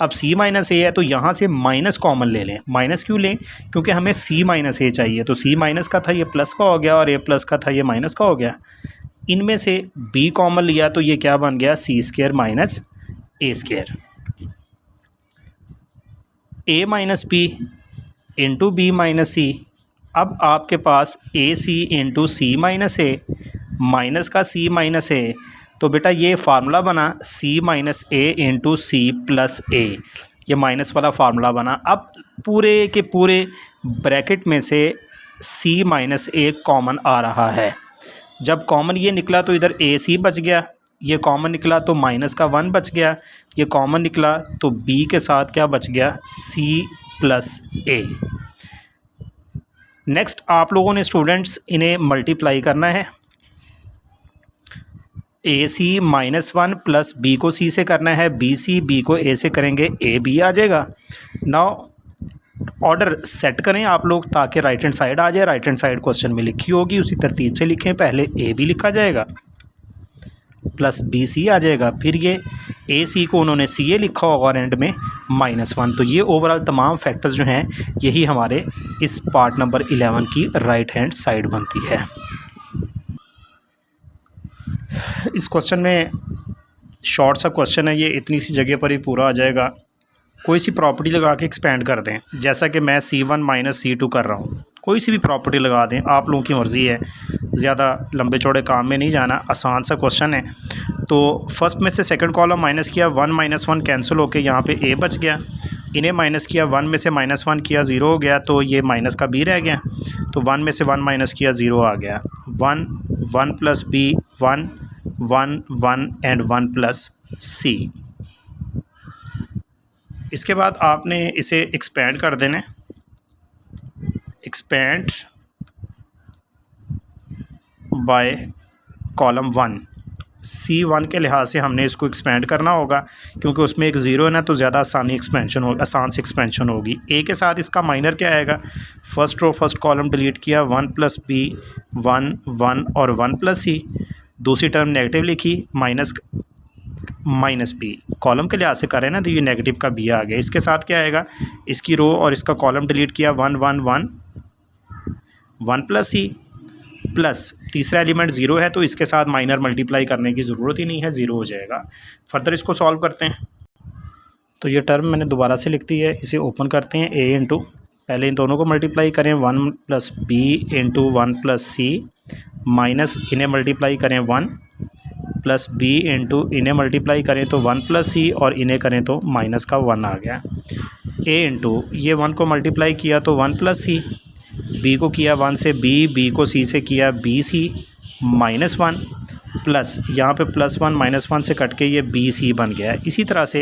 अब c माइनस a है तो यहाँ से माइनस कॉमन ले लें। माइनस क्यों लें, क्योंकि हमें c माइनस a चाहिए। तो c माइनस का था ये प्लस का हो गया और a प्लस का था ये माइनस का हो गया। इनमें से b कॉमन लिया तो ये क्या बन गया, c square minus a square. a minus B into B minus C. अब आपके पास A C into C minus A, minus का c माइनस ए, तो बेटा ये फार्मूला बना c minus A into C plus A, ये माइनस वाला फार्मूला बना। अब पूरे के पूरे ब्रैकेट में से c माइनस ए कॉमन आ रहा है। जब कॉमन ये निकला तो इधर ए सी बच गया, ये कॉमन निकला तो माइनस का 1 बच गया, ये कॉमन निकला तो b के साथ क्या बच गया, c प्लस a। नेक्स्ट आप लोगों ने स्टूडेंट्स इन्हें मल्टीप्लाई करना है। ए सी माइनस 1 प्लस बी को c से करना है, बी सी बी को a से करेंगे, a b आ जाएगा। नाउ ऑर्डर सेट करें आप लोग ताकि राइट हैंड साइड आ जाए। राइट हैंड साइड क्वेश्चन में लिखी होगी उसी तरतीब से लिखें, पहले a b लिखा जाएगा प्लस बी सी आ जाएगा, फिर ये ए सी को उन्होंने सी ए लिखा होगा और एंड में -1। तो ये ओवरऑल तमाम फैक्टर्स जो हैं यही हमारे इस पार्ट नंबर 11 की राइट हैंड साइड बनती है। इस क्वेश्चन में शॉर्ट सा क्वेश्चन है, ये इतनी सी जगह पर ही पूरा आ जाएगा। कोई सी प्रॉपर्टी लगा के एक्सपेंड कर दें, जैसा कि मैं C1 माइनस C2 कर रहा हूँ। कोई सी भी प्रॉपर्टी लगा दें, आप लोगों की मर्ज़ी है, ज़्यादा लंबे चौड़े काम में नहीं जाना, आसान सा क्वेश्चन है। तो फर्स्ट में से सेकंड कॉलम माइनस किया, 1 माइनस 1 कैंसिल होके यहाँ पे a बच गया। इन्हें माइनस किया, 1 में से -1 किया 0 हो गया, तो ये माइनस का b रह गया। तो 1 में से 1 माइनस किया 0 आ गया। 1 plus b 1 1 1 and 1 plus c। इसके बाद आपने इसे एक्सपेंड कर देना, एक्सपेंड बाय कॉलम 1। C1 के लिहाज से हमने इसको एक्सपेंड करना होगा क्योंकि उसमें एक 0 है ना, तो ज़्यादा आसान से एक्सपेंशन होगी। a के साथ इसका माइनर क्या आएगा, first row first column delete किया, 1 प्लस b 1 1 और 1 प्लस c। दूसरी टर्म नेगेटिव लिखी, माइनस बी, कॉलम के लिहाज से करें ना तो ये नेगेटिव का b आ गया। इसके साथ क्या आएगा, इसकी रो और इसका कॉलम डिलीट किया, 1 1 1 1 प्लस c प्लस तीसरा एलिमेंट 0 है तो इसके साथ माइनर मल्टीप्लाई करने की ज़रूरत ही नहीं है, 0 हो जाएगा। फर्दर इसको सॉल्व करते हैं। तो ये टर्म मैंने दोबारा से लिख दी है, इसे ओपन करते हैं। a इंटू, पहले इन दोनों को मल्टीप्लाई करें, 1 plus b into 1 plus c, minus इन्हें मल्टीप्लाई करें 1 प्लस b इंटू इन्हें मल्टीप्लाई करें तो 1 प्लस c और इन्हें करें तो माइनस का 1 आ गया। a इंटू ये 1 को मल्टीप्लाई किया तो 1 प्लस c, b को किया 1 से b को c से किया bc -1 प्लस यहाँ पे +1 -1 से कट के ये bc बन गया। इसी तरह से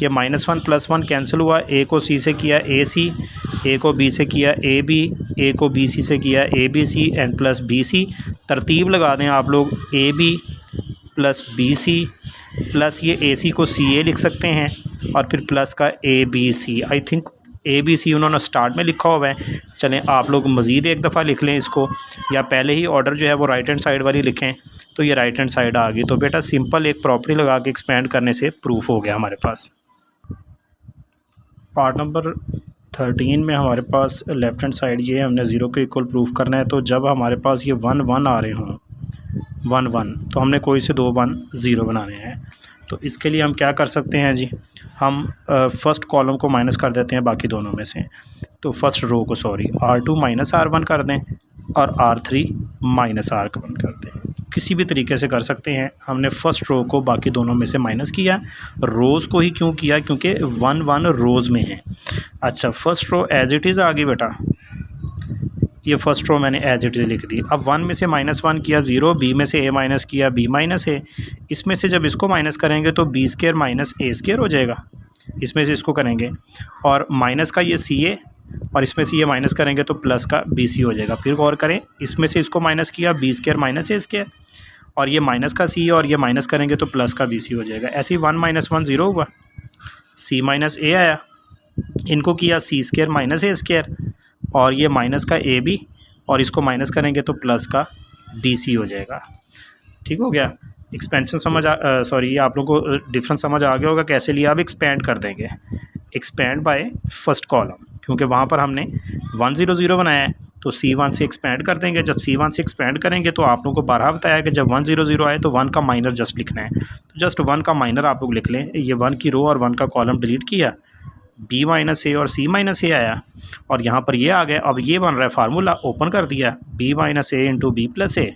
ये -1 +1 कैंसिल हुआ, a को c से किया ac, a को b से किया ab, a को bc से किया abc एंड प्लस bc। तरतीब लगा दें आप लोग, ab प्लस bc प्लस ये ac को ca लिख सकते हैं और फिर प्लस का abc। आई थिंक abc उन्होंने स्टार्ट में लिखा हुआ है, चलें आप लोग मज़ीद एक दफ़ा लिख लें इसको, या पहले ही ऑर्डर जो है वो राइट हैंड साइड वाली लिखें तो ये राइट हैंड साइड आ गई। तो बेटा सिंपल एक प्रॉपर्टी लगा के एक्सपेंड करने से प्रूफ हो गया हमारे पास। पार्ट नंबर 13 में हमारे पास लेफ़्ट हैंड साइड ये हमने 0 के इक्वल प्रूफ करना है। तो जब हमारे पास ये 1 1 आ रहे हों 1 1 तो हमने कोई से 2 1 0 बनाने हैं। तो इसके लिए हम क्या कर सकते हैं जी, हम फर्स्ट कॉलम को माइनस कर देते हैं बाकी दोनों में से, तो फर्स्ट रो को सॉरी R2 माइनस R1 कर दें और R3 माइनस R1 कर दें। किसी भी तरीके से कर सकते हैं। हमने फर्स्ट रो को बाकी दोनों में से माइनस किया, रोज़ को ही क्यों किया, क्योंकि 1 1 रोज़ में है। अच्छा, first row as it is आ गई बेटा, ये फर्स्ट रो मैंने एज इट इज़ लिख दी। अब 1 में से -1 किया 0, बी में से a माइनस किया b माइनस a, इसमें से जब इसको माइनस करेंगे तो b square minus a square हो जाएगा, इसमें से इसको करेंगे, और माइनस का ये ca और इसमें से ये माइनस करेंगे तो प्लस का bc हो जाएगा। फिर गौर करें, इसमें से इसको माइनस किया b square minus a square, और ये माइनस का c और ये माइनस करेंगे तो प्लस का bc हो जाएगा। ऐसे ही 1 - 1 0 हुआ, c माइनस a आया, इनको किया c square minus a square, और ये माइनस का a भी, और इसको माइनस करेंगे तो प्लस का bc हो जाएगा। ठीक हो गया। एक्सपेंशन सॉरी ये आप लोगों को डिफरेंस समझ आ गया होगा कैसे लिया। अब एक्सपेंड कर देंगे, एक्सपेंड बाय फर्स्ट कॉलम, क्योंकि वहाँ पर हमने 1 0 0 बनाया है, तो C1 से एक्सपेंड कर देंगे। जब C1 से एक्सपेंड करेंगे तो आप लोगों को 12 बताया कि जब 1 0 0 आए तो 1 का माइनर जस्ट लिखना है, तो जस्ट 1 का माइनर आप लोग लिख लें। ये 1 की रो और 1 का कॉलम डिलीट किया, b माइनस a और c माइनस a आया, और यहाँ पर ये आ गया। अब ये बन रहा है फार्मूला, ओपन कर दिया, b minus a into b plus a।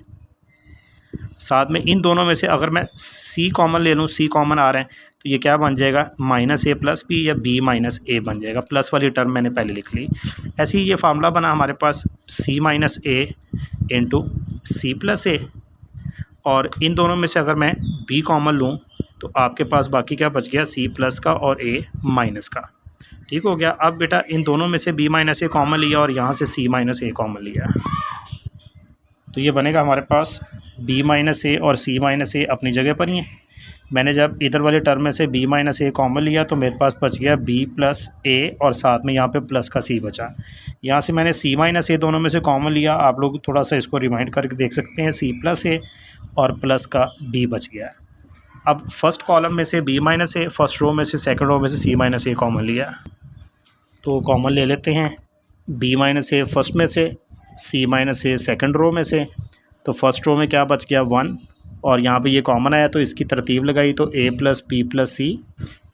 साथ में इन दोनों में से अगर मैं c कॉमन ले लूँ, c कॉमन आ रहे हैं, तो ये क्या बन जाएगा, -a प्लस b या b माइनस a बन जाएगा। प्लस वाली टर्म मैंने पहले लिख ली। ऐसे ही ये फार्मूला बना हमारे पास c minus a into C plus a, और इन दोनों में से अगर मैं b कॉमन लूँ तो आपके पास बाकी क्या बच गया, c प्लस का और a माइनस का। ठीक हो गया। अब बेटा इन दोनों में से b माइनस a कॉमन लिया और यहाँ से c माइनस a कॉमन लिया, तो ये बनेगा हमारे पास b माइनस a और c माइनस a अपनी जगह पर ही है। मैंने जब इधर वाले टर्म में से b माइनस a कॉमन लिया तो मेरे पास बच गया b प्लस a और साथ में यहाँ पे प्लस का c बचा। यहाँ से मैंने c माइनस a दोनों में से कॉमन लिया, आप लोग थोड़ा सा इसको रिमाइंड करके देख सकते हैं, c प्लस a और प्लस का b बच गया। अब फर्स्ट कॉलम में से b minus a, first row में से सेकंड रो में से c माइनस a कॉमन लिया, तो कॉमन ले लेते हैं b माइनस a फर्स्ट में से, c minus a second row में से। तो फर्स्ट रो में क्या बच गया 1, और यहाँ पे ये कॉमन आया तो इसकी तरतीब लगाई तो a plus b plus c,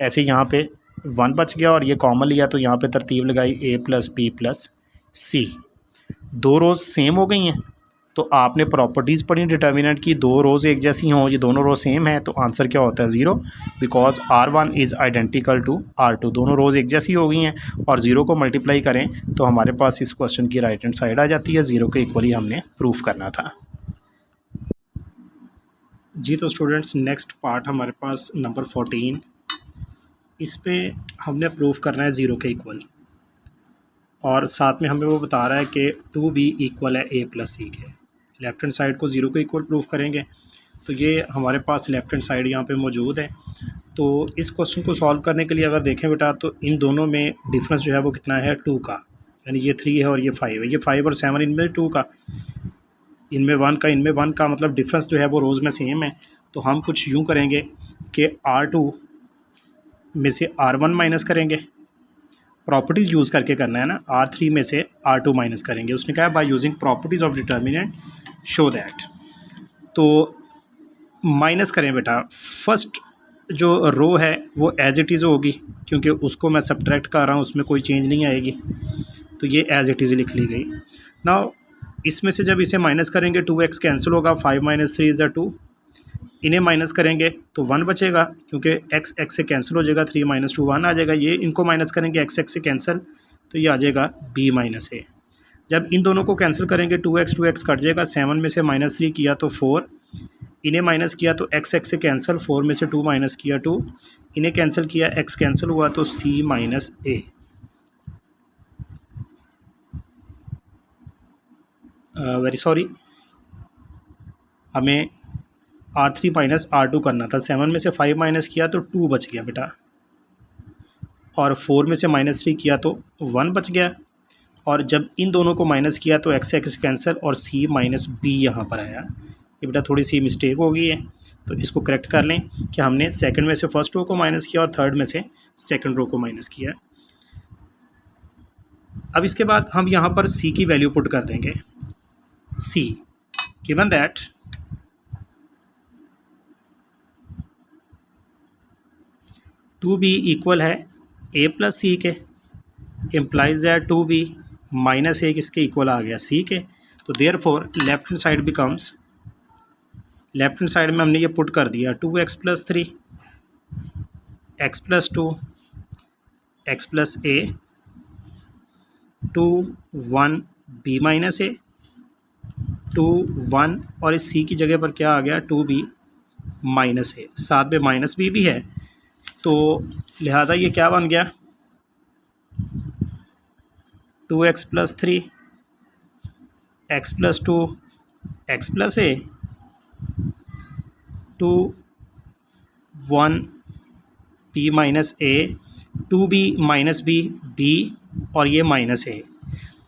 ऐसे यहाँ पे 1 बच गया और ये कॉमन लिया तो यहाँ पे तरतीब लगाई a plus b plus c। दो रोज़ सेम हो गई हैं, तो आपने प्रॉपर्टीज़ पढ़ी डिटर्मिनेंट की, दो रोज़ एक जैसी हों, ये दोनों रो सेम है, तो आंसर क्या होता है 0, because R1 is identical to R2। दोनों रोज़ एक जैसी हो गई हैं और 0 को मल्टीप्लाई करें तो हमारे पास इस क्वेश्चन की राइट हैंड साइड आ जाती है। 0 के इक्वली हमने प्रूफ करना था जी। तो स्टूडेंट्स नेक्स्ट पार्ट हमारे पास नंबर 14, इस पे हमने प्रूफ करना है 0 के इक्वल, और साथ में हमें वो बता रहा है कि 2b इक्वल है a प्लस c के। लेफ़्ट हैंड साइड को 0 के इक्वल प्रूफ करेंगे, तो ये हमारे पास लेफ़्ट हैंड साइड यहाँ पे मौजूद है। तो इस क्वेश्चन को सॉल्व करने के लिए अगर देखें बेटा, तो इन दोनों में डिफरेंस जो है वो कितना है, 2 का, यानी ये 3 है और ये 5 है। ये 5 और 7 इनमें 2 का, इनमें 1 का, इनमें 1 का, मतलब डिफरेंस जो है वो रोज़ में सेम है। तो हम कुछ यूँ करेंगे कि R2 में से R1 माइनस करेंगे, प्रॉपर्टीज़ यूज़ करके करना है ना, R3 में से R2 माइनस करेंगे। उसने कहा by using properties of determinant show that. तो माइनस करें बेटा, फर्स्ट जो रो है वो एज इट इज़ होगी, क्योंकि उसको मैं सब्ट्रैक्ट कर रहा हूँ, उसमें कोई चेंज नहीं आएगी, तो ये एज इट इज़ लिख ली गई। नाउ इसमें से जब इसे माइनस करेंगे 2x कैंसिल होगा, 5 - 3 = 2, इन्हें माइनस करेंगे तो 1 बचेगा, क्योंकि x से कैंसिल हो जाएगा, 3 - 2 1 आ जाएगा। ये इनको माइनस करेंगे x से कैंसिल, तो ये आ जाएगा b - a। जब इन दोनों को कैंसिल करेंगे 2x कट जाएगा, 7 में से -3 किया तो 4, इन्हें माइनस किया तो x से कैंसिल, 4 में से 2 माइनस किया 2, इन्हें कैंसिल किया, x कैंसिल हुआ तो c - a। वेरी सॉरी, हमें R3 माइनस R2 करना था। 7 में से 5 माइनस किया तो 2 बच गया बेटा, और 4 में से -3 किया तो 1 बच गया, और जब इन दोनों को माइनस किया तो x कैंसिल और c - b यहाँ पर आया। ये बेटा थोड़ी सी मिस्टेक हो गई है, तो इसको करेक्ट कर लें कि हमने सेकंड में से फर्स्ट रो को माइनस किया और थर्ड में से सेकंड रो को माइनस किया। अब इसके बाद हम यहाँ पर c की वैल्यू पुट कर देंगे। c given that 2b equal है a प्लस सी के, इम्प्लाइज दैट 2b माइनस ए किसके इक्वल आ गया सी के। तो therefore left hand side becomes, left hand side में हमने ये पुट कर दिया 2x plus 3 x plus 2 x plus a 2 1 b minus A 2 1 और इस c की जगह पर क्या आ गया 2b माइनस ए, साथ में माइनस b भी है, तो लिहाजा ये क्या बन गया 2x plus 3 x plus 2 x plus A 2 1 b minus A 2b minus b b और ये माइनस ए।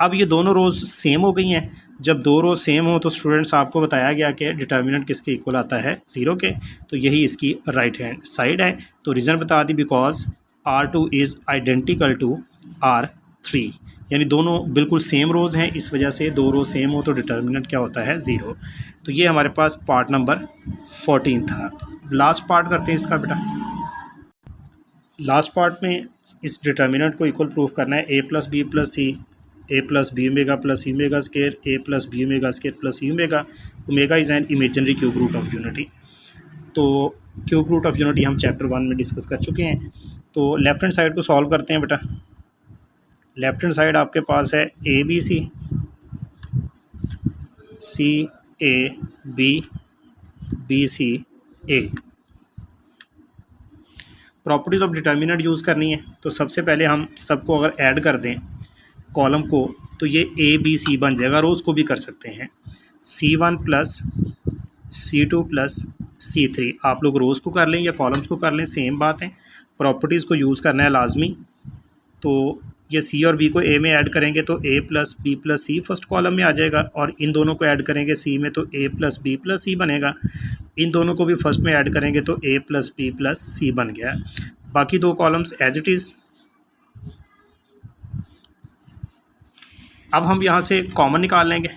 अब ये दोनों रोज़ सेम हो गई हैं। जब दो रोज़ सेम हो तो स्टूडेंट्स आपको बताया गया कि डिटर्मिनेंट किसके इक्वल आता है 0 के, तो यही इसकी राइट हैंड साइड है। तो रीज़न बता दी because R2 is identical to R3, यानी दोनों बिल्कुल सेम रोज़ हैं, इस वजह से दो रोज़ सेम हो तो डिटर्मिनेंट क्या होता है 0। तो ये हमारे पास पार्ट नंबर 14 था। लास्ट पार्ट करते हैं इसका बेटा। लास्ट पार्ट में इस डिटर्मिनेंट को इक्वल प्रूफ करना है a plus B plus C a plus b omega plus c omega square a plus b omega square plus c omega. Omega is an imaginary cube root of unity. तो क्यूब रूट ऑफ यूनिटी हम चैप्टर 1 में डिस्कस कर चुके हैं। तो लेफ्ट हैंड साइड को सॉल्व करते हैं बेटा। लेफ्ट हैंड साइड आपके पास है a B c c a B c a. Properties of determinant use करनी है, तो सबसे पहले हम सबको अगर ऐड कर दें कॉलम को तो ये ए बी सी बन जाएगा। रोज़ को भी कर सकते हैं C1 plus C2 plus C3। आप लोग रोज़ को कर लें या कॉलम्स को कर लें, सेम बात है। प्रॉपर्टीज़ को यूज़ करना है लाजमी। तो ये C और B को A में ऐड करेंगे तो A plus B plus c first column में आ जाएगा, और इन दोनों को ऐड करेंगे C में तो A प्लस बी प्लस सी बनेगा। इन दोनों को भी फर्स्ट में ऐड करेंगे तो A plus B plus c बन गया। बाकी दो कॉलम्स एज इट इज़। अब हम यहाँ से कॉमन निकाल लेंगे।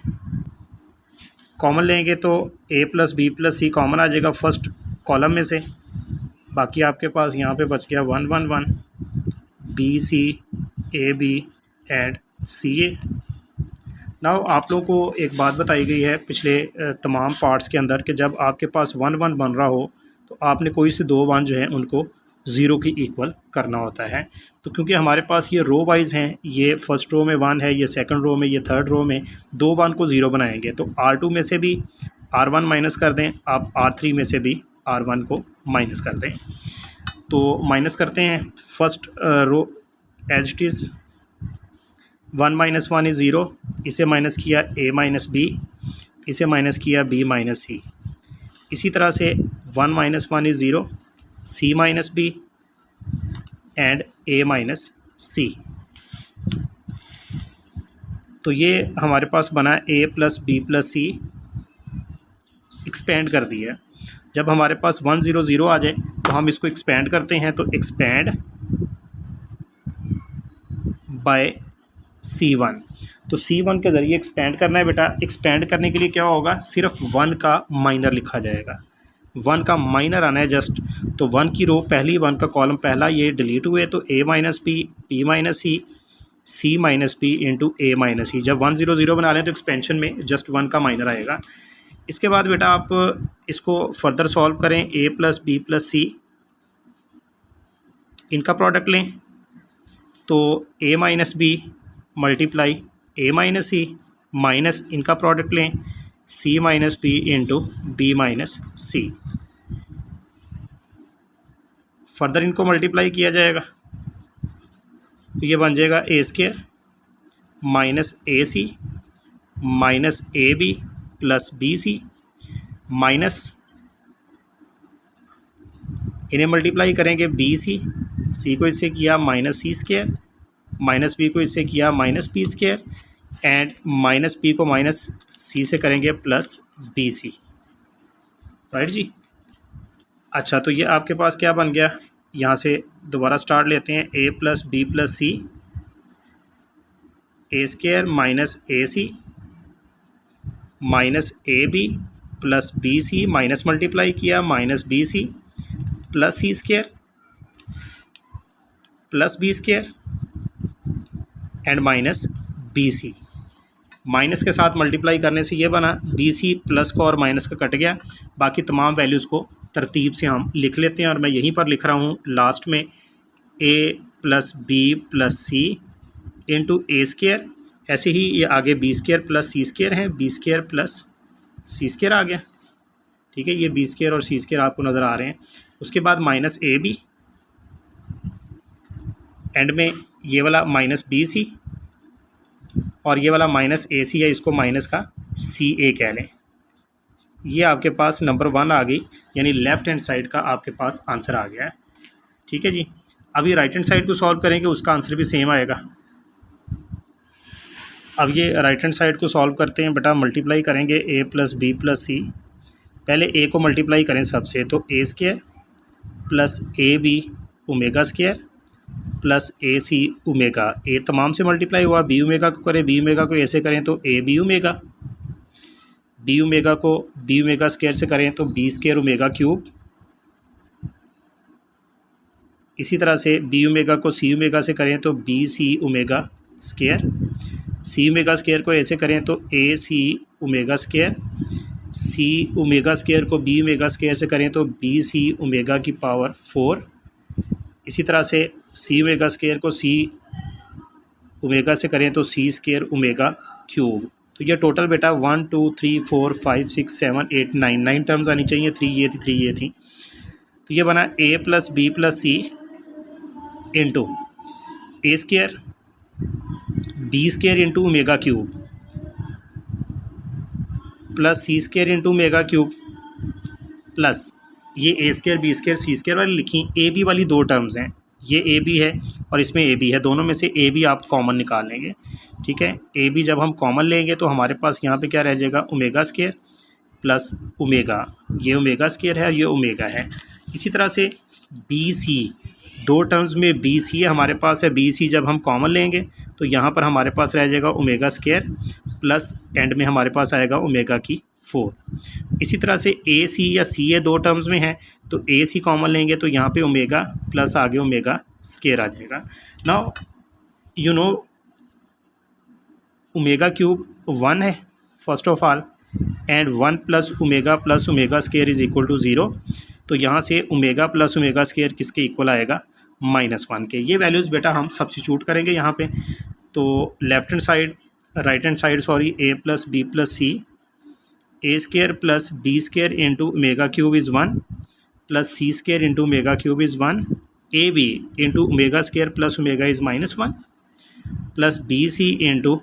कॉमन लेंगे तो A plus B plus C common आ जाएगा फर्स्ट कॉलम में से। बाकी आपके पास यहाँ पे बच गया 1 1 1 b c a b and c a. Now आप लोगों को एक बात बताई गई है पिछले तमाम पार्ट्स के अंदर कि जब आपके पास 1 1 बन रहा हो तो आपने कोई से दो 1 जो है उनको 0 की इक्वल करना होता है। तो क्योंकि हमारे पास ये रो वाइज हैं, ये फर्स्ट रो में 1 है, ये सेकंड रो में, ये थर्ड रो में, दो 1 को 0 बनाएंगे। तो R2 में से भी R1 माइनस कर दें, आप R3 में से भी R1 को माइनस कर दें। तो माइनस करते हैं first row as it is 1 minus 1 is 0, इसे माइनस किया A माइनस बी, इसे माइनस किया B माइनस सी। इसी तरह से 1 minus 1 is 0, C minus B and A minus C. तो ये हमारे पास बना A plus B plus C, expand कर दिया। जब हमारे पास 1 0 0 आ जाए तो हम इसको एक्सपेंड करते हैं, तो एक्सपेंड बाय C1। तो C1 के ज़रिए एक्सपेंड करना है बेटा। एक्सपेंड करने के लिए क्या होगा, सिर्फ 1 का माइनर लिखा जाएगा, 1 का माइनर आना है जस्ट। तो 1 की रो पहली, 1 का कॉलम पहला ये डिलीट हुए, तो A minus B P minus C minus B into A minus C. जब 1 0 0 बना लें तो एक्सपेंशन में जस्ट 1 का माइनर आएगा। इसके बाद बेटा आप इसको फर्दर सॉल्व करें। A plus B plus C, इनका प्रोडक्ट लें तो A minus B multiply A minus C, minus इनका प्रोडक्ट लें C minus B into B minus C. Further इनको मल्टीप्लाई किया जाएगा तो ये बन जाएगा A square minus AC minus AB plus BC, minus इन्हें मल्टीप्लाई करेंगे BC, C को इससे किया minus C square, minus B को इससे किया minus B square, and minus P को माइनस C से करेंगे प्लस BC। राइट जी। अच्छा, तो ये आपके पास क्या बन गया, यहाँ से दोबारा स्टार्ट लेते हैं। A plus B plus C, A square minus AC minus AB plus BC, minus multiply किया minus BC plus C square, plus B square and minus B C. Minus के साथ मल्टीप्लाई करने से ये बना बी सी, प्लस का और माइनस का कट गया, बाकी तमाम वैल्यूज़ को तरतीब से हम लिख लेते हैं। और मैं यहीं पर लिख रहा हूँ लास्ट में ए plus B plus C into ए स्क्वायर। ऐसे ही ये आगे बी स्क्वायर प्लस सी स्क्वायर है, बी स्क्वायर प्लस सी स्क्वायर आ गया, ठीक है। ये बी स्क्वायर और सी स्क्वायर आपको नज़र आ रहे हैं। उसके बाद माइनस ए बी, एंड में ये वाला माइनस बी सी, और ये वाला माइनस ए सी है, इसको माइनस का सी ए कह लें। ये आपके पास नंबर 1 आ गई, यानी लेफ़्ट हैंड साइड का आपके पास आंसर आ गया है, ठीक है जी। अभी राइट हैंड साइड को सॉल्व करेंगे, उसका आंसर भी सेम आएगा। अब ये राइट हैंड साइड को सॉल्व करते हैं बेटा, मल्टीप्लाई करेंगे A plus B plus C. पहले ए को मल्टीप्लाई करें सबसे, तो A square plus A B omega square plus A C omega. A तमाम से मल्टीप्लाई हुआ, बी ओमेगा को करें, बी ओमेगा को ऐसे करें तो a B omega, b omega को बी ओमेगा स्क्वायर से करें तो बी स्क्वायर ओमेगा क्यूब। इसी तरह से बी ओमेगा को सी ओमेगा से करें तो बी सी ओमेगा स्क्वायर, सी ओमेगा स्क्वायर को ऐसे करें तो ए सी ओमेगा स्क्वायर, सी ओमेगा स्क्वायर को बी ओमेगा स्क्वायर से करें तो बी सी ओमेगा की पावर 4। इसी तरह से सी ओमेगा स्क्वायर को सी ओमेगा से करें तो सी स्क्वायर ओमेगा क्यूब। तो ये टोटल बेटा 1 2 3 4 5 6 7 8 9 टर्म्स आनी चाहिए, 3 ये थी 3 ये थी। तो ये बना A plus B plus C into A square B square into omega cube plus C square into omega cube plus ये ए square B square C square वाली लिखी। ए बी वाली 2 टर्म्स हैं, ये ए बी है और इसमें ए बी है, दोनों में से ए बी आप कॉमन निकाल लेंगे, ठीक है। ए बी जब हम कॉमन लेंगे तो हमारे पास यहाँ पे क्या रह जाएगा, ओमेगा स्क्वायर प्लस ओमेगा, ये ओमेगा स्क्वायर है और ये ओमेगा है। इसी तरह से बी सी, 2 टर्म्स में बी सी हमारे पास है, बी सी जब हम कॉमन लेंगे तो यहाँ पर हमारे पास रह जाएगा ओमेगा स्क्वायर प्लस एंड में हमारे पास आएगा ओमेगा की 4। इसी तरह से ए सी या सी ए 2 टर्म्स में है तो ए सी कॉमन लेंगे तो यहाँ पे ओमेगा प्लस आगे ओमेगा स्क्वायर आ जाएगा। Now you know omega cube 1 है first of all, and 1 plus omega square is equal to 0। तो यहाँ से ओमेगा प्लस ओमेगा स्क्वायर किसके इक्वल आएगा, -1 के। ये वैल्यूज़ बेटा हम सब्स्टिट्यूट करेंगे यहाँ पे। तो left hand side right hand side sorry, a plus B plus C, A square plus B square into omega cube is 1 plus C square into omega cube is 1, a b into omega square plus omega is -1 plus B C into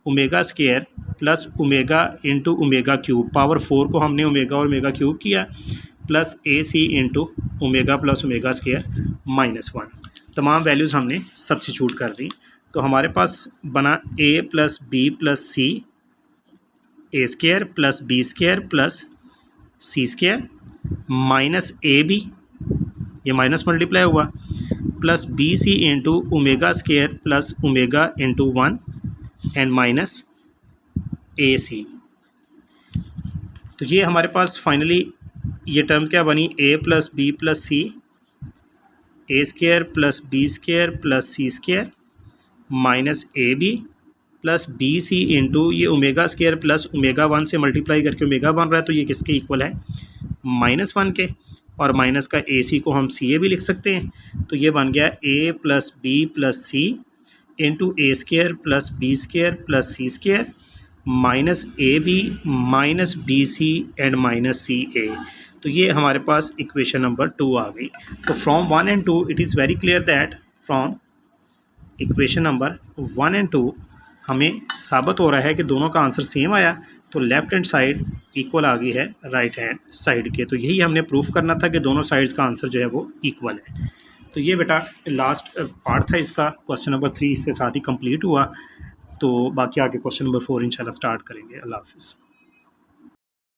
omega square plus omega into omega cube, power 4 को हमने ओमेगा और ओमेगा क्यूब किया, प्लस ए सी into omega plus omega square -1। तमाम वैल्यूज़ हमने सब्स्टिट्यूट कर दी। तो हमारे पास बना A plus B plus C, A square plus B square plus C square minus A B, ये माइनस मल्टीप्लाई हुआ, plus B C into omega square plus omega into 1 and minus A C. तो ये हमारे पास फाइनली ये टर्म क्या बनी, A plus B plus C, A square plus B square plus C square minus A B plus B C into ये ओमेगा स्क्वायर प्लस ओमेगा 1 से मल्टीप्लाई करके ओमेगा बन रहा है तो ये किसके इक्वल है, -1 के, और माइनस का ए सी को हम सी ए भी लिख सकते हैं। तो ये बन गया A plus B plus C into A square plus B square plus C square minus A B minus B C and minus C A. तो ये हमारे पास इक्वेशन नंबर 2 आ गई। तो from 1 and 2 it is very clear that from equation number 1 and 2 हमें साबित हो रहा है कि दोनों का आंसर सेम आया, तो लेफ़्ट हैंड साइड इक्वल आ गई है राइट हैंड साइड के। तो यही हमने प्रूफ करना था कि दोनों साइड्स का आंसर जो है वो इक्वल है। तो ये बेटा लास्ट पार्ट था इसका, क्वेश्चन नंबर 3 इसके साथ ही कंप्लीट हुआ। तो बाकी आगे क्वेश्चन नंबर 4 इंशाल्लाह स्टार्ट करेंगे। अल्लाह हाफ़िज़।